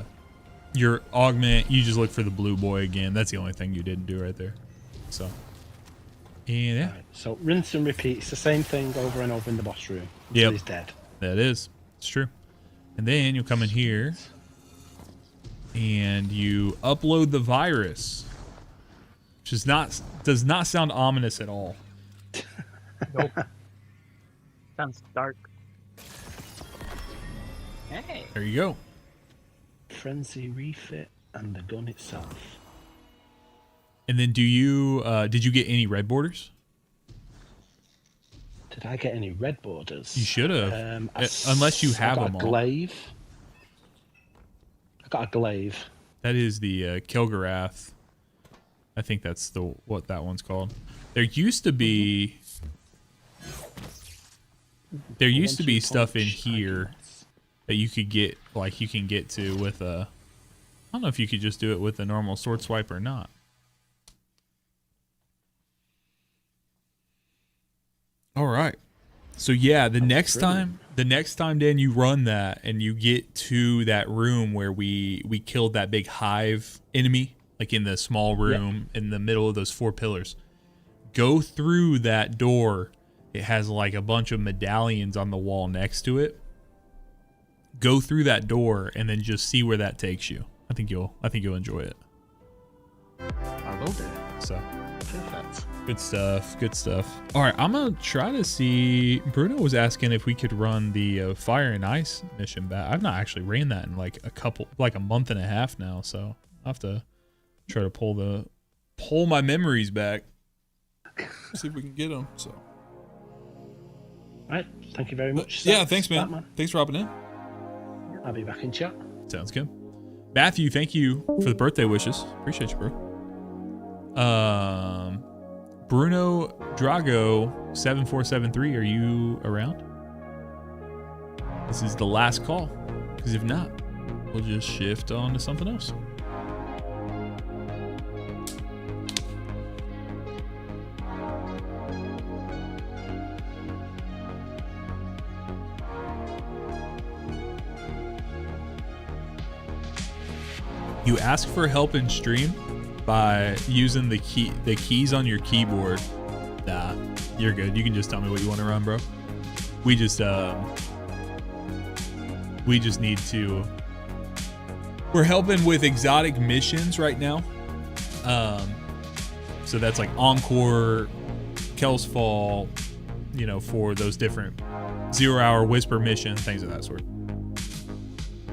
augment. You just look for the blue boy again. That's the only thing you didn't do right there. So, and yeah. Right, so rinse and repeat. It's the same thing over and over in the boss room. Yep. He's dead. That is. It's true. And then you'll come in here and you upload the virus, which does not sound ominous at all. Nope. Sounds dark. Hey. There you go. Frenzy refit and the gun itself. And then did you get any red borders? Did I get any red borders? You should have. Unless you have them all. Glaive. I got a glaive. That is the Kilgarath. I think that's what that one's called. There used to be stuff in here that you could get, like you can get to with a, I don't know if you could just do it with a normal sword swipe or not. All right. So yeah, the next time, Dan, you run that and you get to that room where we killed that big hive enemy, like in the small room in the middle of those 4 pillars, go through that door. It has like a bunch of medallions on the wall next to it. Go through that door and then just see where that takes you. I think you'll enjoy it. I will do. So Perfect. good stuff. Good stuff. All right, I'm gonna try to see. Bruno was asking if we could run the fire and ice mission back. I've not actually ran that in like a month and a half now. So I have to try to pull my memories back. See if we can get them. So. Right, thank you very much. Yeah, thanks, man. Batman. Thanks for hopping in. I'll be back in chat. Sounds good. Matthew, thank you for the birthday wishes. Appreciate you, bro. Bruno Drago 7473, are you around? This is the last call, because if not, we'll just shift on to something else. You ask for help in stream by using the keys on your keyboard. Nah, you're good. You can just tell me what you want to run, bro. We just need to. We're helping with exotic missions right now. So that's like Encore, Kells Fall, for those different 0-hour whisper mission, things of that sort.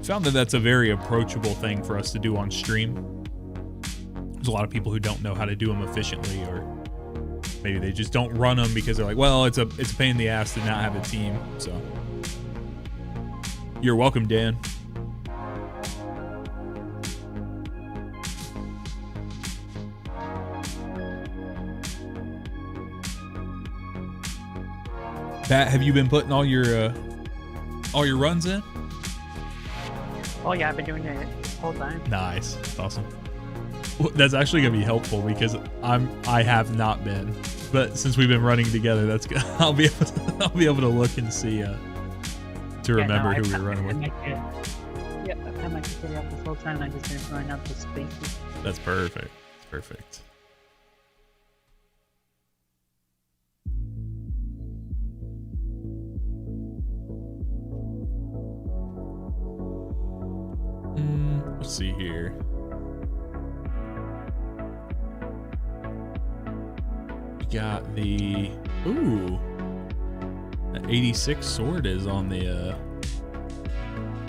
Found that that's a very approachable thing for us to do on stream. There's a lot of people who don't know how to do them efficiently, or maybe they just don't run them because they're like, well, it's a pain in the ass to not have a team. So you're welcome, Dan. Pat, have you been putting all your runs in? Oh yeah, I've been doing it the whole time. Nice. That's awesome. Well, that's actually gonna be helpful because I have not been, but since we've been running together, that's good. I'll be able to look and see to remember who we're running with. Yeah, I've had my computer up this whole time. I just didn't line up the spaces. That's perfect. Perfect. Let's see here. We got the the 86 sword is on the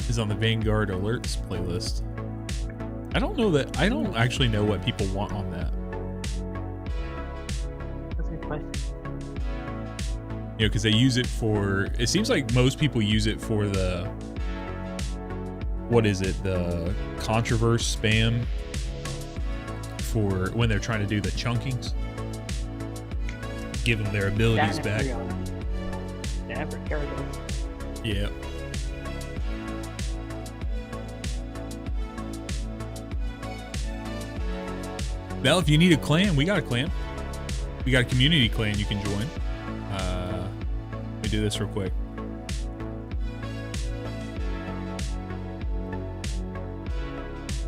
Vanguard alerts playlist. I don't actually know what people want on that. That's a good question. You know, because they use it for. It seems like most people use it for the. What is it? The controverse spam for when they're trying to do the chunkings. Give them their abilities back. Yeah, for characters. Yeah. Well, if you need a clan, we got a clan. We got a community clan you can join. Let me do this real quick.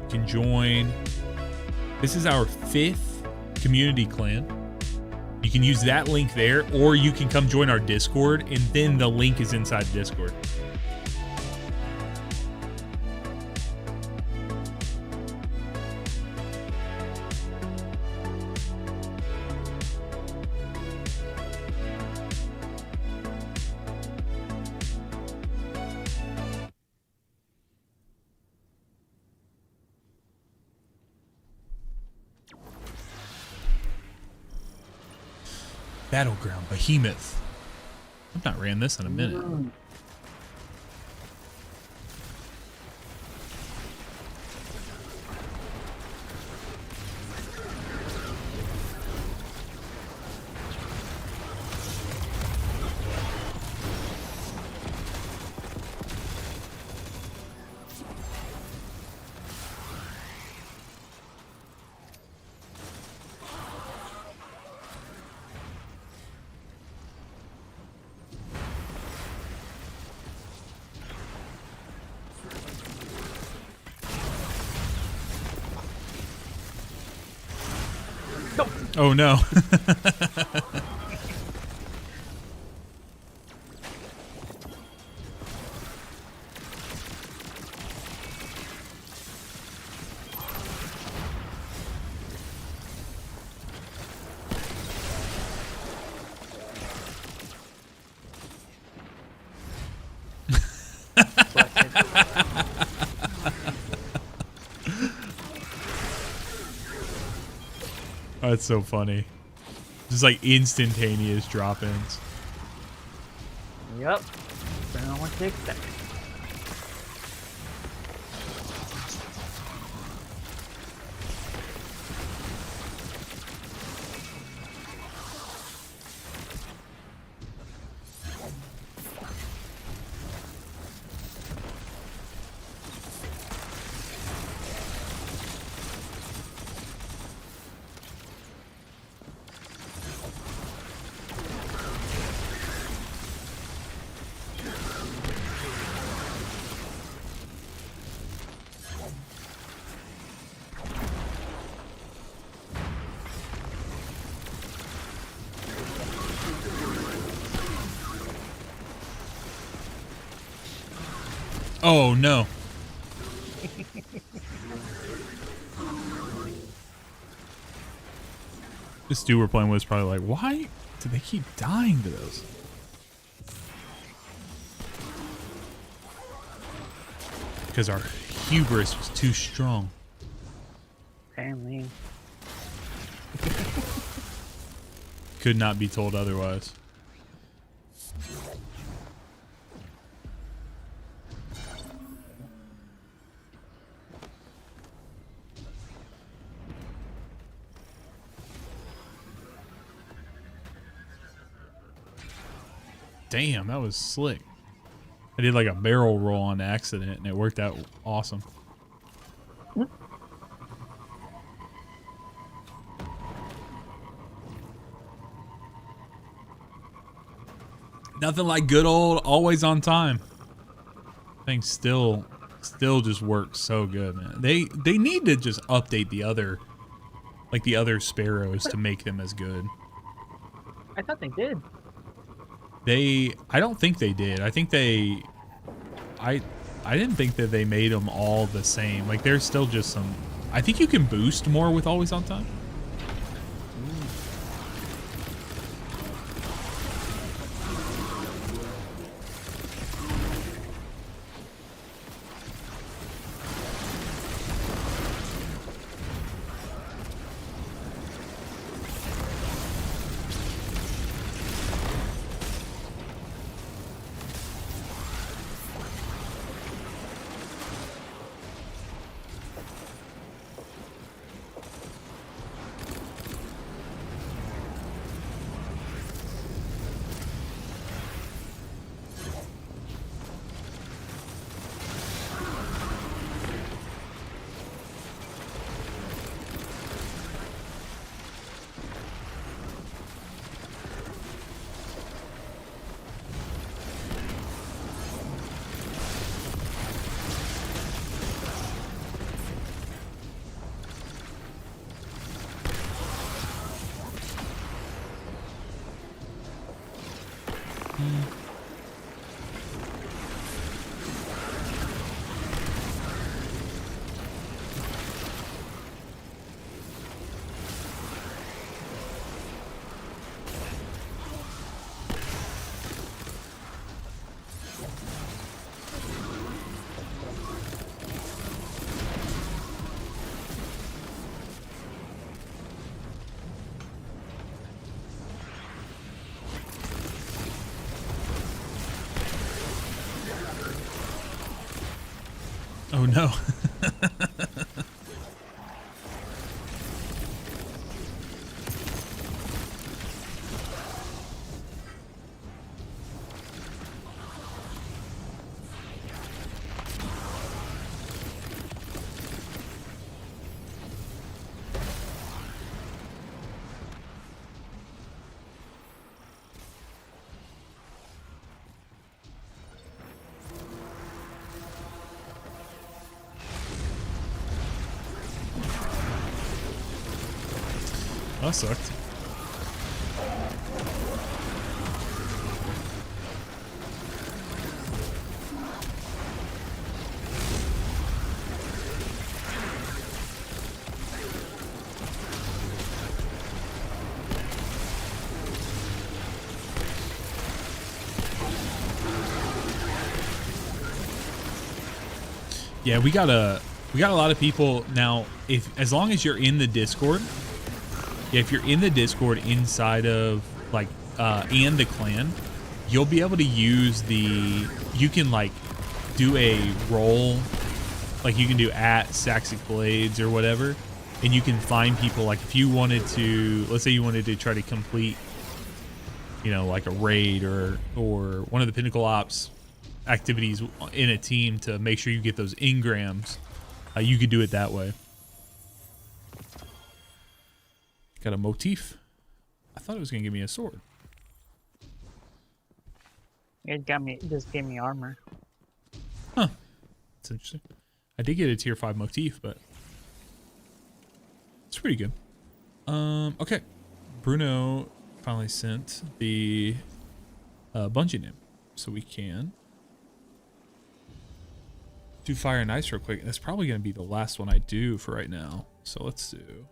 You can join. This is our 5th community clan. You can use that link there, or you can come join our Discord, and then the link is inside Discord. Battleground Behemoth. I've not ran this in a minute. Oh no. That's so funny. Just like instantaneous drop-ins. Yep. Depending on what to expect. Oh no. This dude we're playing with is probably like, why do they keep dying to those? because our hubris was too strong. Apparently. Could not be told otherwise. Damn, that was slick. I did like a barrel roll on accident and it worked out awesome. Nothing like good old always on time. Things still just work so good, man. They need to just update the other sparrows to make them as good. I thought they did. I don't think they did. I think I didn't think that they made them all the same. Like there's still just some, I think you can boost more with always on time. Oh no. That sucked. Yeah, we got a lot of people now. As long as you're in the Discord. Yeah, if you're in the Discord inside of like and the clan, you'll be able to use you can like do a roll, like you can do at Saxic Blades or whatever, and you can find people. Like if you wanted to, let's say you wanted to try to complete, you know, like a raid or one of the Pinnacle Ops activities in a team to make sure you get those engrams, you could do it that way. Got a motif. I thought it was gonna give me a sword. It just gave me armor. Huh. That's interesting. I did get a tier 5 motif, but it's pretty good. Okay. Bruno finally sent the Bungie name, so we can do Fire and Ice real quick. That's probably gonna be the last one I do for right now. So let's do.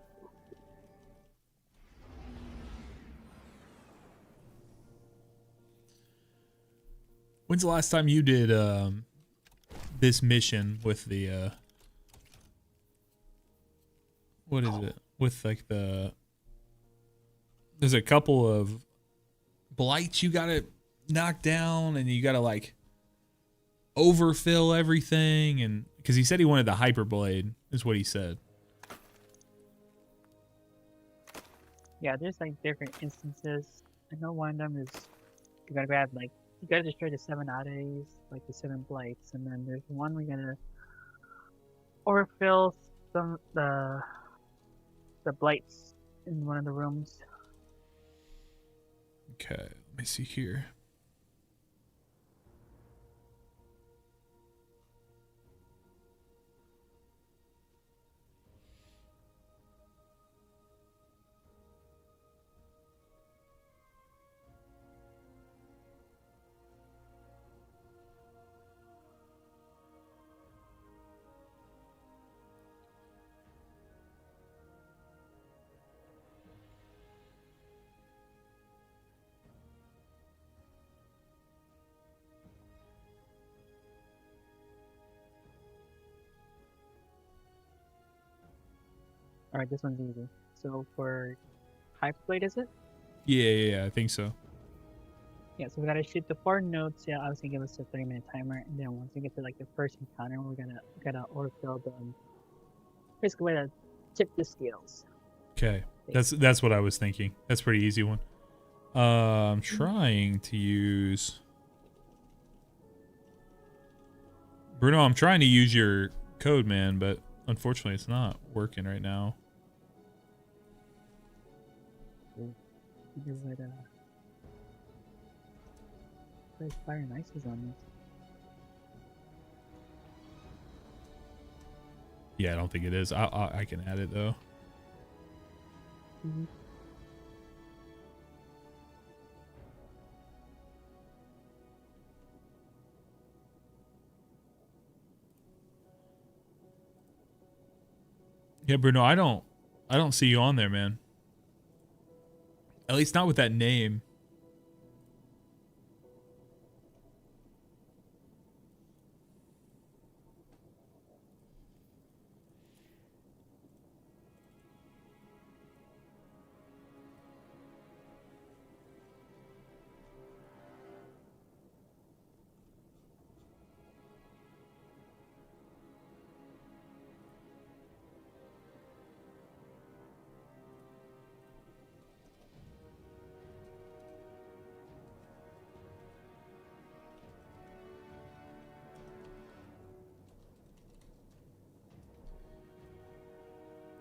When's the last time you did this mission with the what is it? With like there's a couple of blights you gotta knock down, and you gotta like overfill everything, and because he said he wanted the hyper blade is what he said. Yeah, there's like different instances. I know one of them is you gotta grab like you gotta destroy the 7 oddities, like the 7 blights, and then there's one we're gonna overfill some the blights in one of the rooms. Okay, let me see here. Alright, this one's easy. So for hyper blade, is it? Yeah, I think so. Yeah, so we gotta shoot the 4 notes. Yeah, obviously give us a 30-minute timer, and then once we get to like the first encounter, we're gotta overfill the basically way to tip the scales. Okay, that's what I was thinking. That's a pretty easy one. I'm trying to use Bruno. I'm trying to use your code, man, but unfortunately, it's not working right now. Because there's fire and ices on this. Yeah, I don't think it is. I can add it though. Mm-hmm. Yeah, Bruno, I don't see you on there, man. At least not with that name.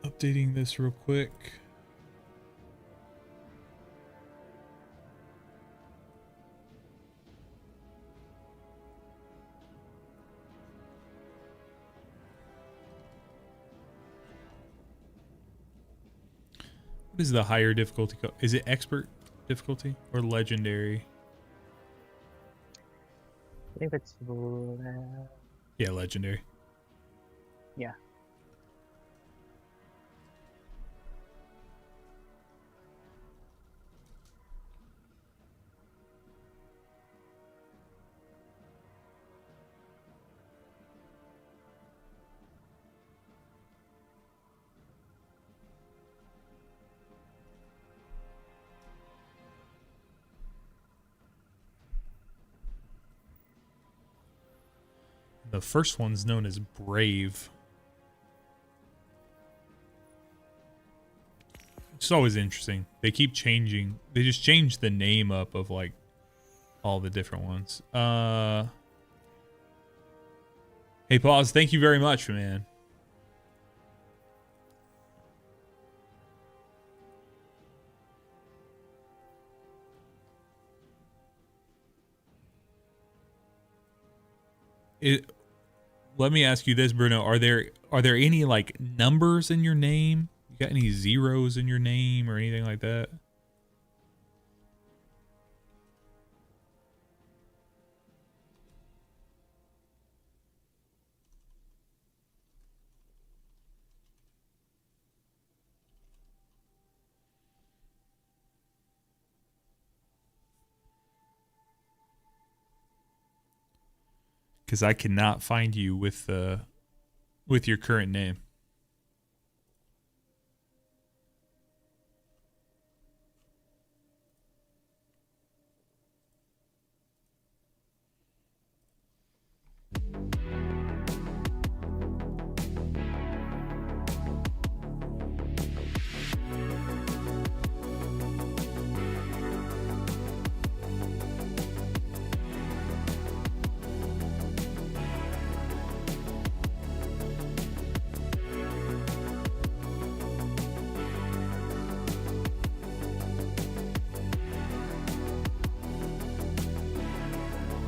Updating this real quick. What is the higher difficulty? Is it expert difficulty or legendary? I think it's Yeah, legendary. yeah. The first one's known as Brave. It's always interesting. They keep changing. They just change the name up of like all the different ones. Hey, Pause, thank you very much, man. Let me ask you this, Bruno. Are there any like numbers in your name? You got any zeros in your name or anything like that? because I cannot find you with your current name.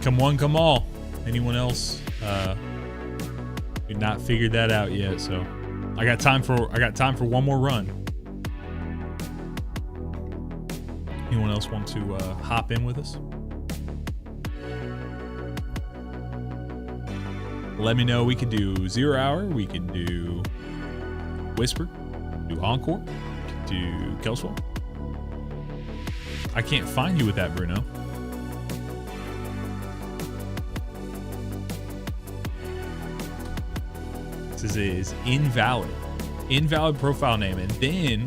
Come one, come all. Anyone else did not figured that out yet? So I got time for one more run. Anyone else want to hop in with us? Let me know. We could do 0 hour. We could do whisper. Do encore. Do Kelswell. I can't find you with that, Bruno. This is invalid profile name. And then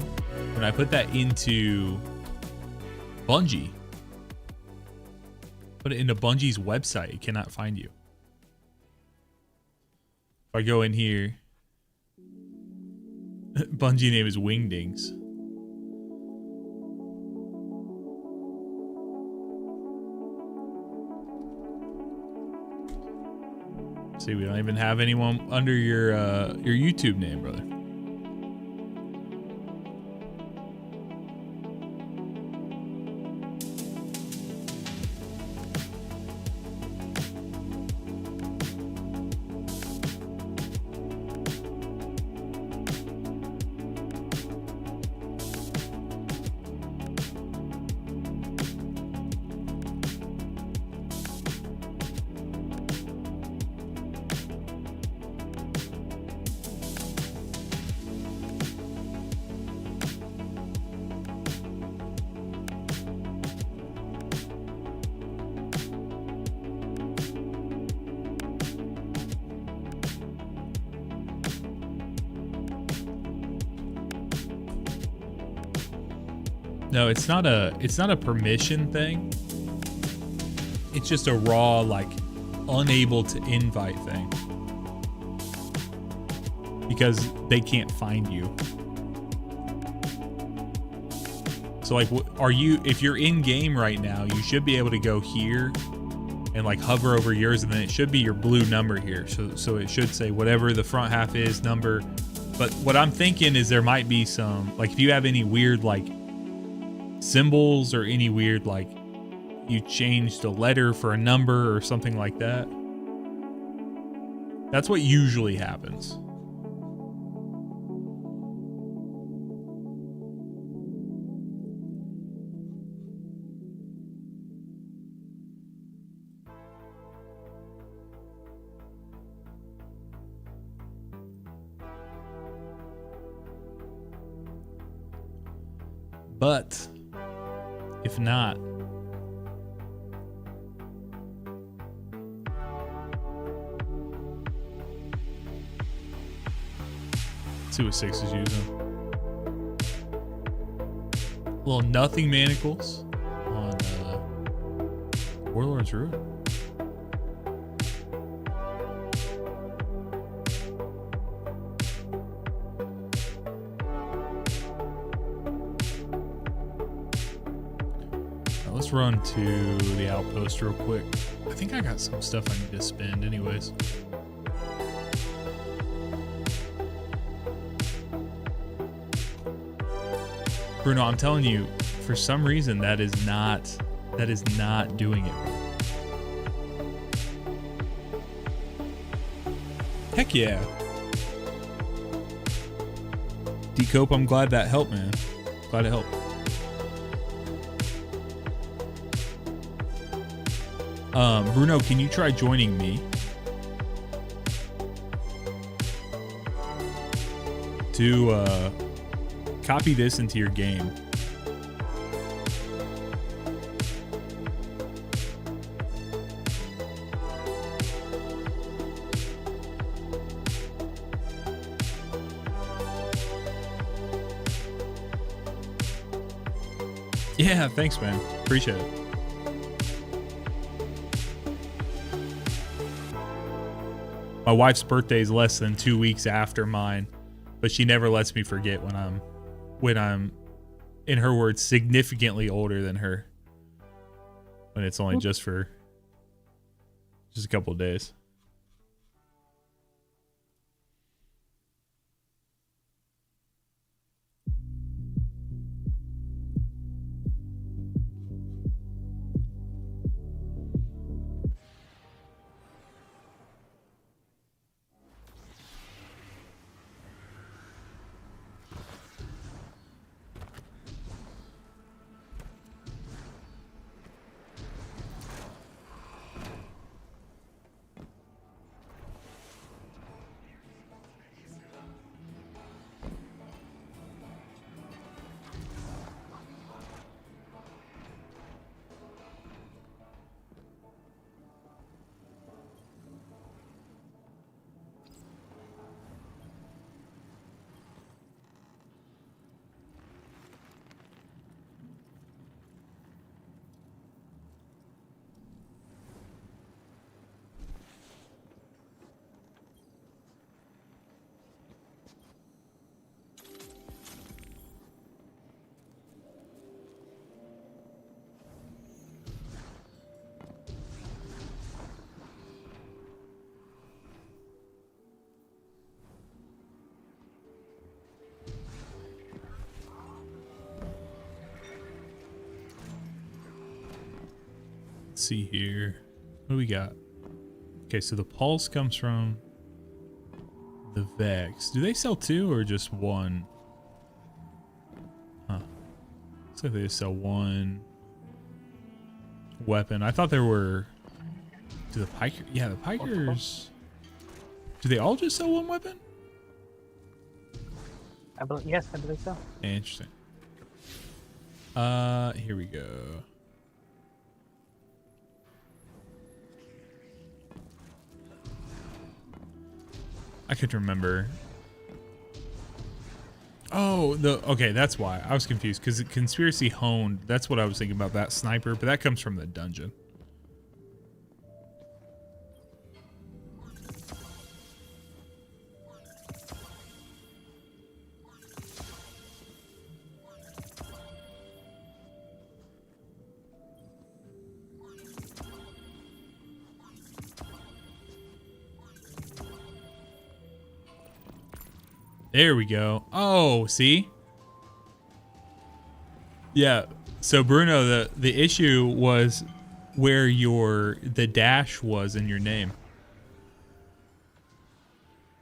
when I put that into Bungie, put it into Bungie's website, it cannot find you. If I go in here, Bungie name is Wingdings. See, we don't even have anyone under your YouTube name, brother. No, it's not a permission thing. It's just a raw, like, unable to invite thing. Because they can't find you. So, like, if you're in game right now, you should be able to go here and, like, hover over yours, and then it should be your blue number here. So it should say whatever the front half is, number. But what I'm thinking is there might be some, like, if you have any weird, like, symbols or any weird, like, you changed a letter for a number or something like that. That's what usually happens. But if not, let's see what 6 is using. Little nothing manacles on Warlord's Ruin. Let's run to the outpost real quick. I think I got some stuff I need to spend anyways. Bruno, I'm telling you, for some reason that is not doing it right. Heck yeah. Decope, I'm glad that helped, man. Glad it helped. Bruno, can you try joining me? To copy this into your game. Yeah, thanks, man. Appreciate it. My wife's birthday is less than 2 weeks after mine, but she never lets me forget when I'm, in her words, significantly older than her. When it's only just a couple of days. Let's see here. What do we got? Okay, so the pulse comes from the Vex. Do they sell two or just one? Huh. Looks like they just sell one weapon. I thought there were... Do the Piker... Yeah, the Pikers... Do they all just sell one weapon? Yes, I believe so. Interesting. Here we go. I could remember. Oh, okay, that's why. I was confused because Conspiracy Honed, that's what I was thinking about, that sniper, but that comes from the dungeon. There we go. Oh, see? Yeah. So Bruno, the issue was where the dash was in your name.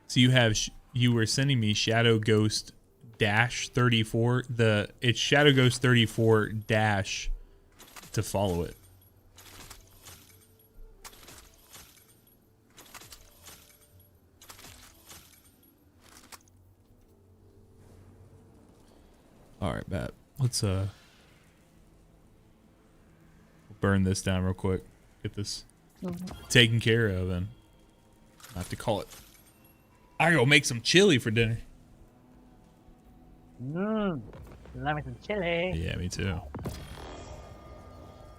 So you were sending me Shadow Ghost dash 34. It's Shadow Ghost 34 dash to follow it. All right, bet. Let's burn this down real quick. Get this taken care of, and I have to call it. I gotta go make some chili for dinner. Love me some chili. Yeah, me too.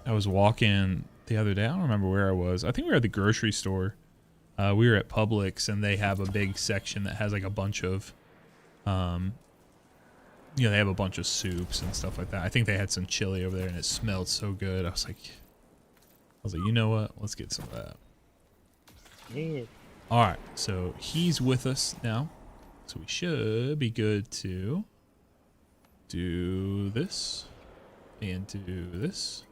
I was walking the other day. I don't remember where I was. I think we were at the grocery store. We were at Publix, and they have a big section that has like a bunch of they have a bunch of soups and stuff like that. I think they had some chili over there, and it smelled so good. I was like, you know what? Let's get some of that. Yeah. All right, so he's with us now, so we should be good to do this and do this.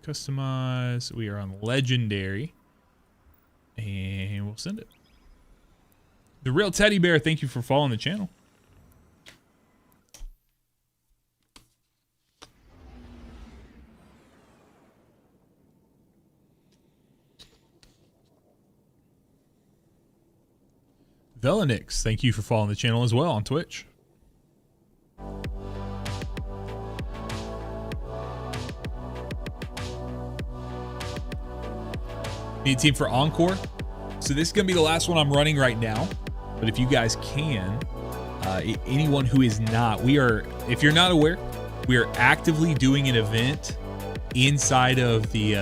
Customize. We are on legendary, and we'll send it. The Real Teddy Bear, thank you for following the channel. Velenix, thank you for following the channel as well on Twitch. Need a team for Encore? So this is going to be the last one I'm running right now. But if you guys can, anyone who is not, if you're not aware, we are actively doing an event inside of the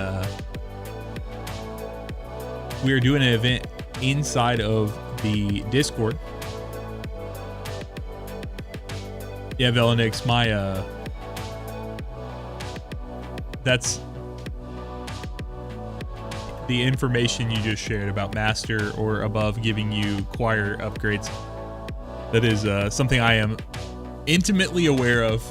we are doing an event inside of the Discord. Yeah, Velenix, my that's the information you just shared about master or above giving you choir upgrades. That is something I am intimately aware of.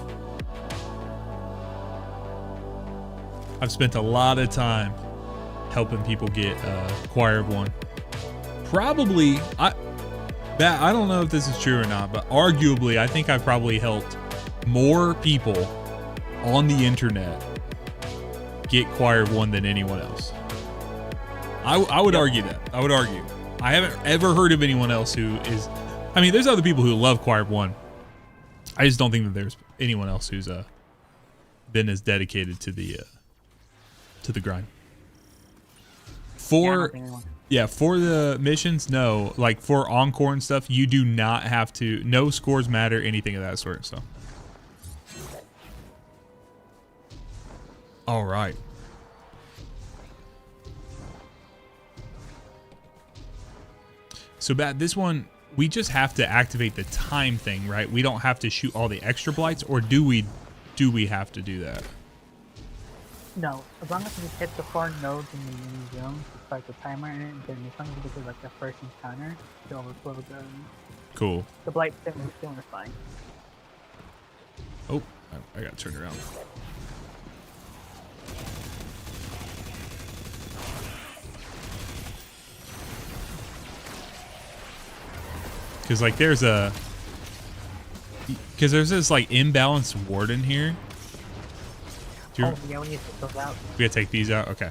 I've spent a lot of time helping people get choir of 1. Probably, I don't know if this is true or not, but arguably, I think I've probably helped more people on the internet get choir of 1 than anyone else. I would argue that. I would argue. I haven't ever heard of anyone else who is. I mean, there's other people who love choir of 1. I just don't think that there's anyone else who's been as dedicated to the grind. For the missions, no. Like for encore and stuff, you do not have to. No scores matter, anything of that sort. So, all right. So, this one, we just have to activate the time thing, right? We don't have to shoot all the extra blights, or do we have to do that? No, as long as we hit the 4 nodes in the mini zone to start the timer, and then as long as we get to like the first encounter to overflow the blight thing, we're fine. Oh, I got turned around. Because like there's this like imbalanced warden here. Yeah, we need to take those out. We gotta take these out. Okay.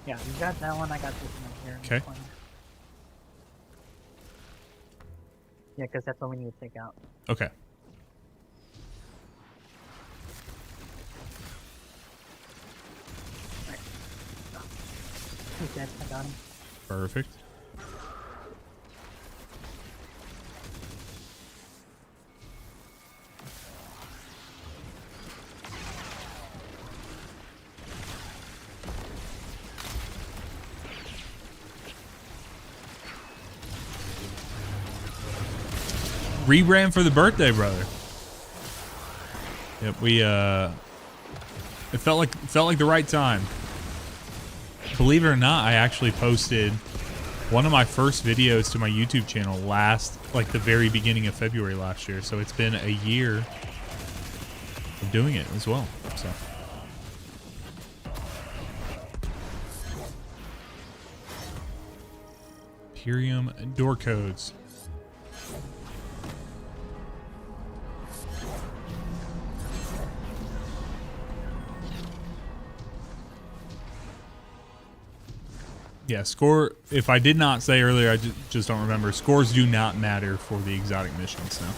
Yeah, you got that one. I got this one here. Okay. Yeah, because that's what we need to take out. Okay. Right. He's dead. I got him. Perfect. Rebrand for the birthday, brother. Yep, we it felt like the right time. Believe it or not, I actually posted one of my first videos to my YouTube channel like the very beginning of February last year. So it's been a year of doing it as well. So Imperium door codes. Yeah, score, if I did not say earlier, I just don't remember. Scores do not matter for the exotic missions now.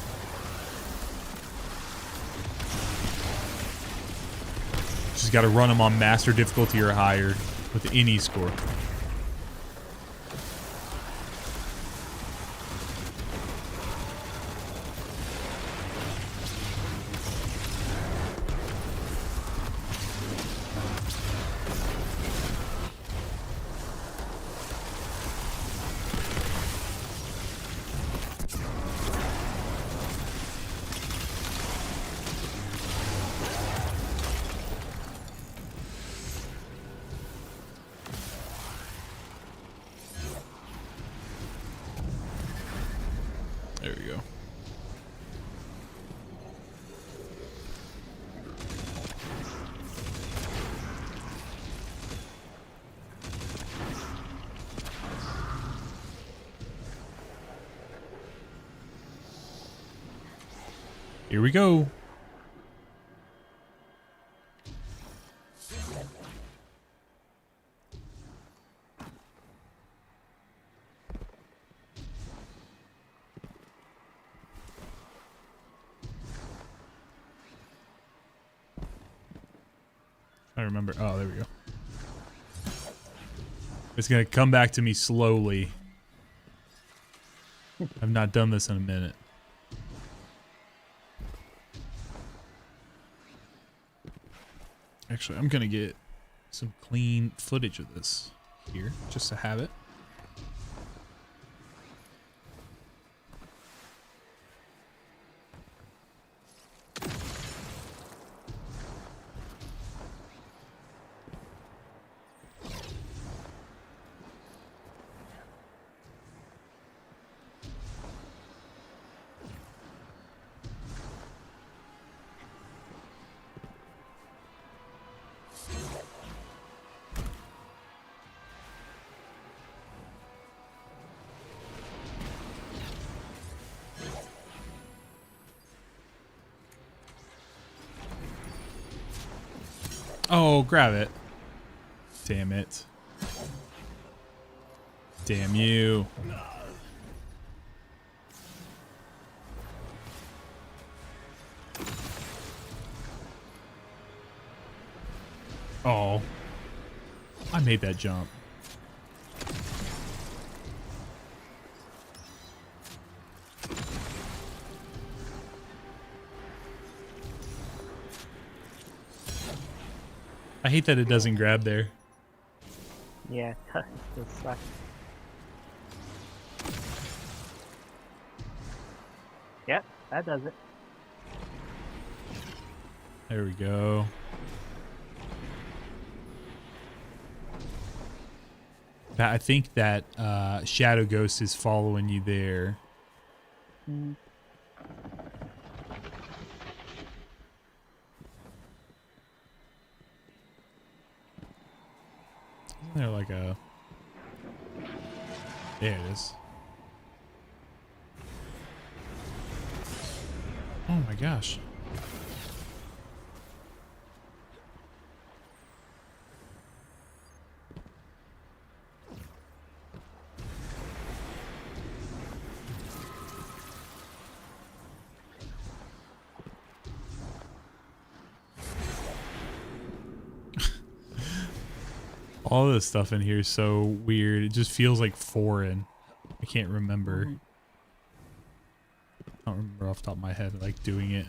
Just got to run them on master difficulty or higher with any score. There we go. Here we go. I remember. Oh, there we go. It's going to come back to me slowly. I've not done this in a minute. Actually, I'm gonna get some clean footage of this here, just to have it. Oh, grab it. Damn it. Damn you. Oh. I made that jump. I hate that it doesn't grab there. Yeah, it does suck. Yep, that does it. There we go. I think that Shadow Ghost is following you there. Mm. Isn't there like a... There it is. Oh my gosh. All this stuff in here is so weird. It just feels like foreign. I can't remember. Mm-hmm. I don't remember off the top of my head like doing it.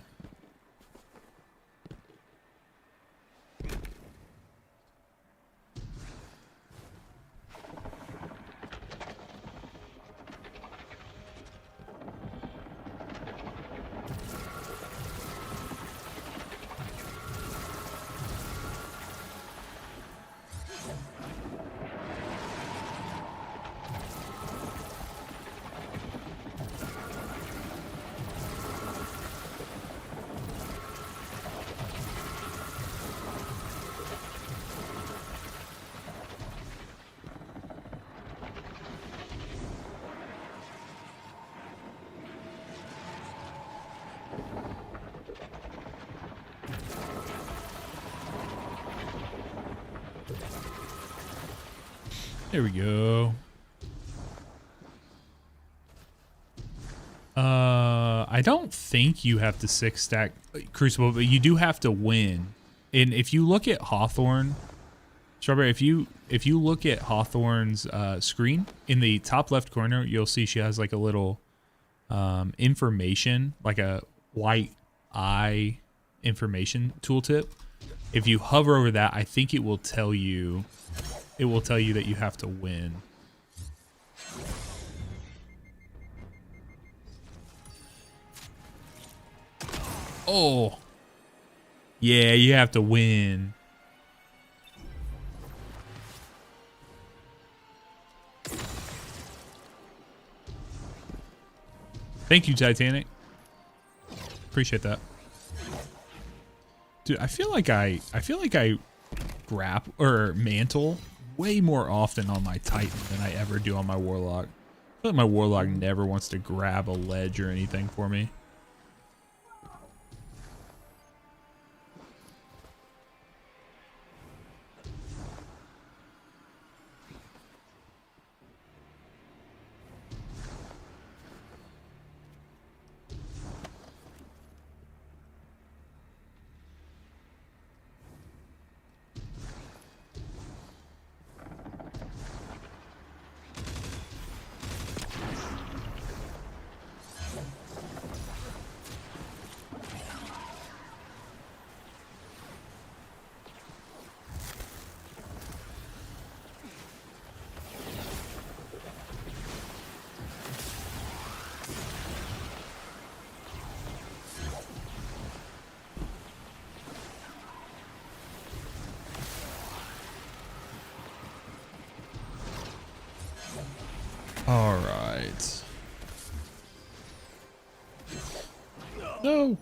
There we go. I don't think you have to 6-stack Crucible, but you do have to win. And if you look at Hawthorne, Strawberry, if you look at Hawthorne's screen in the top left corner, you'll see she has like a little information, like a white eye information tooltip. If you hover over that, I think it will tell you. It will tell you that you have to win. Oh. Yeah, you have to win. Thank you, Titanic. Appreciate that. Dude, I feel like I grab or mantle way more often on my Titan than I ever do on my Warlock. I feel like my Warlock never wants to grab a ledge or anything for me. All right. No.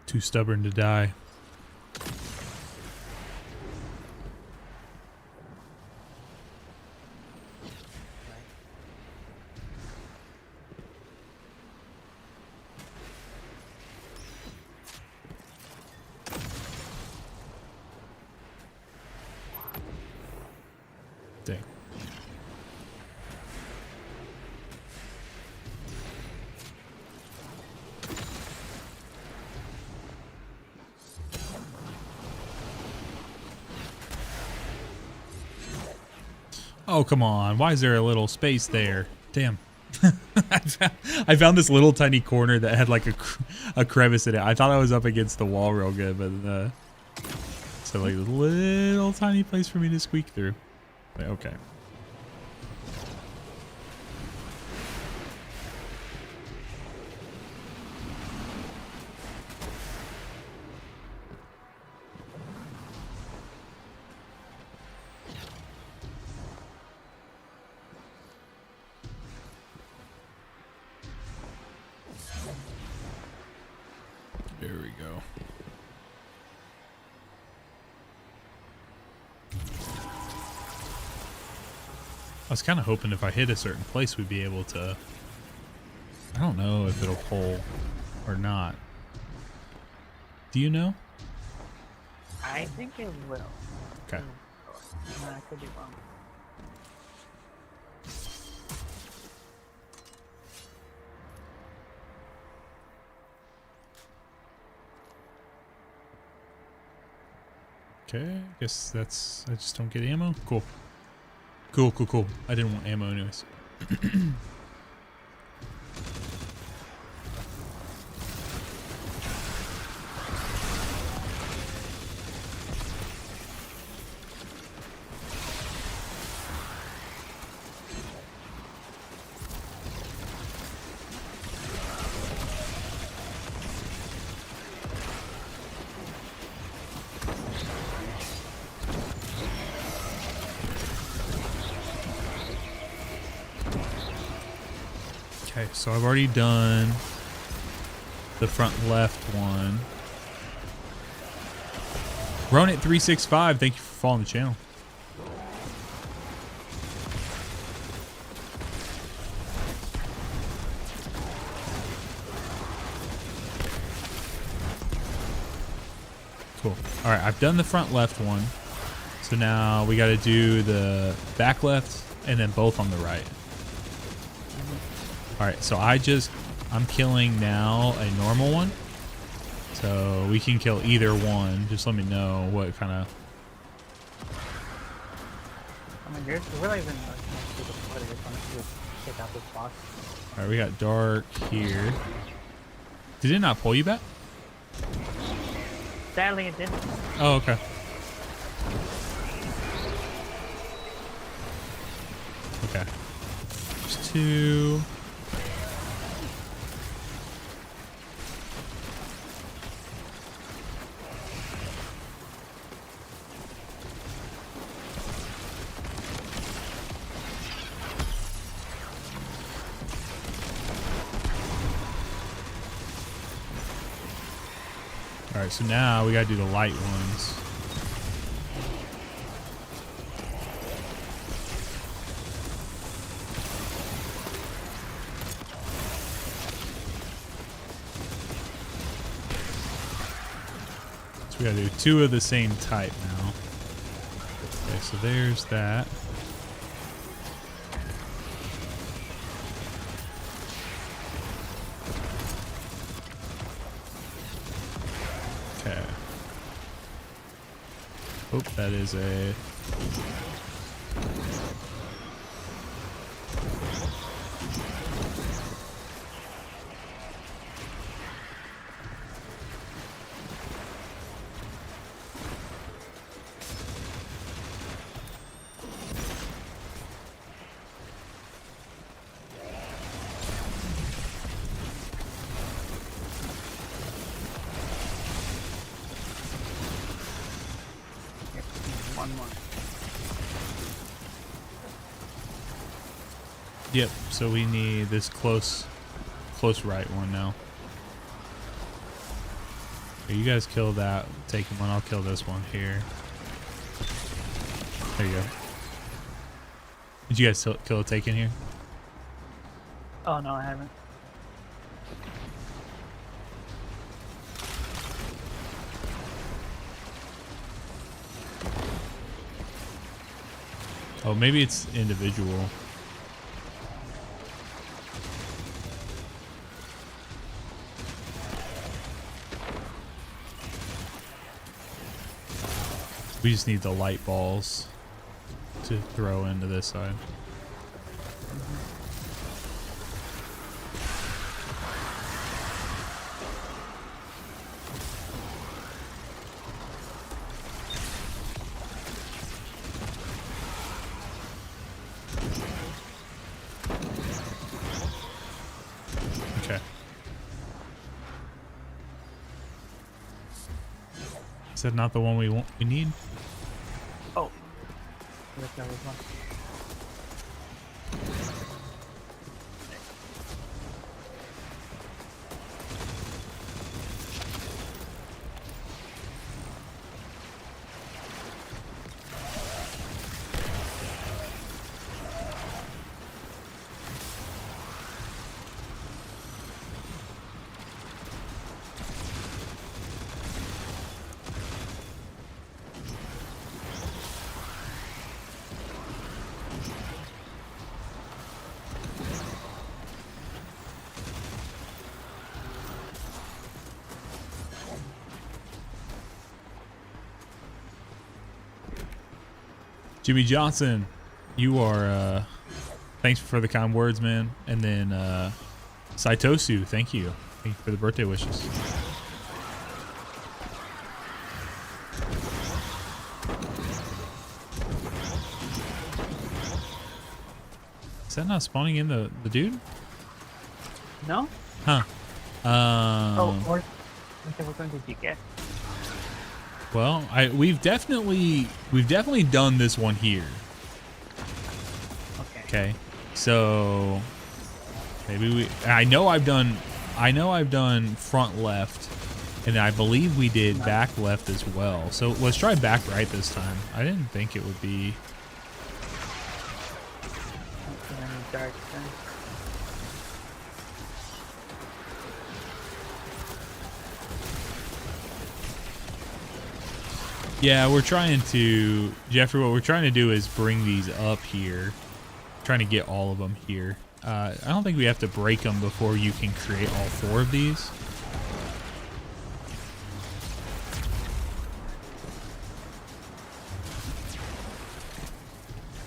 Too stubborn to die. Dang. Oh, come on. Why is there a little space there? Damn. I found this little tiny corner that had like a crevice in it. I thought I was up against the wall real good, but so like a little tiny place for me to squeak through. But okay. There we go. I was kind of hoping if I hit a certain place, we'd be able to... I don't know if it'll pull or not. Do you know? I think it will. Okay. I could be wrong. Okay, I guess that's... I just don't get ammo? Cool. Cool, cool, cool. I didn't want ammo anyways. Okay, so I've already done the front left one. Ronit365, thank you for following the channel. Cool. All right, I've done the front left one. So now we got to do the back left and then both on the right. All right, so I'm killing now a normal one. So we can kill either one. Just let me know what kind of... I mean, there's really even like to the point if I'm to take out this box. All right, we got dark here. Did it not pull you back? Sadly, it didn't. Oh, okay. Okay. There's two. All right, so now we gotta do the light ones. So we gotta do two of the same type now. Okay, so there's that. Oh, that is a... One more. Yep, so we need this close right one now. Okay, you guys kill that, take one, I'll kill this one here. There you go. Did you guys kill a take in here? Oh no, I haven't. Oh, maybe it's individual. We just need the light balls to throw into this side. Okay. Is that not the one we need? Oh. I guess that was one. Jimmy Johnson, you are, thanks for the kind words, man. And then, Saitosu, thank you. Thank you for the birthday wishes. Is that not spawning in the dude? No? Huh. Oh, or what one did you get? Well, we've definitely done this one here. Okay. So maybe I know I've done front left, and I believe we did back left as well. So let's try back right this time. I didn't think it would be. Yeah, we're trying to, Jeffrey, what we're trying to do is bring these up here. Trying to get all of them here. I don't think we have to break them before you can create all 4 of these.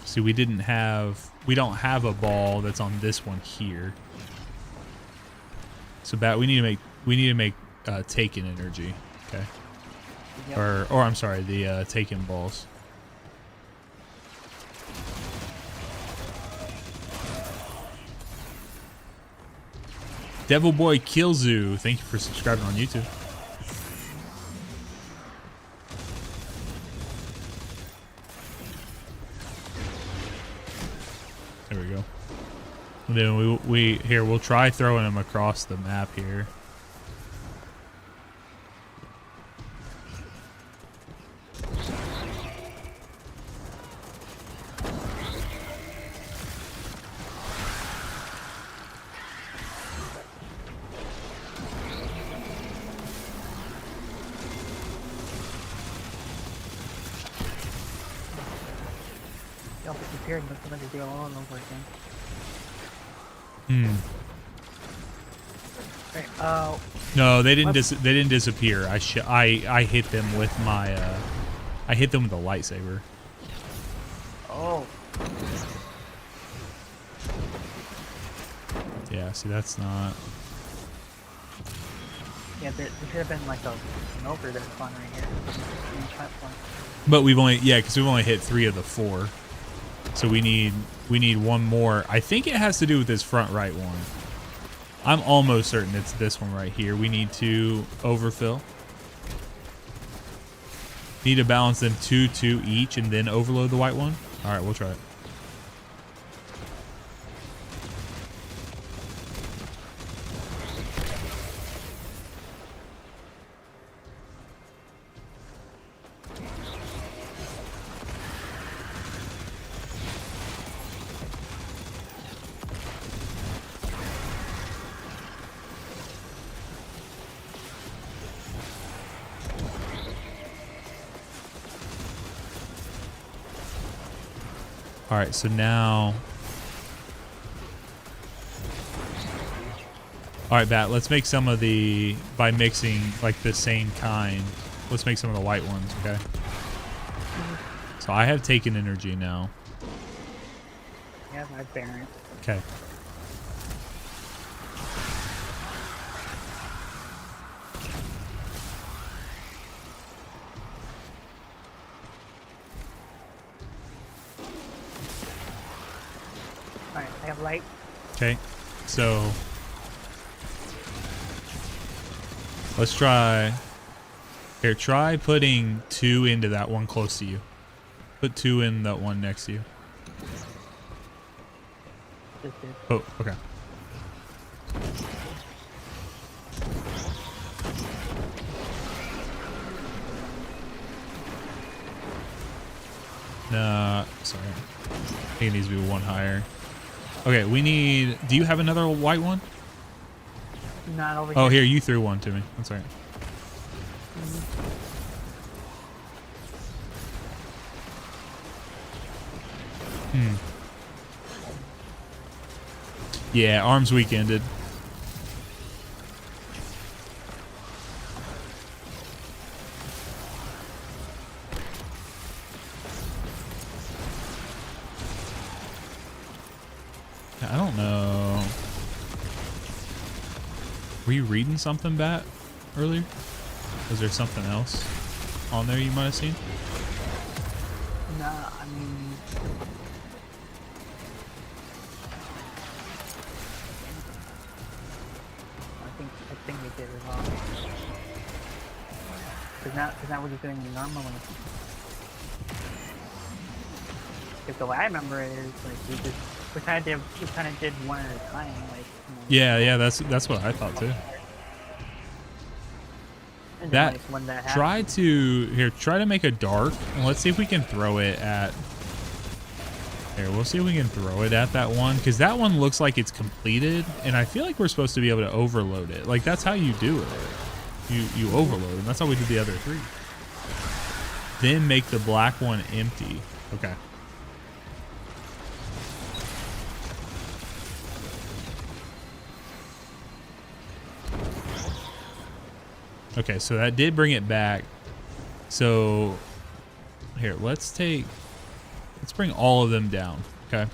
See, we don't have a ball that's on this one here. So we need to make taken energy. Okay. Yep. Or I'm sorry, the taken balls. Devil Boy Killzoo, thank you for subscribing on YouTube. There we go. And then we'll try throwing them across the map here. Looks like a deal all over again. Right, no, they didn't. They didn't disappear. I hit them with my I hit them with a lightsaber. Oh. Yeah, see, that's not... Yeah, there should have been like an ogre that spawned right here. But we've only, yeah, because we've only hit 3 of the 4. So we need one more. I think it has to do with this front right one. I'm almost certain it's this one right here. We need to overfill. Need to balance them 2-2 each and then overload the white one. All right, we'll try it. All right, so now... All right, Bat, let's make some of the... By mixing, like, the same kind, let's make some of the white ones, okay? So I have taken energy now. Yeah, my Baron. Okay. Alright, I have light. Okay, so let's try. Here, try putting 2 into that one close to you. Put 2 in that one next to you. Just did. Oh, okay. Nah, sorry. I think it needs to be 1 higher. Okay, we need... Do you have another white one? Not over Oh, here. here, you threw one to me. That's all right. Yeah, arms week ended. I don't know. Were you reading something, Bat, earlier? Was there something else on there you might have seen? Nah, I mean... I think we did it wrong. Cause now we're just doing the normal one. Because the way I remember it is like we kind of did one at a time, like. Yeah, that's what I thought too. And then, That, like, when that try to make a dark, and let's see if we can throw it at. Here, we'll see if we can throw it at that one, because that one looks like it's completed, and I feel like we're supposed to be able to overload it. Like, that's how you do it. You overload, and that's how we did the other 3. Then make the black one empty. Okay. Okay, so that did bring it back. So, here, let's bring all of them down, okay?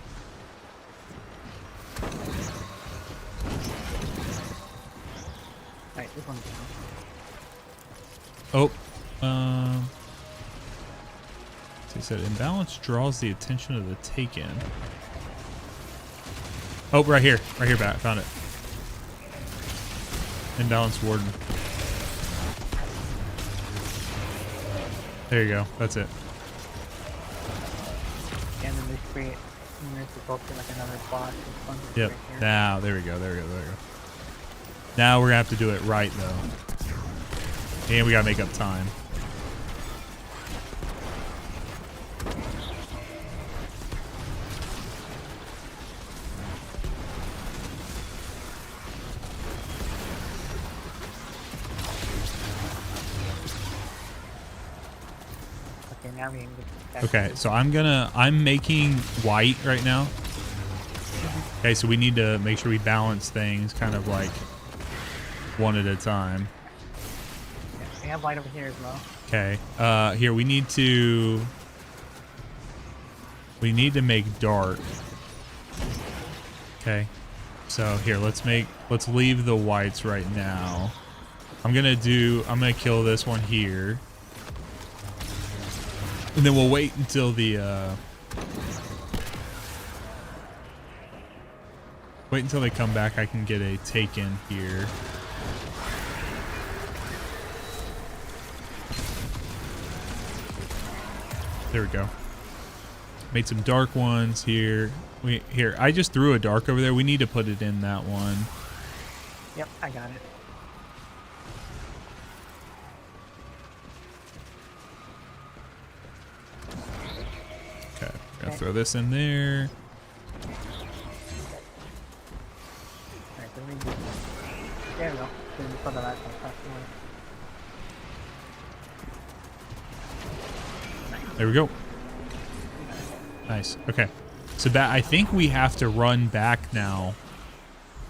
Alright, this one's down. Oh, so he said imbalance draws the attention of the taken. Oh, right here, Bat, found it. Imbalance warden. There you go, that's it. And then there's supposed to be like another boss. Yep. Right here. Now, there we go. Now we're gonna have to do it right though. And we gotta make up time. Okay, now we can get back. Okay, so I'm making white right now. Okay, so we need to make sure we balance things kind of like one at a time. We have light over here as well. Okay. Here we need to make dark. Okay. So here, let's leave the whites right now. I'm gonna kill this one here. And then we'll wait until the wait until they come back. I can get a take in here. There we go. Made some dark ones here. Here, I just threw a dark over there. We need to put it in that one. Yep, I got it. Okay, gonna throw this in there. Alright, there we go. Then put that across the way. There we go. Nice. Okay. So I think we have to run back now.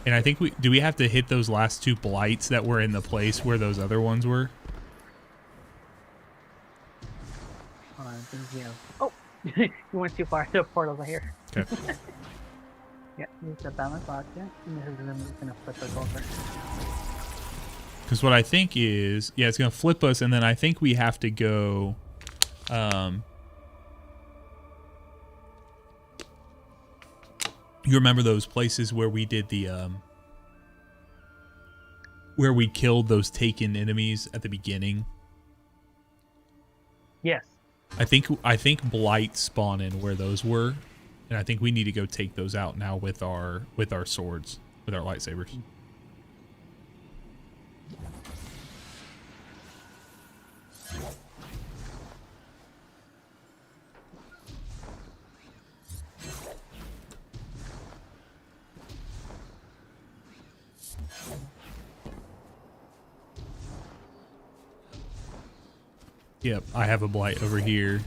And I think do we have to hit those last 2 blights that were in the place where those other ones were? Hold on, I think we have... Oh! You went too far. The portal's right here. Okay. Yeah, you set that one box here. And this is gonna flip us over. Because what I think is... Yeah, it's going to flip us, and then I think we have to go... You remember those places where we did the where we killed those taken enemies at the beginning? Yes. I think blight spawn in where those were, and I think we need to go take those out now with our swords, with our lightsabers. Yep, I have a blight over here.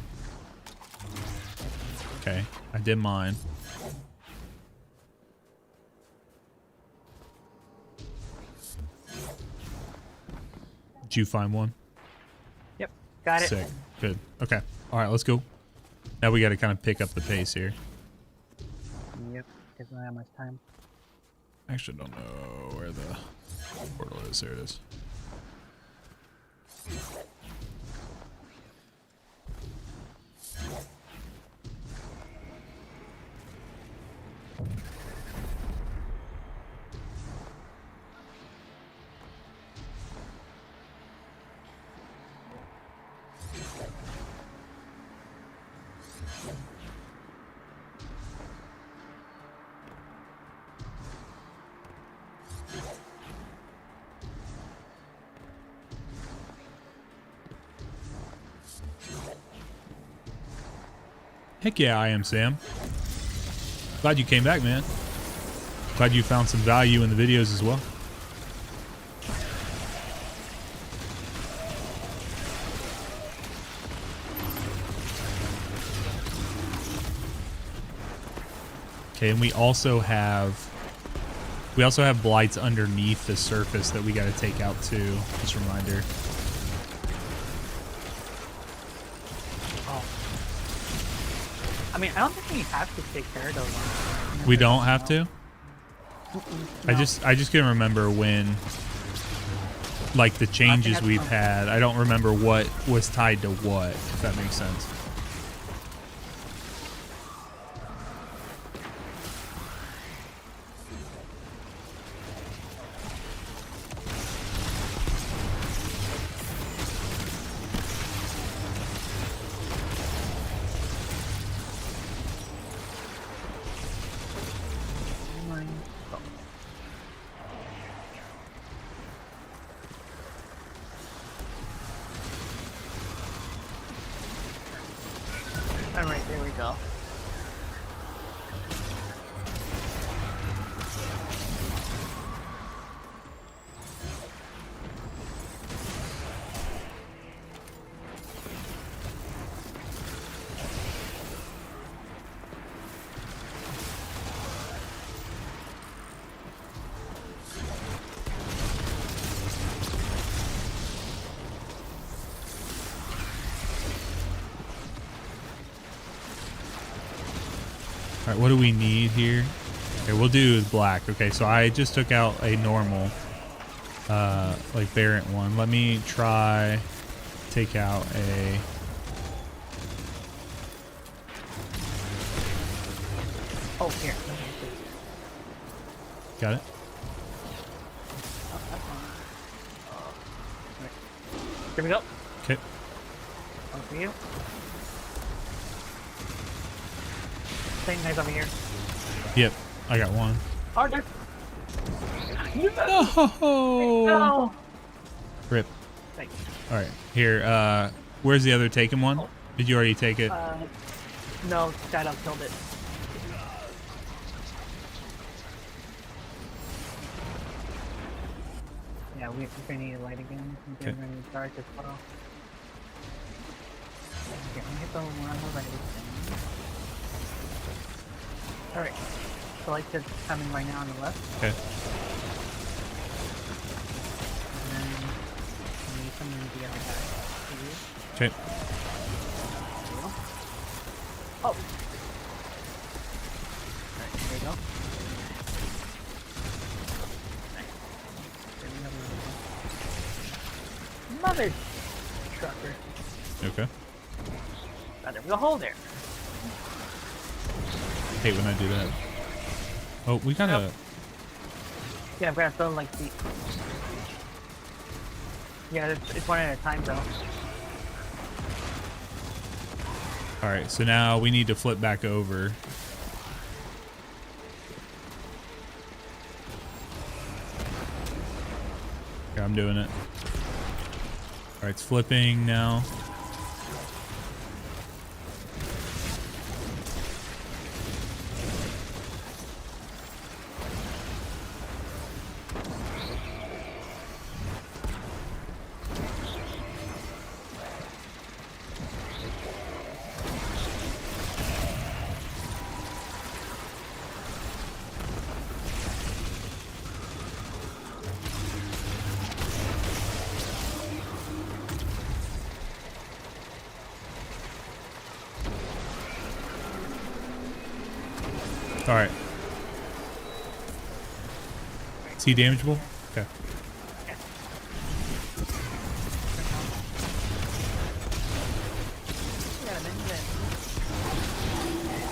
Okay, I did mine. Did you find one? Yep, got it. Sick. Good. Okay. All right, let's go. Now we got to kind of pick up the pace here. Yep, because I don't have much time. I actually don't know where the portal is. There it is. Heck yeah, I am, Sam. Glad you came back, man. Glad you found some value in the videos as well. Okay, and we also have blights underneath the surface that we got to take out too. Just a reminder. I mean, I don't think we have to take care of those ones. We don't have to? No. I just couldn't remember when, like, the changes we've had. I don't remember what was tied to what, if that makes sense. Alright, there we go. right, what do we need here? Okay, we'll do black. Okay, so I just took out a normal, like variant one. Let me try take out a. Oh, here. Got it. Oh, that's fine. Right. Here we go. Okay. One for you. Same guys over here. Yep, I got one. Harder. No. No. Rip. Thanks. All right, here. Where's the other taken one? Did you already take it? No, Shadow killed it. Yeah, we're gonna need a light again. We're gonna need to charge as well. Okay, I'm gonna hit the one on the right. Alright. So light is coming right now on the left. Okay. And then we need something to the other guy. Okay. There we go. Oh! Alright, there we go. Nice. There we go. Mother trucker. Okay. Oh, there we go. Hold there. Hate when I do that. Oh, we gotta. Yeah, I've got to throw like the. Yeah, it's one at a time though. All right, so now we need to flip back over. Yeah, I'm doing it. All right, it's flipping now. All right. Is he damageable? Okay.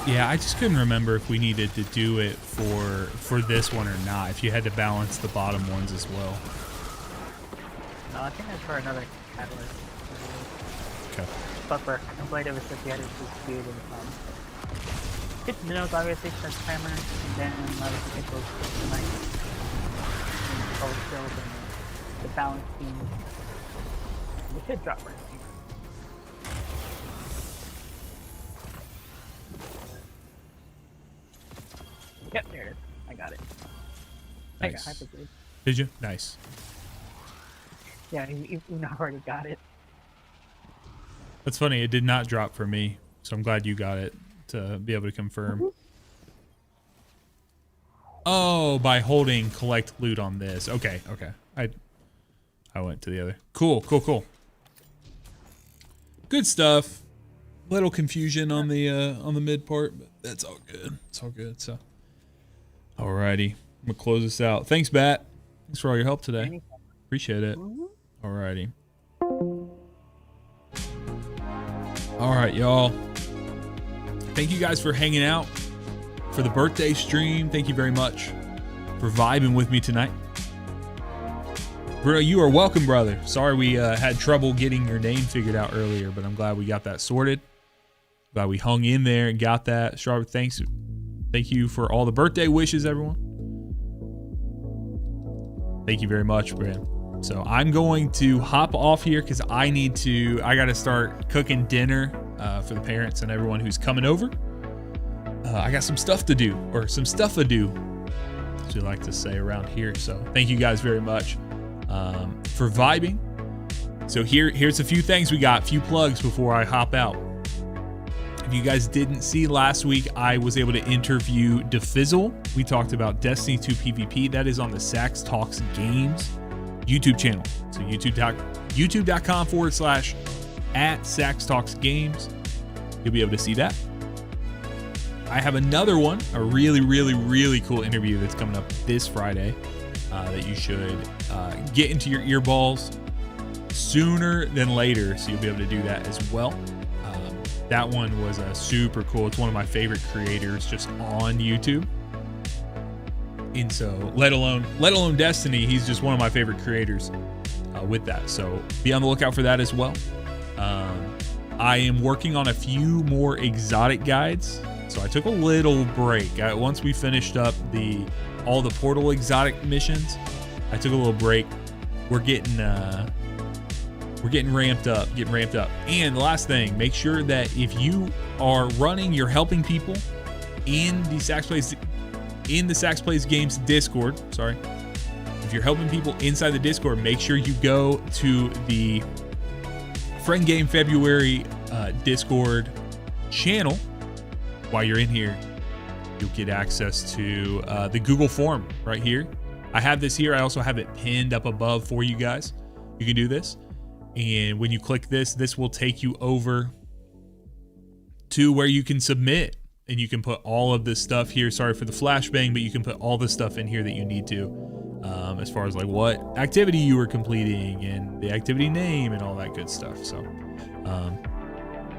Yeah, I just couldn't remember if we needed to do it for this one or not. If you had to balance the bottom ones as well. No, I think that's for another catalyst. Okay. But for cooperative, it's just you had to just do it in hit the minnows, obviously, first timer, and then obviously get those nice control skills and the balance beam. And the hit drop right here. Yep, there it is. I got it. I got Nice. hyperblade. Did you? Nice. Yeah, you already got it. That's funny. It did not drop for me, so I'm glad you got it to be able to confirm. Oh, by holding collect loot on this. Okay, okay. I went to the other. Cool, cool, cool. Good stuff. Little confusion on the mid part, but that's all good. It's all good. So, alrighty, I'm gonna close this out. Thanks, Bat. Thanks for all your help today. Appreciate it. Alrighty. All right, y'all. Thank you guys for hanging out for the birthday stream. Thank you very much for vibing with me tonight. Bro, you are welcome, brother. Sorry we had trouble getting your name figured out earlier, but I'm glad we got that sorted. Glad we hung in there and got that. Sharp, thanks. Thank you for all the birthday wishes, everyone. Thank you very much, Brad. So I'm going to hop off here because I got to start cooking dinner for the parents and everyone who's coming over. I got some stuff to do, or some stuff to do, as we like to say around here. So thank you guys very much for vibing. So here's a few things we got, a few plugs before I hop out. If you guys didn't see last week, I was able to interview DeFizzle. We talked about Destiny 2 PvP. That is on the Sax Talks Games YouTube channel. So youtube.com/@Sax Talks Games. You'll be able to see that. I have another one, a really, really, really cool interview that's coming up this Friday that you should get into your earballs sooner than later, so you'll be able to do that as well. That one was super cool. It's one of my favorite creators just on YouTube. And so, let alone Destiny, he's just one of my favorite creators with that. So be on the lookout for that as well. I am working on a few more exotic guides. So I took a little break. Once we finished up all the portal exotic missions, I took a little break. We're getting ramped up, And the last thing, make sure that if you are running, you're helping people in the Sax Plays Games Discord. Sorry. If you're helping people inside the Discord, make sure you go to the Friend Game February Discord channel. While you're in here, you'll get access to the Google form right here. I have this here. I also have it pinned up above for you guys. You can do this. And when you click this will take you over to where you can submit. And you can put all of this stuff here. Sorry for the flashbang, but you can put all the stuff in here that you need to. As far as like what activity you were completing and the activity name and all that good stuff. So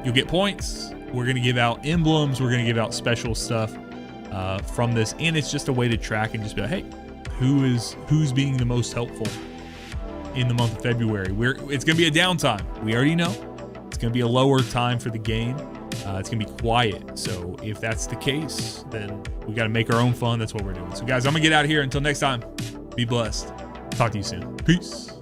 you'll get points. We're going to give out emblems. We're going to give out special stuff from this. And it's just a way to track and just be like, hey, who's being the most helpful in the month of February? It's going to be a downtime. We already know. It's going to be a lower time for the game. It's going to be quiet. So if that's the case, then we got to make our own fun. That's what we're doing. So guys, I'm going to get out of here. Until next time, be blessed. Talk to you soon. Peace.